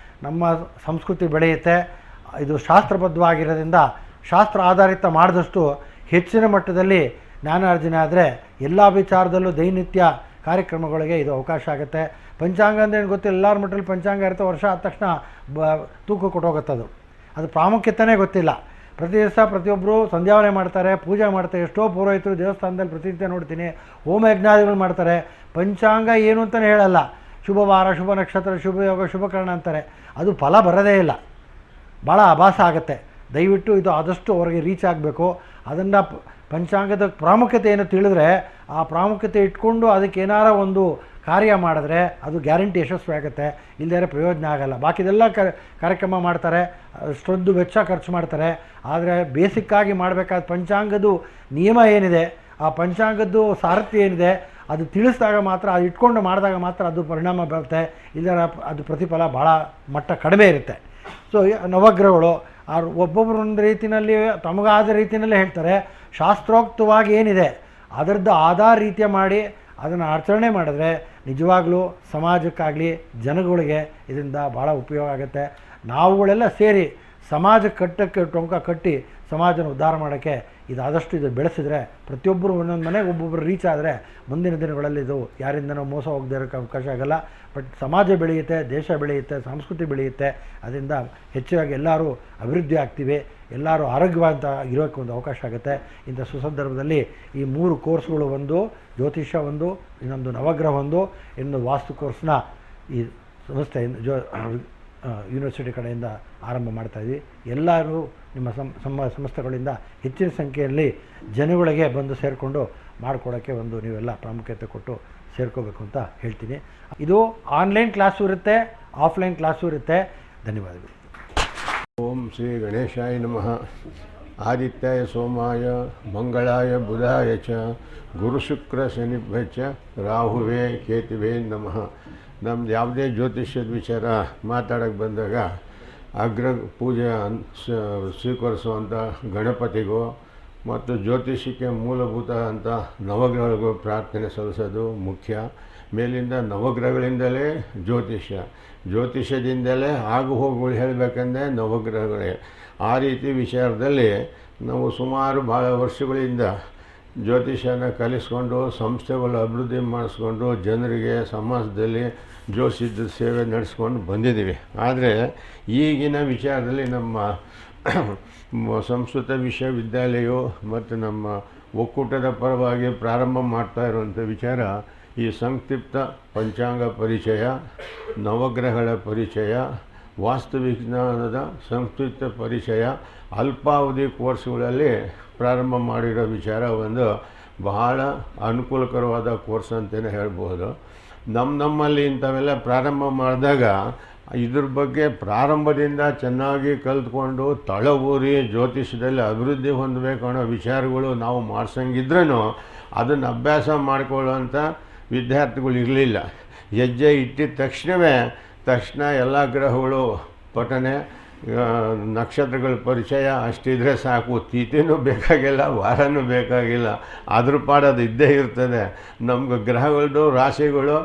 ನಮ್ಮ ಸಂಸ್ಕೃತಿ ಬೆಳೆಯುತ್ತೆ. ಇದು ಶಾಸ್ತ್ರಬದ್ಧವಾಗಿರೋದ್ರಿಂದ ಶಾಸ್ತ್ರ ಆಧಾರಿತ ಮಾಡಿದಷ್ಟು ಹೆಚ್ಚಿನ ಮಟ್ಟದಲ್ಲಿ ಜ್ಞಾನಾರ್ಜನೆ ಆದರೆ ಎಲ್ಲ ವಿಚಾರದಲ್ಲೂ ದೈನಿತ್ಯ ಕಾರ್ಯಕ್ರಮಗಳಿಗೆ ಇದು ಅವಕಾಶ ಆಗುತ್ತೆ. ಪಂಚಾಂಗ ಅಂದೇನು ಗೊತ್ತಿಲ್ಲ, ಎಲ್ಲರ ಮಟ್ಟದಲ್ಲಿ ಪಂಚಾಂಗ ಇರುತ್ತೆ, ವರ್ಷ ಆದ ತಕ್ಷಣ ತೂಕ ಕೊಟ್ಟೋಗುತ್ತದು. ಅದು ಪ್ರಾಮುಖ್ಯತೆಯೇ ಗೊತ್ತಿಲ್ಲ. ಪ್ರತಿ ದಿವಸ ಪ್ರತಿಯೊಬ್ಬರು ಸಂಧ್ಯಾವನೆ ಮಾಡ್ತಾರೆ, ಪೂಜೆ ಮಾಡ್ತಾರೆ. ಎಷ್ಟೋ ಪುರೋಹಿತರು ದೇವಸ್ಥಾನದಲ್ಲಿ ಪ್ರತಿನಿತ್ಯ ನೋಡ್ತೀನಿ ಹೋಮ ಯಜ್ಞಾದಿಗಳು ಮಾಡ್ತಾರೆ. ಪಂಚಾಂಗ ಏನು ಅಂತಲೇ ಹೇಳಲ್ಲ. ಶುಭ ವಾರ, ಶುಭ ನಕ್ಷತ್ರ, ಶುಭ ಯೋಗ, ಶುಭಕರಣ ಅಂತಾರೆ. ಅದು ಫಲ ಬರೋದೇ ಇಲ್ಲ, ಭಾಳ ಆಭಾಸ ಆಗುತ್ತೆ. ದಯವಿಟ್ಟು ಇದು ಆದಷ್ಟು ಅವರಿಗೆ ರೀಚ್ ಆಗಬೇಕು. ಅದನ್ನು ಪಂಚಾಂಗದ ಪ್ರಾಮುಖ್ಯತೆ ಏನು ತಿಳಿದ್ರೆ ಆ ಪ್ರಾಮುಖ್ಯತೆ ಇಟ್ಕೊಂಡು ಅದಕ್ಕೆ ಏನಾರ ಒಂದು ಕಾರ್ಯ ಮಾಡಿದ್ರೆ ಅದು ಗ್ಯಾರಂಟಿ ಯಶಸ್ವಿ ಆಗುತ್ತೆ. ಇಲ್ಲದೇ ಪ್ರಯೋಜನ ಆಗಲ್ಲ. ಬಾಕಿದೆಲ್ಲ ಕಾರ್ಯಕ್ರಮ ಮಾಡ್ತಾರೆ, ಅಷ್ಟೊಂದು ವೆಚ್ಚ ಖರ್ಚು ಮಾಡ್ತಾರೆ. ಆದರೆ ಬೇಸಿಕ್ಕಾಗಿ ಮಾಡಬೇಕಾದ ಪಂಚಾಂಗದ ನಿಯಮ ಏನಿದೆ, ಆ ಪಂಚಾಂಗದ್ದು ಸಾರಥ್ಯ ಏನಿದೆ ಅದು ತಿಳಿಸಿದಾಗ ಮಾತ್ರ, ಅದು ಇಟ್ಕೊಂಡು ಮಾಡಿದಾಗ ಮಾತ್ರ ಅದು ಪರಿಣಾಮ ಬರುತ್ತೆ. ಇಲ್ಲದ ಅದು ಪ್ರತಿಫಲ ಭಾಳ ಮಟ್ಟ ಕಡಿಮೆ ಇರುತ್ತೆ. ಸೊ ನವಗ್ರಹಗಳು ಒಬ್ಬೊಬ್ಬರು ಒಂದು ರೀತಿಯಲ್ಲಿ ತಮಗಾದ ರೀತಿಯಲ್ಲೇ ಹೇಳ್ತಾರೆ. ಶಾಸ್ತ್ರೋಕ್ತವಾಗಿ ಏನಿದೆ ಅದರದ್ದು ಆಧಾರ ರೀತಿಯ ಮಾಡಿ ಅದನ್ನು ಆಚರಣೆ ಮಾಡಿದ್ರೆ ನಿಜವಾಗ್ಲೂ ಸಮಾಜಕ್ಕಾಗಲಿ ಜನಗಳಿಗೆ ಇದರಿಂದ ಭಾಳ ಉಪಯೋಗ ಆಗುತ್ತೆ. ನಾವುಗಳೆಲ್ಲ ಸೇರಿ ಸಮಾಜ ಕಟ್ಟಕ್ಕೆ ಟೊಂಕ ಕಟ್ಟಿ ಸಮಾಜನ ಉದ್ಧಾರ ಮಾಡೋಕ್ಕೆ ಇದಾದಷ್ಟು ಇದು ಬೆಳೆಸಿದ್ರೆ, ಪ್ರತಿಯೊಬ್ಬರು ಒಂದೊಂದು ಮನೆಗೆ ಒಬ್ಬೊಬ್ಬರು ರೀಚ್ ಆದರೆ ಮುಂದಿನ ದಿನಗಳಲ್ಲಿ ಇದು ಯಾರಿಂದನೂ ಮೋಸ ಹೋಗದೇ ಇರೋಕ್ಕೆ ಅವಕಾಶ ಆಗೋಲ್ಲ. ಬಟ್ ಸಮಾಜ ಬೆಳೆಯುತ್ತೆ, ದೇಶ ಬೆಳೆಯುತ್ತೆ, ಸಂಸ್ಕೃತಿ ಬೆಳೆಯುತ್ತೆ. ಅದರಿಂದ ಹೆಚ್ಚಾಗಿ ಎಲ್ಲರೂ ಅಭಿವೃದ್ಧಿ ಆಗ್ತೀವಿ, ಎಲ್ಲರೂ ಆರೋಗ್ಯವಂತ ಇರೋಕ್ಕೆ ಒಂದು ಅವಕಾಶ ಆಗುತ್ತೆ. ಇಂಥ ಸುಸಂದರ್ಭದಲ್ಲಿ ಈ 3 ಕೋರ್ಸ್ಗಳು, ಒಂದು ಜ್ಯೋತಿಷ್ಯ, ಒಂದು ಇನ್ನೊಂದು ನವಗ್ರಹ, ಒಂದು ಇನ್ನೊಂದು ವಾಸ್ತು ಕೋರ್ಸ್ನ ಈ ಸಂಸ್ಥೆ ಯೂನಿವರ್ಸಿಟಿ ಕಡೆಯಿಂದ ಆರಂಭ ಮಾಡ್ತಾಯಿದ್ವಿ. ಎಲ್ಲರೂ ನಿಮ್ಮ ಸಂಸ್ಥೆಗಳಿಂದ ಹೆಚ್ಚಿನ ಸಂಖ್ಯೆಯಲ್ಲಿ ಜನಗಳಿಗೆ ಬಂದು ಸೇರಿಕೊಂಡು ಮಾಡಿಕೊಡೋಕ್ಕೆ ಒಂದು ನೀವೆಲ್ಲ ಪ್ರಾಮುಖ್ಯತೆ ಕೊಟ್ಟು ಸೇರ್ಕೋಬೇಕು ಅಂತ ಹೇಳ್ತೀನಿ. ಇದು ಆನ್ಲೈನ್ ಕ್ಲಾಸು ಇರುತ್ತೆ, ಆಫ್ಲೈನ್ ಕ್ಲಾಸು ಇರುತ್ತೆ. ಧನ್ಯವಾದಗಳು. ಓಂ ಶ್ರೀ ಗಣೇಶಾಯ ನಮಃ. ಆದಿತ್ಯಾಯ ಸೋಮಾಯ ಮಂಗಳಾಯ ಬುಧಾಯ ಚ ಗುರುಶುಕ್ರ ಶನಿಭ್ಯ ಚ ರಾಹುವೇ ಕೇತುವೇ ನಮಃ. ನಮ್ದು ಯಾವುದೇ ಜ್ಯೋತಿಷ್ಯದ ವಿಚಾರ ಮಾತಾಡೋಕ್ಕೆ ಬಂದಾಗ ಅಗ್ರ ಪೂಜೆ ಸ್ವೀಕರಿಸುವಂಥ ಗಣಪತಿಗೂ ಮತ್ತು ಜ್ಯೋತಿಷಕ್ಕೆ ಮೂಲಭೂತ ಅಂತ ನವಗ್ರಹಗಳಿಗೂ ಪ್ರಾರ್ಥನೆ ಸಲ್ಲಿಸೋದು ಮುಖ್ಯ. ಮೇಲಿಂದ ನವಗ್ರಹಗಳಿಂದಲೇ ಜ್ಯೋತಿಷ್ಯದಿಂದಲೇ ಆಗು ಹೋಗುಗಳು ಹೇಳಬೇಕಂದ್ರೆ ನವಗ್ರಹಗಳೇ. ಆ ರೀತಿ ವಿಚಾರದಲ್ಲಿ ನಾವು ಸುಮಾರು ಭಾಳ ವರ್ಷಗಳಿಂದ ಜ್ಯೋತಿಷ್ಯನ ಕಲಿಸ್ಕೊಂಡು ಸಂಸ್ಥೆಗಳು ಅಭಿವೃದ್ಧಿ ಮಾಡಿಸ್ಕೊಂಡು ಜನರಿಗೆ ಸಮಾಜದಲ್ಲಿ ಜ್ಯೋತಿಷ್ಯದ ಸೇವೆ ನಡೆಸ್ಕೊಂಡು ಬಂದಿದ್ದೀವಿ. ಆದರೆ ಈಗಿನ ವಿಚಾರದಲ್ಲಿ ನಮ್ಮ ಸಂಸ್ಕೃತ ವಿಶ್ವವಿದ್ಯಾಲಯವು ಮತ್ತು ನಮ್ಮ ಒಕ್ಕೂಟದ ಪರವಾಗಿ ಪ್ರಾರಂಭ ಮಾಡ್ತಾ ಇರುವಂಥ ವಿಚಾರ ಈ ಸಂಕ್ಷಿಪ್ತ ಪಂಚಾಂಗ ಪರಿಚಯ, ನವಗ್ರಹಗಳ ಪರಿಚಯ, ವಾಸ್ತುವಿಜ್ಞಾನದ ಸಂಕ್ಷಿಪ್ತ ಪರಿಚಯ, ಅಲ್ಪಾವಧಿ ಕೋರ್ಸ್ಗಳಲ್ಲಿ ಪ್ರಾರಂಭ ಮಾಡಿರೋ ವಿಚಾರ ಒಂದು ಬಹಳ ಅನುಕೂಲಕರವಾದ ಕೋರ್ಸ್ ಅಂತಲೇ ಹೇಳ್ಬೋದು. ನಮ್ಮಲ್ಲಿ ಇಂಥವೆಲ್ಲ ಪ್ರಾರಂಭ ಮಾಡಿದಾಗ ಇದ್ರ ಬಗ್ಗೆ ಪ್ರಾರಂಭದಿಂದ ಚೆನ್ನಾಗಿ ಕಲಿತ್ಕೊಂಡು ತಳವೂರಿ ಜ್ಯೋತಿಷ್ಯದಲ್ಲಿ ಅಭಿವೃದ್ಧಿ ಹೊಂದಬೇಕು ಅನ್ನೋ ವಿಚಾರಗಳು ನಾವು ಮಾಡ್ಸಂಗಿದ್ರೂ ಅದನ್ನು ಅಭ್ಯಾಸ ಮಾಡಿಕೊಳ್ಳುವಂಥ ವಿದ್ಯಾರ್ಥಿಗಳು ಇರಲಿಲ್ಲ. ಹೆಜ್ಜೆ ಇಟ್ಟಿದ ತಕ್ಷಣ ಎಲ್ಲ ಗ್ರಹಗಳು ಪಠನೆ, ನಕ್ಷತ್ರಗಳ ಪರಿಚಯ ಅಷ್ಟಿದ್ರೆ ಸಾಕು. ತಿಥಿನೂ ಬೇಕಾಗಿಲ್ಲ, ವಾರನೂ ಬೇಕಾಗಿಲ್ಲ, ಅದ್ರ ಪಾಡೋದು ಇದ್ದೇ ಇರ್ತದೆ. ನಮ್ಗೆ ಗ್ರಹಗಳದ್ದು ರಾಶಿಗಳು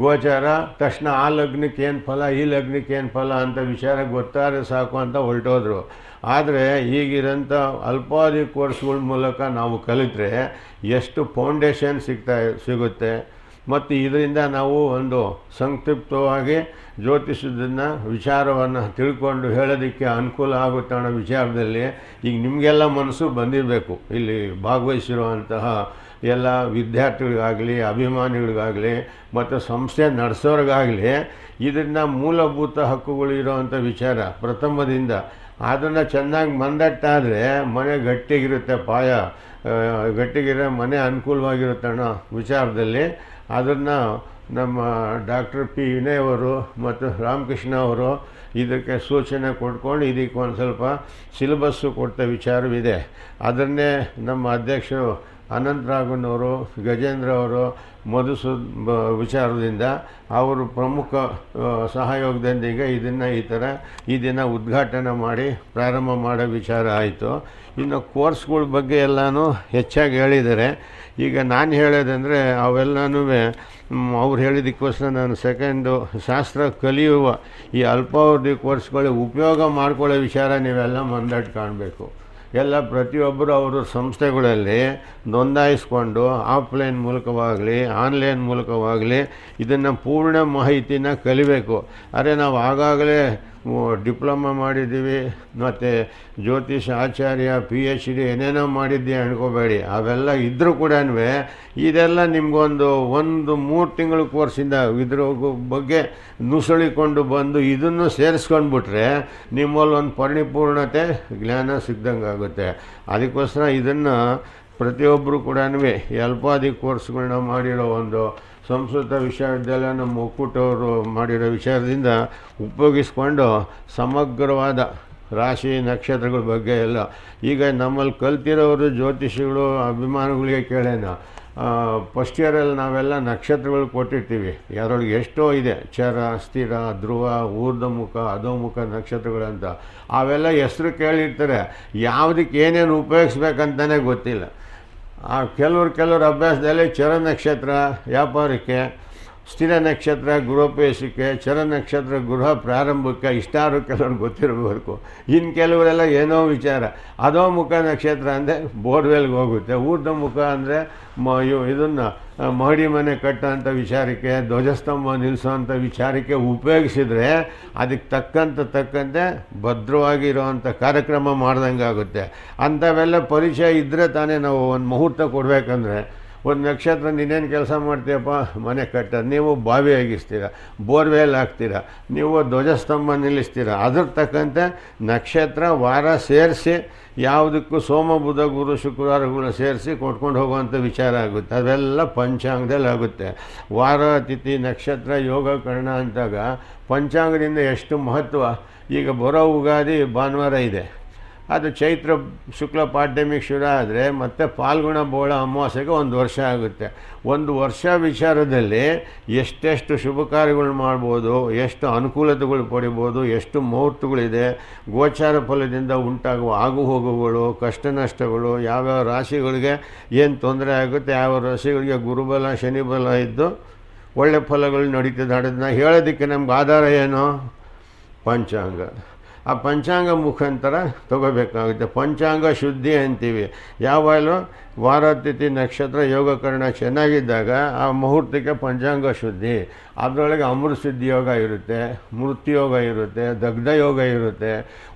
ಗೋಚಾರ ತಕ್ಷಣ ಆ ಲಗ್ನಕ್ಕೆ ಏನು ಫಲ, ಈ ಲಗ್ನಕ್ಕೆ ಏನು ಫಲ ಅಂತ ವಿಚಾರ ಗೊತ್ತಾದ್ರೆ ಸಾಕು ಅಂತ ಹೊರಟೋದ್ರು. ಆದರೆ ಈಗಿರೋಂಥ ಅಲ್ಪಾವಧಿ ಕೋರ್ಸ್ಗಳ ಮೂಲಕ ನಾವು ಕಲಿತ್ರೆ ಎಷ್ಟು ಫೌಂಡೇಶನ್ ಸಿಗುತ್ತೆ. ಮತ್ತು ಇದರಿಂದ ನಾವು ಒಂದು ಸಂಕ್ಷಿಪ್ತವಾಗಿ ಜ್ಯೋತಿಷದನ್ನು ವಿಚಾರವನ್ನು ತಿಳ್ಕೊಂಡು ಹೇಳೋದಕ್ಕೆ ಅನುಕೂಲ ಆಗುತ್ತೆ ಅನ್ನೋ ವಿಚಾರದಲ್ಲಿ ಈಗ ನಿಮಗೆಲ್ಲ ಮನಸ್ಸು ಬಂದಿರಬೇಕು. ಇಲ್ಲಿ ಭಾಗವಹಿಸಿರುವಂತಹ ಎಲ್ಲ ವಿದ್ಯಾರ್ಥಿಗಳಿಗಾಗಲಿ, ಅಭಿಮಾನಿಗಳಿಗಾಗಲಿ ಮತ್ತು ಸಂಸ್ಥೆ ನಡೆಸೋರಿಗಾಗಲಿ ಇದರಿಂದ ಮೂಲಭೂತ ಹಕ್ಕುಗಳು ಇರೋವಂಥ ವಿಚಾರ ಪ್ರಥಮದಿಂದ ಅದನ್ನು ಚೆನ್ನಾಗಿ ಮಂದಟ್ಟಾದರೆ ಮನೆ ಗಟ್ಟಿಗಿರುತ್ತೆ, ಗಟ್ಟಿಗಿರೋ ಮನೆ ಅನುಕೂಲವಾಗಿರುತ್ತೆ ಅನ್ನೋ ವಿಚಾರದಲ್ಲಿ ಅದನ್ನು ನಮ್ಮ ಡಾಕ್ಟರ್ ಪಿ ವಿನಯ್ ಅವರು ಮತ್ತು ರಾಮಕೃಷ್ಣ ಅವರು ಇದಕ್ಕೆ ಸೂಚನೆ ಕೊಟ್ಕೊಂಡು ಇದಕ್ಕೆ ಒಂದು ಸ್ವಲ್ಪ ಸಿಲೆಬಸ್ಸು ಕೊಟ್ಟ ವಿಚಾರವಿದೆ. ಅದನ್ನೇ ನಮ್ಮ ಅಧ್ಯಕ್ಷರು ಅನಂತರಾಘವನವರು, ಗಜೇಂದ್ರ ಅವರು ವಿಚಾರದಿಂದ ಅವರು ಪ್ರಮುಖ ಸಹಯೋಗದೊಂದಿಗೆ ಇದನ್ನು ಈ ದಿನ ಉದ್ಘಾಟನೆ ಮಾಡಿ ಪ್ರಾರಂಭ ಮಾಡೋ ವಿಚಾರ ಆಯಿತು. ಇನ್ನು ಕೋರ್ಸ್ಗಳ ಬಗ್ಗೆ ಎಲ್ಲನೂ ಹೆಚ್ಚಾಗಿ ಹೇಳಿದ್ದಾರೆ. ಈಗ ನಾನು ಹೇಳೋದಂದರೆ ಅವೆಲ್ಲನೂ ಅವ್ರು ಹೇಳಿದ್ದಕ್ಕೋಸ್ಕರ ನಾನು ಸೆಕೆಂಡು ಶಾಸ್ತ್ರ ಕಲಿಯುವ ಈ ಅಲ್ಪಾವಧಿ ಕೋರ್ಸ್ಗಳು ಉಪಯೋಗ ಮಾಡ್ಕೊಳ್ಳೋ ವಿಚಾರ ನೀವೆಲ್ಲ ಮುಂದಟ್ಟು ಕಾಣಬೇಕು. ಎಲ್ಲ ಪ್ರತಿಯೊಬ್ಬರು ಅವರು ಸಂಸ್ಥೆಗಳಲ್ಲಿ ನೋಂದಾಯಿಸ್ಕೊಂಡು ಆಫ್ಲೈನ್ ಮೂಲಕವಾಗಲಿ ಆನ್ಲೈನ್ ಮೂಲಕವಾಗಲಿ ಇದನ್ನು ಪೂರ್ಣ ಮಾಹಿತಿನ ಕಲಿಬೇಕು. ಅರೆ ನಾವು ಆಗಾಗಲೇ ಡಿಪ್ಲೊಮಾ ಮಾಡಿದ್ದೀವಿ ಮತ್ತು ಜ್ಯೋತಿಷ ಆಚಾರ್ಯ PhD ಏನೇನೋ ಮಾಡಿದ್ದೆ ಅನ್ಕೋಬೇಡಿ. ಅವೆಲ್ಲ ಇದ್ದರೂ ಕೂಡ ಇದೆಲ್ಲ ನಿಮಗೊಂದು 3 ತಿಂಗಳ ಕೋರ್ಸಿಂದ ಇದ್ರ ಬಗ್ಗೆ ನುಸುಳಿಕೊಂಡು ಬಂದು ಇದನ್ನು ಸೇರಿಸ್ಕೊಂಡ್ಬಿಟ್ರೆ ನಿಮ್ಮಲ್ಲಿ ಒಂದು ಪರಿಪೂರ್ಣತೆ ಜ್ಞಾನ ಸಿಗ್ದಂಗೆ ಆಗುತ್ತೆ. ಅದಕ್ಕೋಸ್ಕರ ಇದನ್ನು ಪ್ರತಿಯೊಬ್ಬರು ಕೂಡ ಈ ಅಲ್ಪಾವಧಿ ಕೋರ್ಸ್ಗಳನ್ನ ಮಾಡಿರೋ ಒಂದು ಸಂಸ್ಕೃತ ವಿಶ್ವವಿದ್ಯಾಲಯ ನಮ್ಮ ಒಕ್ಕೂಟವರು ಮಾಡಿರೋ ವಿಚಾರದಿಂದ ಉಪಯೋಗಿಸ್ಕೊಂಡು ಸಮಗ್ರವಾದ ರಾಶಿ ನಕ್ಷತ್ರಗಳ ಬಗ್ಗೆ ಎಲ್ಲ ಈಗ ನಮ್ಮಲ್ಲಿ ಕಲ್ತಿರೋರು ಜ್ಯೋತಿಷಿಗಳು ಅಭಿಮಾನಿಗಳಿಗೆ ಕೇಳೋಣ. ಫಸ್ಟ್ ಇಯರಲ್ಲಿ ನಾವೆಲ್ಲ ನಕ್ಷತ್ರಗಳು ಕೊಟ್ಟಿರ್ತೀವಿ, ಅದರೊಳಗೆ ಎಷ್ಟೋ ಇದೆ, ಚರ, ಸ್ಥಿರ, ಧ್ರುವ, ಊರ್ಧ್ವಮುಖ, ಅಧೋಮುಖ ನಕ್ಷತ್ರಗಳಂತ. ಅವೆಲ್ಲ ಹೆಸರು ಕೇಳಿರ್ತಾರೆ, ಯಾವುದಕ್ಕೆ ಏನೇನು ಉಪಯೋಗಿಸ್ಬೇಕಂತಲೇ ಗೊತ್ತಿಲ್ಲ. ಕೆಲವ್ರ ಅಭ್ಯಾಸದಲ್ಲಿ ಚರ ನಕ್ಷತ್ರ ವ್ಯಾಪಾರಕ್ಕೆ, ಸ್ಥಿರ ನಕ್ಷತ್ರ ಗೃಹೋಪದೇಶಕ್ಕೆ, ಚರ ನಕ್ಷತ್ರ ಗೃಹ ಪ್ರಾರಂಭಕ್ಕೆ, ಇಷ್ಟಾರು ಕೆಲವ್ರು ಗೊತ್ತಿರಬೇಕು. ಇನ್ನು ಕೆಲವರೆಲ್ಲ ಏನೋ ವಿಚಾರ. ಅಧೋಮುಖ ನಕ್ಷತ್ರ ಅಂದರೆ ಬೋರ್ವೆಲ್ಗೆ ಹೋಗುತ್ತೆ, ಊರ್ಧ್ವಮುಖ ಅಂದರೆ ಇದನ್ನು ಮಹಡಿ ಮನೆ ಕಟ್ಟೋಂಥ ವಿಚಾರಕ್ಕೆ, ಧ್ವಜಸ್ತಂಭ ನಿಲ್ಲಿಸೋಂಥ ವಿಚಾರಕ್ಕೆ ಉಪಯೋಗಿಸಿದರೆ ಅದಕ್ಕೆ ತಕ್ಕಂತೆ ಭದ್ರವಾಗಿರೋವಂಥ ಕಾರ್ಯಕ್ರಮ ಮಾಡ್ದಂಗೆ ಆಗುತ್ತೆ. ಅಂಥವೆಲ್ಲ ಪರಿಚಯ ಇದ್ದರೆ ತಾನೇ ನಾವು ಒಂದು ಮುಹೂರ್ತ ಕೊಡಬೇಕಂದ್ರೆ. ಒಂದು ನಕ್ಷತ್ರ ನೀನೇನು ಕೆಲಸ ಮಾಡ್ತೀಯಪ್ಪ, ಮನೆ ಕಟ್ಟೋದು, ನೀವು ಬಾವಿ ಆಗಿಸ್ತೀರ, ಬೋರ್ವೆಲ್ ಹಾಕ್ತೀರ, ನೀವು ಧ್ವಜಸ್ತಂಭ ನಿಲ್ಲಿಸ್ತೀರ, ಅದ್ರ ತಕ್ಕಂತೆ ನಕ್ಷತ್ರ ವಾರ ಸೇರಿಸಿ ಯಾವುದಕ್ಕೂ ಸೋಮ ಬುಧ ಗುರು ಶುಕ್ರವಾರಗಳನ್ನ ಸೇರಿಸಿ ಕೊಟ್ಕೊಂಡು ಹೋಗುವಂಥ ವಿಚಾರ ಆಗುತ್ತೆ. ಅದೆಲ್ಲ ಪಂಚಾಂಗದಲ್ಲಿ ಆಗುತ್ತೆ. ವಾರ ತಿಥಿ ನಕ್ಷತ್ರ ಯೋಗ ಕರ್ಣ ಅಂತಾಗ ಪಂಚಾಂಗದಿಂದ ಎಷ್ಟು ಮಹತ್ವ. ಈಗ ಬರೋ ಯುಗಾದಿ ಭಾನುವಾರ ಇದೆ, ಅದು ಚೈತ್ರ ಶುಕ್ಲ ಪಾಡ್ಯಮಿಗೆ ಶುರು ಆದರೆ ಮತ್ತೆ ಫಾಲ್ಗುಣ ಬೋಳ ಅಮಾವಾಸ್ಯೆಗೆ 1 ವರ್ಷ ಆಗುತ್ತೆ. 1 ವರ್ಷ ವಿಚಾರದಲ್ಲಿ ಎಷ್ಟೆಷ್ಟು ಶುಭ ಕಾರ್ಯಗಳು ಮಾಡ್ಬೋದು, ಎಷ್ಟು ಅನುಕೂಲತೆಗಳು ಪಡಿಬೋದು, ಎಷ್ಟು ಮುಹೂರ್ತಗಳಿದೆ, ಗೋಚಾರ ಫಲದಿಂದ ಉಂಟಾಗುವ ಆಗು ಹೋಗುಗಳು, ಕಷ್ಟ ನಷ್ಟಗಳು, ಯಾವ್ಯಾವ ರಾಶಿಗಳಿಗೆ ಏನು ತೊಂದರೆ ಆಗುತ್ತೆ, ಯಾವ ರಾಶಿಗಳಿಗೆ ಗುರುಬಲ ಶನಿಬಲ ಇದ್ದು ಒಳ್ಳೆ ಫಲಗಳು ನಡೀತದೆ. ಅದನ್ನು ಹೇಳೋದಕ್ಕೆ ನಮ್ಗೆ ಆಧಾರ ಏನು? ಪಂಚಾಂಗ. ಆ ಪಂಚಾಂಗ ಮುಖಾಂತರ ತಗೋಬೇಕಾಗುತ್ತೆ. ಪಂಚಾಂಗ ಶುದ್ಧಿ ಅಂತೀವಿ. ಯಾವಾಗಲೂ ವಾರತಿಥಿ ನಕ್ಷತ್ರ ಯೋಗಕರಣ ಚೆನ್ನಾಗಿದ್ದಾಗ ಆ ಮುಹೂರ್ತಕ್ಕೆ ಪಂಚಾಂಗ ಶುದ್ಧಿ. ಅದರೊಳಗೆ ಅಮೃತ ಸಿದ್ಧಿ ಯೋಗ ಇರುತ್ತೆ, ಮೃತ್ಯುಯೋಗ ಇರುತ್ತೆ, ದಗ್ಧ ಯೋಗ ಇರುತ್ತೆ,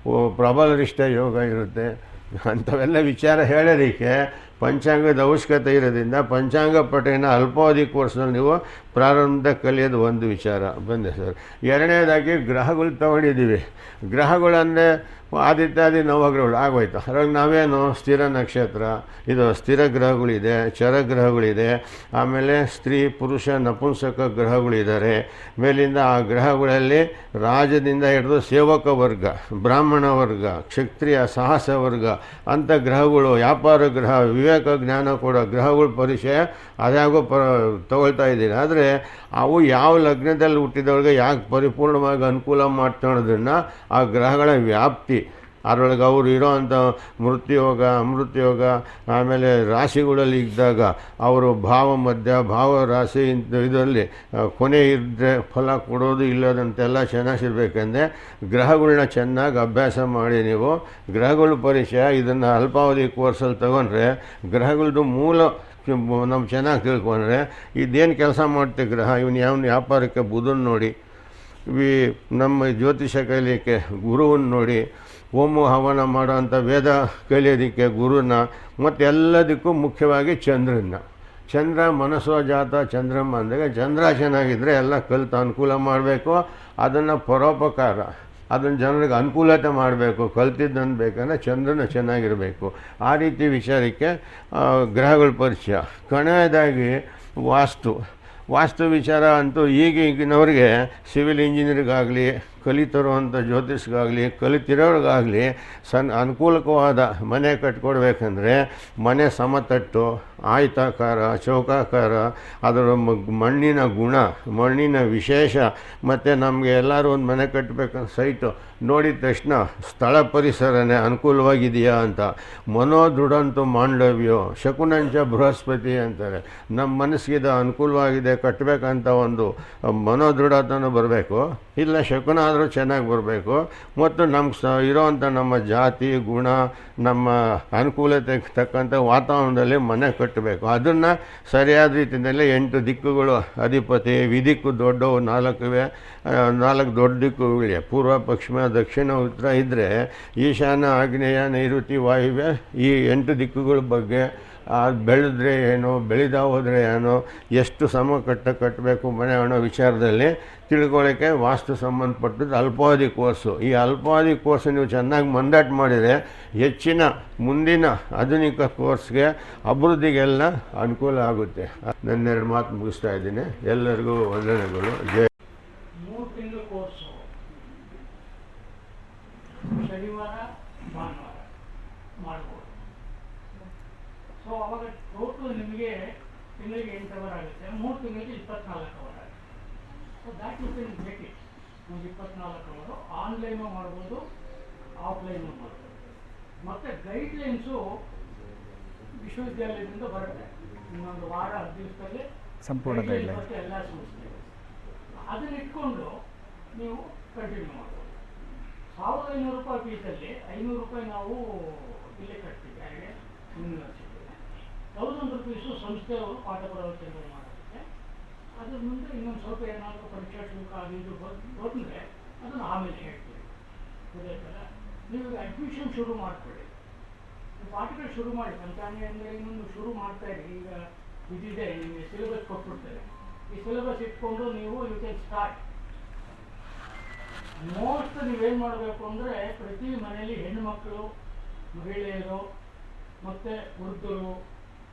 ಪ್ರಬಲರಿಷ್ಟ ಯೋಗ ಇರುತ್ತೆ. ಅಂಥವೆಲ್ಲ ವಿಚಾರ ಹೇಳೋದಕ್ಕೆ ಪಂಚಾಂಗದ ಅವಶ್ಯಕತೆ ಇರೋದ್ರಿಂದ ಪಂಚಾಂಗ ಪಠಣ ಅಲ್ಪಾವಧಿ ಕೋರ್ಸ್ನಲ್ಲಿ ನೀವು ಪ್ರಾರಂಭ ಕಲಿಯೋದು ಒಂದು ವಿಚಾರ ಬಂದೆ ಸರ್. ಎರಡನೇದಾಗಿ ಗ್ರಹಗಳು ತಗೊಂಡಿದ್ದೀವಿ. ಗ್ರಹಗಳಂದರೆ ಆದಿತ್ಯಾದಿ ನವಗ್ರಹಗಳು ಆಗೋಯ್ತು. ಅದ್ರಲ್ಲಿ ನಾವೇನು ಸ್ಥಿರ ನಕ್ಷತ್ರ, ಇದು ಸ್ಥಿರ ಗ್ರಹಗಳಿದೆ, ಚರಗ್ರಹಗಳಿದೆ, ಆಮೇಲೆ ಸ್ತ್ರೀ ಪುರುಷ ನಪುಂಸಕ ಗ್ರಹಗಳಿದ್ದಾರೆ. ಮೇಲಿಂದ ಆ ಗ್ರಹಗಳಲ್ಲಿ ರಾಜದಿಂದ ಹಿಡಿದು ಸೇವಕ ವರ್ಗ, ಬ್ರಾಹ್ಮಣ ವರ್ಗ, ಕ್ಷತ್ರಿಯ ಸಾಹಸ ವರ್ಗ ಅಂಥ ಗ್ರಹಗಳು, ವ್ಯಾಪಾರ ಗ್ರಹ, ವಿವೇಕ ಜ್ಞಾನ ಕೊಡೋ ಗ್ರಹಗಳ ಪರಿಚಯ ಅದ್ಯಾಗೋ ತಗೊಳ್ತಾ ಇದ್ದೀನಿ. ಆದರೆ ಅವು ಯಾವ ಲಗ್ನದಲ್ಲಿ ಹುಟ್ಟಿದವ್ರಿಗೆ ಯಾಕೆ ಪರಿಪೂರ್ಣವಾಗಿ ಅನುಕೂಲ ಮಾಡ್ಕೊಳ್ಳೋದನ್ನು ಆ ಗ್ರಹಗಳ ವ್ಯಾಪ್ತಿ, ಅದರೊಳಗೆ ಅವರು ಇರೋವಂಥ ಮೃತ್ಯುಯೋಗ ಅಮೃತ್ಯೋಗ, ಆಮೇಲೆ ರಾಶಿಗಳಲ್ಲಿ ಇದ್ದಾಗ ಅವರು ಭಾವ ಮಧ್ಯ ಭಾವ ರಾಶಿ ಇದರಲ್ಲಿ ಕೊನೆ ಇದ್ದರೆ ಫಲ ಕೊಡೋದು ಇಲ್ಲದಂತೆಲ್ಲ ಚೆನ್ನಾಗಿರ್ಬೇಕಂದ್ರೆ ಗ್ರಹಗಳನ್ನ ಚೆನ್ನಾಗಿ ಅಭ್ಯಾಸ ಮಾಡಿ ನೀವು ಗ್ರಹಗಳ ಪರಿಚಯ ಇದನ್ನು ಅಲ್ಪಾವಧಿ ಕೋರ್ಸಲ್ಲಿ ತಗೊಂಡ್ರೆ ಗ್ರಹಗಳದ್ದು ಮೂಲ ನಾವು ಚೆನ್ನಾಗಿ ತಿಳ್ಕೊಂಡ್ರೆ ಇದೇನು ಕೆಲಸ ಮಾಡುತ್ತೆ ಗ್ರಹ, ಇವನು ಯಾವ ವ್ಯಾಪಾರಕ್ಕೆ ಬುಧನ ನೋಡಿ, ನಮ್ಮ ಜ್ಯೋತಿಷ ಕಲಿಯೋಕ್ಕೆ ಗುರುವನ್ನು ನೋಡಿ, ಹೋಮ ಹವನ ಮಾಡೋಂಥ ವೇದ ಕಲಿಯೋದಕ್ಕೆ ಗುರುನ, ಮತ್ತು ಎಲ್ಲದಕ್ಕೂ ಮುಖ್ಯವಾಗಿ ಚಂದ್ರ ಮನಸ್ಸೋ ಜಾತ ಚಂದ್ರಮ್ಮ ಅಂದಾಗ ಚಂದ್ರ ಚೆನ್ನಾಗಿದ್ದರೆ ಎಲ್ಲ ಕಲಿತು ಅನುಕೂಲ ಮಾಡಬೇಕು. ಅದನ್ನು ಪರೋಪಕಾರ, ಅದನ್ನು ಜನರಿಗೆ ಅನುಕೂಲತೆ ಮಾಡಬೇಕು. ಕಲ್ತಿದ್ದನ್ನು ಬೇಕಂದರೆ ಚಂದ್ರನ ಚೆನ್ನಾಗಿರಬೇಕು. ಆ ರೀತಿ ವಿಚಾರಕ್ಕೆ ಗ್ರಹಗಳ ಪರಿಚಯ. ಕೊನೆಯದಾಗಿ ವಾಸ್ತು ವಿಚಾರ ಅಂತೂ ಈಗಿನವ್ರಿಗೆ ಸಿವಿಲ್ ಇಂಜಿನಿಯರ್ಗಾಗಲಿ ಕಲಿತಿರುವಂಥ ಜ್ಯೋತಿಷ್ಗಾಗಲಿ ಕಲಿತಿರೋರಿಗಾಗಲಿ ಅನುಕೂಲಕವಾದ ಮನೆ ಕಟ್ಕೊಡ್ಬೇಕಂದ್ರೆ ಮನೆ ಸಮತಟ್ಟು ಆಯತಾಕಾರ ಚೌಕಾಕಾರ ಅದರ ಮಣ್ಣಿನ ಗುಣ ಮಣ್ಣಿನ ವಿಶೇಷ ಮತ್ತು ನಮಗೆ ಎಲ್ಲರೂ ಒಂದು ಮನೆ ಕಟ್ಟಬೇಕಂತ ಸೈಟು ನೋಡಿದ ತಕ್ಷಣ ಸ್ಥಳ ಪರಿಸರನೇ ಅನುಕೂಲವಾಗಿದೆಯಾ ಅಂತ ಮನೋದೃಢಂತೂ ಮಾಂಡವ್ಯೋ ಶಕುನಂಚ ಬೃಹಸ್ಪತಿ ಅಂತಾರೆ. ನಮ್ಮ ಮನಸ್ಸಿಗೆ ಅನುಕೂಲವಾಗಿದೆ ಕಟ್ಟಬೇಕಂತ ಒಂದು ಮನೋದೃಢತನೂ ಬರಬೇಕು, ಇಲ್ಲ ಶಕುನ ಆದರೂ ಚೆನ್ನಾಗಿ ಬರಬೇಕು. ಮತ್ತು ನಮ್ಗೆ ಇರೋವಂಥ ನಮ್ಮ ಜಾತಿ ಗುಣ ನಮ್ಮ ಅನುಕೂಲತೆಗೆ ತಕ್ಕಂಥ ವಾತಾವರಣದಲ್ಲಿ ಮನೆ ಕಟ್ಟಬೇಕು. ಅದನ್ನು ಸರಿಯಾದ ರೀತಿಯಲ್ಲಿ 8 ದಿಕ್ಕುಗಳು ಅಧಿಪತಿ ವಿದಿಕ್ಕು ದೊಡ್ಡವು 4 ದೊಡ್ಡ ದಿಕ್ಕುಗಳಿವೆ. ಪೂರ್ವ ಪಶ್ಚಿಮ ದಕ್ಷಿಣ ಉತ್ತರ ಇದ್ದರೆ ಈಶಾನ್ಯ ಆಗ್ನೇಯ ನೈಋತಿ ವಾಯುವ್ಯ ಈ 8 ದಿಕ್ಕುಗಳ ಬಗ್ಗೆ ಬೆಳೆದ್ರೆ ಏನು ಬೆಳೆದ ಹೋದರೆ ಏನೋ ಎಷ್ಟು ಕಟ್ಟಬೇಕು ಮನೆ ಅನ್ನೋ ವಿಚಾರದಲ್ಲಿ ತಿಳ್ಕೊಳ್ಳೋಕ್ಕೆ ವಾಸ್ತು ಸಂಬಂಧಪಟ್ಟದ್ದು ಅಲ್ಪಾವಧಿ ಕೋರ್ಸು. ಈ ಅಲ್ಪಾವಧಿ ಕೋರ್ಸ್ ನೀವು ಚೆನ್ನಾಗಿ ಮಂದಾಟ ಮಾಡಿದರೆ ಹೆಚ್ಚಿನ ಮುಂದಿನ ಆಧುನಿಕ ಕೋರ್ಸ್ಗೆ ಅಭಿವೃದ್ಧಿಗೆಲ್ಲ ಅನುಕೂಲ ಆಗುತ್ತೆ. ನನ್ನೆರಡು ಮಾತು ಮುಗಿಸ್ತಾ ಇದ್ದೀನಿ. ಎಲ್ಲರಿಗೂ ವಂದನೆಗಳು. ಜಯ. 3 ತಿಂಗಳ ಕೋರ್ಸು ಶನಿವಾರ ಭಾನುವಾರ ಮಾಡ್ಬೋದು. ಸೊ ಅವಾಗ ಟೋಟಲ್ ನಿಮಗೆ ತಿಂಗಳಿಗೆ 8 ಅವರ್ ಆಗುತ್ತೆ. 3 ತಿಂಗಳಿಗೆ 24 ಅವರ್ ಆಗುತ್ತೆ. So that you can get it. ಒಂದು 24 ಅವರು ಆನ್ಲೈನು ಮಾಡ್ಬೋದು, ಆಫ್ಲೈನು ಮಾಡ್ಬೋದು. ಮತ್ತು ಗೈಡ್ಲೈನ್ಸು ವಿಶ್ವವಿದ್ಯಾಲಯದಿಂದ ಬರುತ್ತೆ. ಇನ್ನೊಂದು ವಾರ 10 ದಿವಸದಲ್ಲಿ ಸಂಪೂರ್ಣ ಗೈಡ್ಲೈನ್ ಎಲ್ಲ ಸಂಸ್ಥೆ ಅದನ್ನ ಇಟ್ಕೊಂಡು ನೀವು ಕಂಟಿನ್ಯೂ ಮಾಡ್ಬೋದು. 1500 ರೂಪಾಯಿ ಫೀಸಲ್ಲಿ 500 ರೂಪಾಯಿ ನಾವು ಇಲ್ಲೇ ಕಟ್ತೀವಿ ಯಾರಿಗೆ ಯೂನಿವರ್ಸಿಟಿಗೆ. 1000 ರೂಪೀಸು ಸಂಸ್ಥೆಯವರು ಪಾಠ ಪ್ರವಚನ ಮಾಡೋದಕ್ಕೆ. ಅದ್ರ ಮುಂದೆ ಇನ್ನೊಂದು ಸ್ವಲ್ಪ ಏನಾದರೂ ಪರೀಕ್ಷಾ ಶುಲ್ಕ ಅದು ಇದು ಬಂದರೆ ಅದನ್ನು ಆಮೇಲೆ ಹೇಳ್ತೀವಿ. ಅದೇ ಥರ ನೀವು ಅಡ್ಮಿಷನ್ ಶುರು ಮಾಡಿಕೊಡಿ, ಪಾಠಗಳು ಶುರು ಮಾಡಿ. ಪಂಚಾಂಗ ಅಂದರೆ ಇನ್ನೊಂದು ಶುರು ಮಾಡ್ತಾಯಿರಿ. ಈಗ ಇದಿದೆ, ನಿಮಗೆ ಸಿಲೆಬಸ್ ಕೊಟ್ಬಿಡ್ತಾರೆ. ಈ ಸಿಲೆಬಸ್ ಇಟ್ಕೊಂಡು ನೀವು ಯು ಕ್ಯಾನ್ ಸ್ಟಾರ್ಟ್. ಮೋಸ್ಟ್ ನೀವೇನು ಮಾಡಬೇಕು ಅಂದರೆ ಪ್ರತಿ ಮನೆಯಲ್ಲಿ ಹೆಣ್ಣುಮಕ್ಕಳು ಮಹಿಳೆಯರು ಮತ್ತು ವೃದ್ಧರು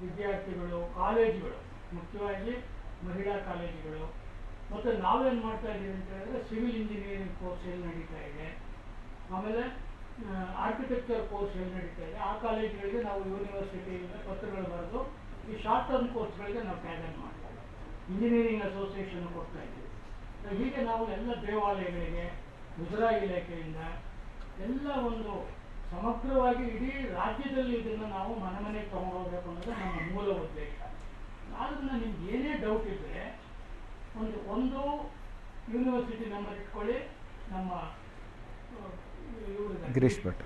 ವಿದ್ಯಾರ್ಥಿಗಳು ಕಾಲೇಜುಗಳು ಮುಖ್ಯವಾಗಿ ಮಹಿಳಾ ಕಾಲೇಜುಗಳು ಮತ್ತು ನಾವೇನು ಮಾಡ್ತಾ ಇದ್ದೀವಿ ಅಂತ ಹೇಳಿದ್ರೆ ಸಿವಿಲ್ ಇಂಜಿನಿಯರಿಂಗ್ ಕೋರ್ಸ್ ಎಲ್ಲಿ ನಡೀತಾ ಇದೆ, ಆಮೇಲೆ ಆರ್ಕಿಟೆಕ್ಚರ್ ಕೋರ್ಸ್ ಎಲ್ಲಿ ನಡೀತಾ ಇದೆ ಆ ಕಾಲೇಜುಗಳಿಗೆ ನಾವು ಯೂನಿವರ್ಸಿಟಿಯಿಂದ ಪತ್ರಗಳು ಬರೆದು ಈ ಶಾರ್ಟ್ ಟರ್ಮ್ ಕೋರ್ಸ್ಗಳಿಗೆ ನಾವು ಟ್ಯಾಗನ್ ಮಾಡ್ತಾ ಇದ್ದೀವಿ. ಇಂಜಿನಿಯರಿಂಗ್ ಅಸೋಸಿಯೇಷನ್ ಕೊಡ್ತಾ ಇದ್ದೀವಿ. ಹೀಗೆ ನಾವು ಎಲ್ಲ ದೇವಾಲಯಗಳಿಗೆ ಮುಜರಾಯಿ ಇಲಾಖೆಯಿಂದ ಎಲ್ಲ ಒಂದು ಸಮಗ್ರವಾಗಿ ಇಡೀ ರಾಜ್ಯದಲ್ಲಿ ಇದನ್ನು ನಾವು ಮನೆ ಮನೆಗೆ ತೊಗೊಂಡೋಗ್ಬೇಕು ಅನ್ನೋದು ನಮ್ಮ ಮೂಲ ಉದ್ದೇಶ. ಆದ್ದರಿಂದ ನಿಮ್ಗೆ ಏನೇ ಡೌಟ್ ಇದ್ದರೆ ಒಂದು ಯೂನಿವರ್ಸಿಟಿ ನಂಬರ್ ಇಟ್ಕೊಳ್ಳಿ, ನಮ್ಮ ಗಿರೀಶ್ ಭಟ್.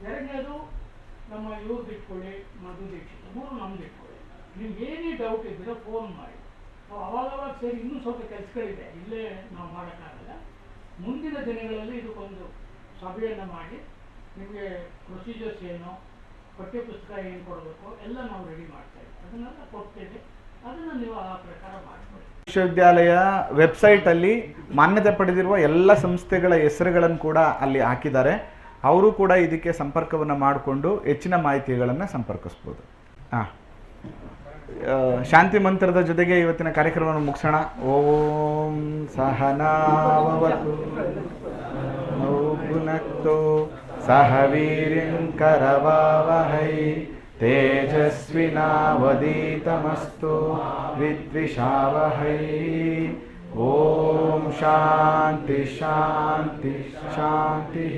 ಎರಡನೇದು ನಮ್ಮ ಇವ್ರದ್ದು ಇಟ್ಕೊಳ್ಳಿ, ಮಧು ದೀಕ್ಷಿತ್. 3 ನಮ್ದು ಇಟ್ಕೊಳ್ಳಿ. ನಿಮ್ಗೆ ಏನೇ ಡೌಟ್ ಇದ್ದರೆ ಫೋನ್ ಮಾಡಿ. ನಾವು ಅವಾಗವಾಗ ಸೇರಿ ಇನ್ನೂ ಸ್ವಲ್ಪ ಕೆಲಸಗಳಿದೆ, ಇಲ್ಲೇ ನಾವು ಮಾಡೋಕ್ಕಾಗಲ್ಲ. ಮುಂದಿನ ದಿನಗಳಲ್ಲಿ ಇದಕ್ಕೊಂದು ಸಭೆಯನ್ನು ಮಾಡಿ ನಿಮಗೆ ಪ್ರೊಸೀಜರ್ಸ್ ಏನು, ಪಠ್ಯಪುಸ್ತಕ ಏನು ಕೊಡಬೇಕು ಎಲ್ಲ ನಾವು ರೆಡಿ ಮಾಡ್ತಾ ಇದ್ದೀವಿ. ಅದನ್ನೆಲ್ಲ ಕೊಡ್ತೇವೆ. ಅದನ್ನು ನೀವು ಆ ಪ್ರಕಾರ ಮಾಡಿಕೊಳ್ಳಿ. ವಿಶ್ವವಿದ್ಯಾಲಯ ವೆಬ್ಸೈಟಲ್ಲಿ ಮಾನ್ಯತೆ ಪಡೆದಿರುವ ಎಲ್ಲ ಸಂಸ್ಥೆಗಳ ಹೆಸರುಗಳನ್ನು ಕೂಡ ಅಲ್ಲಿ ಹಾಕಿದ್ದಾರೆ. ಅವರು ಕೂಡ ಇದಕ್ಕೆ ಸಂಪರ್ಕವನ್ನು ಮಾಡಿಕೊಂಡು ಹೆಚ್ಚಿನ ಮಾಹಿತಿಗಳನ್ನು ಸಂಪರ್ಕಿಸ್ಬೋದು. ಶಾಂತಿ ಮಂತ್ರದ ಜೊತೆಗೆ ಇವತ್ತಿನ ಕಾರ್ಯಕ್ರಮವನ್ನು ಮುಗಿಸೋಣ. ಓಂ ಸಹನಾವವತು ಭುನಕ್ತೋ ಸಹ ವೀರ್ಯಂ ಕರವಾವಹೈ ತೇಜಸ್ವಿನಾವದೀತಮಸ್ತು ವಿದ್ವಿಷಾವಹೈ. ಓಂ ಶಾಂತಿ ಶಾಂತಿ ಶಾಂತಿ.